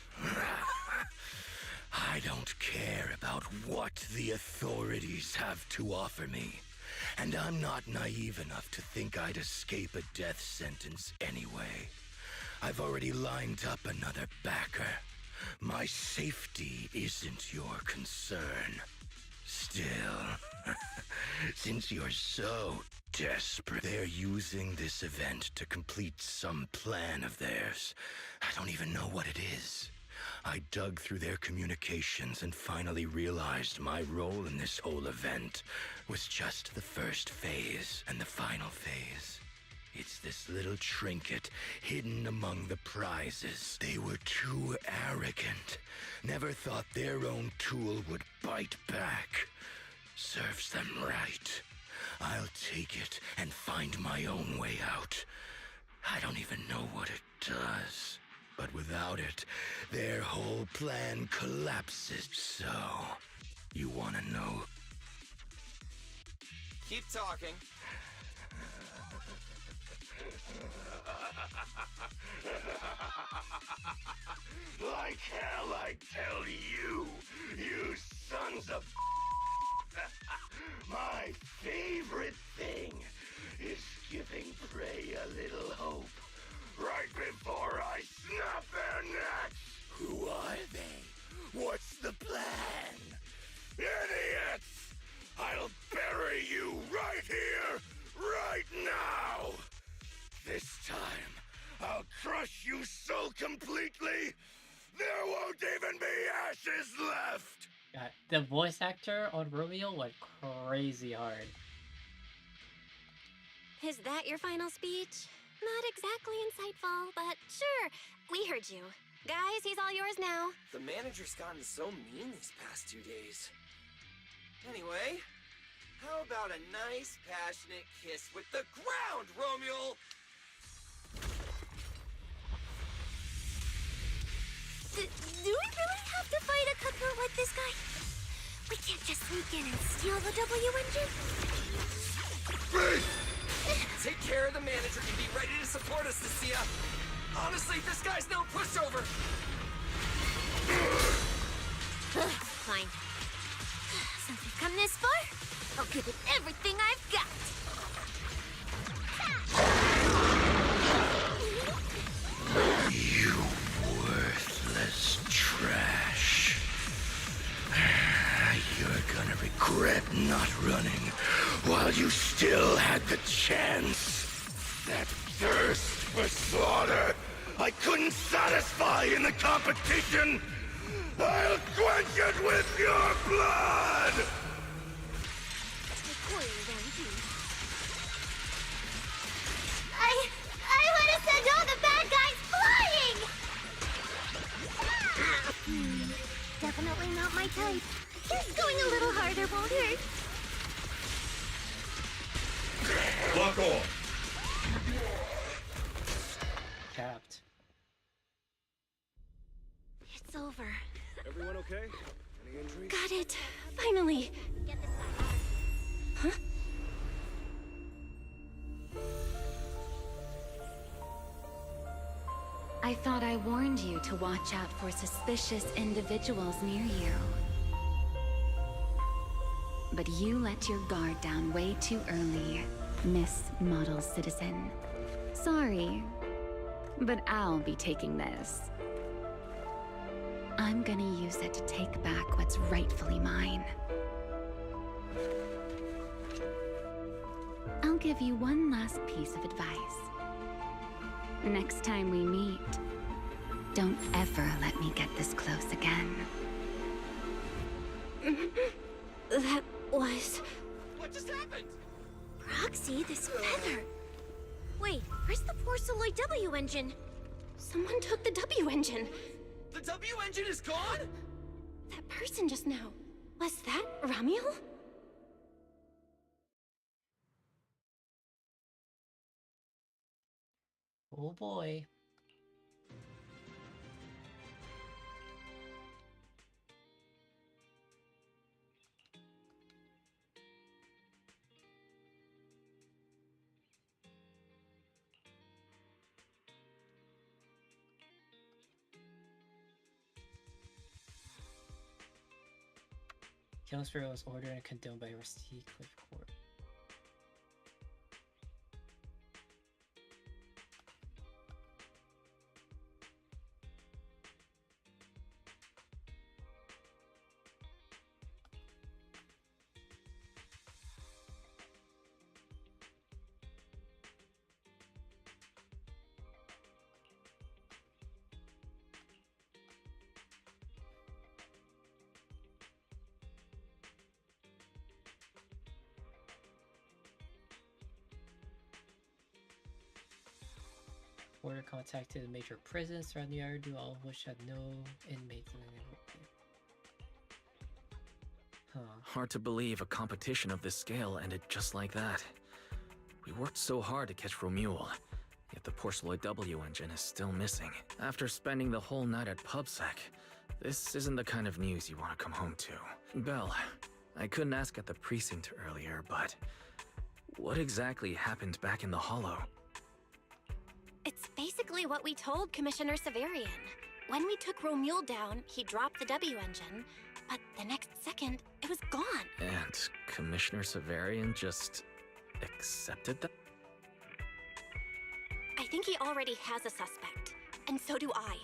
I don't care about what the authorities have to offer me. And I'm not naive enough to think I'd escape a death sentence anyway. I've already lined up another backer. My safety isn't your concern. Still, since you're so desperate, they're using this event to complete some plan of theirs. I don't even know what it is. I dug through their communications and finally realized my role in this whole event was just the first phase. And the final phase, it's this little trinket hidden among the prizes. They were too arrogant. Never thought their own tool would bite back. Serves them right. I'll take it and find my own way out. I don't even know what it does. But without it, their whole plan collapses. So, you wanna know? Keep talking. Like hell I tell you, you sons of... My favorite thing is giving prey a little hope. Right before I snap their necks! Who are they? What's the plan? Idiots! I'll bury you right here, right now! This time, I'll crush you so completely, there won't even be ashes left! God, the voice actor on Romeo went crazy hard. Is that your final speech? Not exactly insightful, but sure, we heard you. Guys, he's all yours now. The manager's gotten so mean these past 2 days. Anyway, how about a nice, passionate kiss with the ground, Romeo? Do we really have to fight a cutthroat like this guy? We can't just sneak in and steal the W engine? Take care of the manager and be ready to support us, Nasia. Honestly, this guy's no pushover. Fine. Since we've come this far, I'll give it everything I've got. You worthless trash. You're gonna regret not running while you still had the chance. That thirst for slaughter I couldn't satisfy in the competition. I'll quench it with your blood! I want to send all the bad guys flying! Definitely not my type. Just going a little harder won't hurt. Lock off. Capped. It's over. Everyone okay? Any injuries? Got it. Finally. Huh? I thought I warned you to watch out for suspicious individuals near you. But you let your guard down way too early, Miss Model Citizen. Sorry, but I'll be taking this. I'm gonna use it to take back what's rightfully mine. I'll give you one last piece of advice. Next time we meet, don't ever let me get this close again. That was... What just happened? Proxy, this feather. Wait, where's the Porceloid W engine? Someone took the W engine. The W engine is gone? That person just now. Was that Ramiel? Oh boy. Killing was ordered and condoned by Rusty Cliff Court. Order contacted major prisons throughout the area, all of which had no inmates in the neighborhood. Huh. Hard to believe a competition of this scale ended just like that. We worked so hard to catch Romuald, yet the Porceloid W engine is still missing. After spending the whole night at PubSec, this isn't the kind of news you want to come home to. Belle, I couldn't ask at the precinct earlier, but what exactly happened back in the Hollow? It's basically what we told Commissioner Severian. When we took Romuald down, he dropped the W engine, but the next second, it was gone. And Commissioner Severian just accepted that? I think he already has a suspect, and so do I.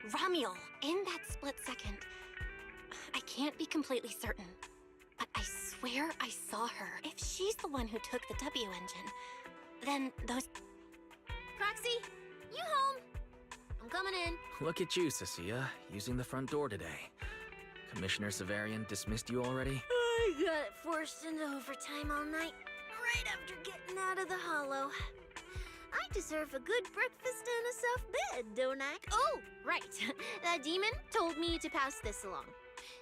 Ramiel. In that split second, I can't be completely certain, but I swear I saw her. If she's the one who took the W engine, then those... Proxy, you home? I'm coming in. Look at you, Cecilia, using the front door today. Commissioner Severian dismissed you already? I got forced into overtime all night, right after getting out of the hollow. I deserve a good breakfast and a soft bed, don't I? Oh, right. That demon told me to pass this along.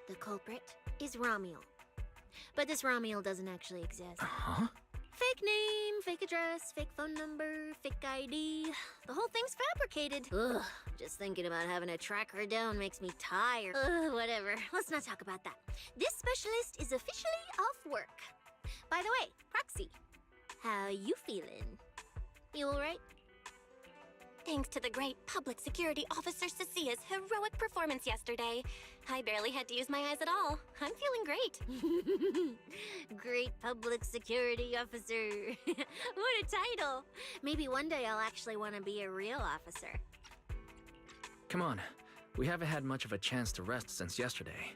The culprit is Romiel. But this Romiel doesn't actually exist. Huh? Fake name, fake address, fake phone number, fake ID. The whole thing's fabricated. Ugh, just thinking about having to track her down makes me tired. Ugh, whatever. Let's not talk about that. This specialist is officially off work. By the way, Proxy, how you feeling? You alright? Thanks to the great public security officer Cecia's heroic performance yesterday, I barely had to use my eyes at all. I'm feeling great. Great public security officer. What a title. Maybe one day I'll actually want to be a real officer. Come on. We haven't had much of a chance to rest since yesterday.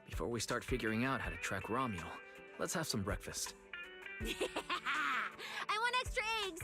Before we start figuring out how to track Romuel, let's have some breakfast. I want extra eggs.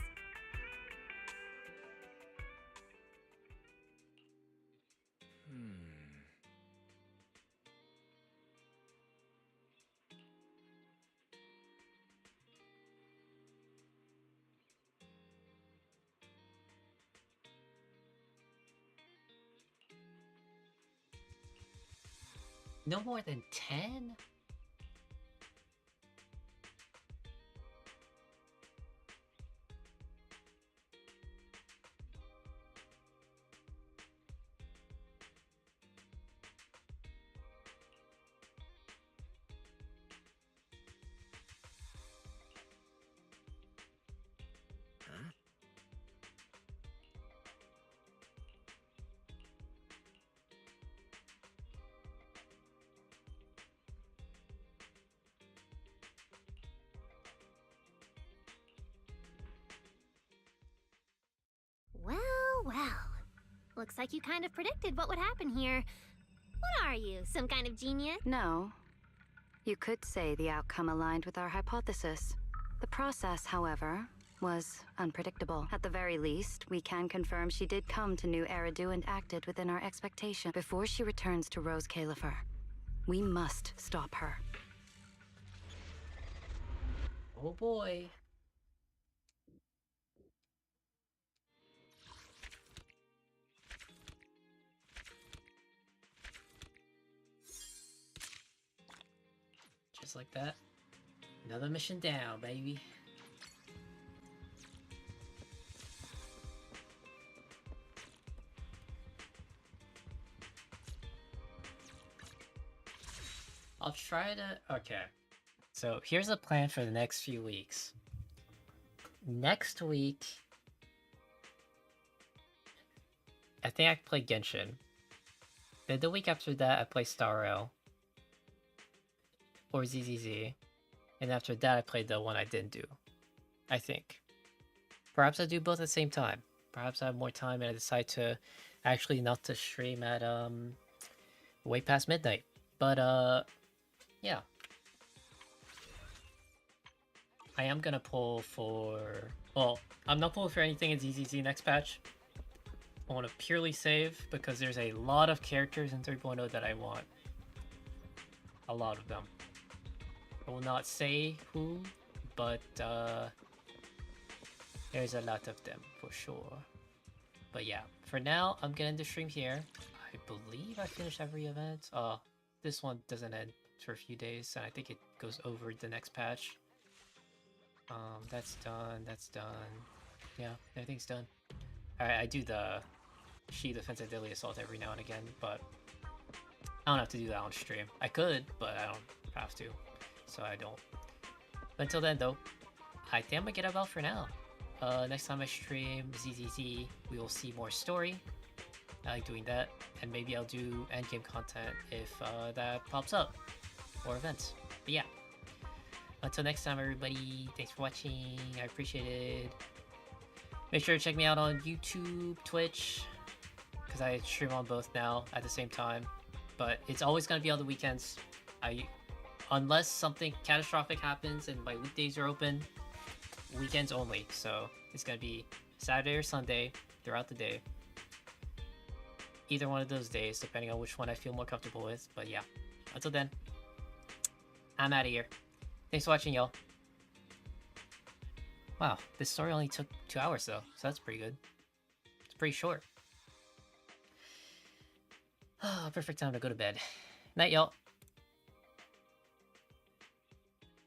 No more than 10? Well, well. Looks like you kind of predicted what would happen here. What are you, some kind of genius? No. You could say the outcome aligned with our hypothesis. The process, however, was unpredictable. At the very least, we can confirm she did come to New Eridu and acted within our expectation before she returns to Rose Califer. We must stop her. Oh boy. Just like that. Another mission down, baby. I'll try to... Okay. So here's a plan for the next few weeks. Next week... I think I play Genshin. Then the week after that I play Star Rail. Or ZZZ. And after that I played the one I didn't do. I think. Perhaps I do both at the same time. Perhaps I have more time and I decide to actually not to stream at way past midnight. But yeah. I am gonna pull for... Well, I'm not pulling for anything in ZZZ next patch. I want to purely save because there's a lot of characters in 3.0 that I want. A lot of them. I will not say who, but there's a lot of them for sure. But yeah, for now, I'm gonna end the stream here. I believe I finished every event. This one doesn't end for a few days, and I think it goes over the next patch. That's done, that's done. Yeah, everything's done. Alright, I do the She Defensive Deadly Assault every now and again, but I don't have to do that on stream. I could, but I don't have to, so I don't. But until then, though, I think I'm gonna get about for now. Next time I stream ZZZ, we will see more story. I like doing that, and maybe I'll do endgame content if that pops up, or events. But yeah, until next time, everybody, thanks for watching. I appreciate it. Make sure to check me out on YouTube, Twitch, because I stream on both now at the same time. But it's always gonna be on the weekends. Unless something catastrophic happens and my weekdays are open, weekends only. So it's gonna be Saturday or Sunday throughout the day. Either one of those days, depending on which one I feel more comfortable with. But yeah, Until then, I'm out of here. Thanks for watching, y'all. Wow, this story only took 2 hours though, so that's pretty good. It's pretty short. Oh, perfect time to go to bed. Night, y'all.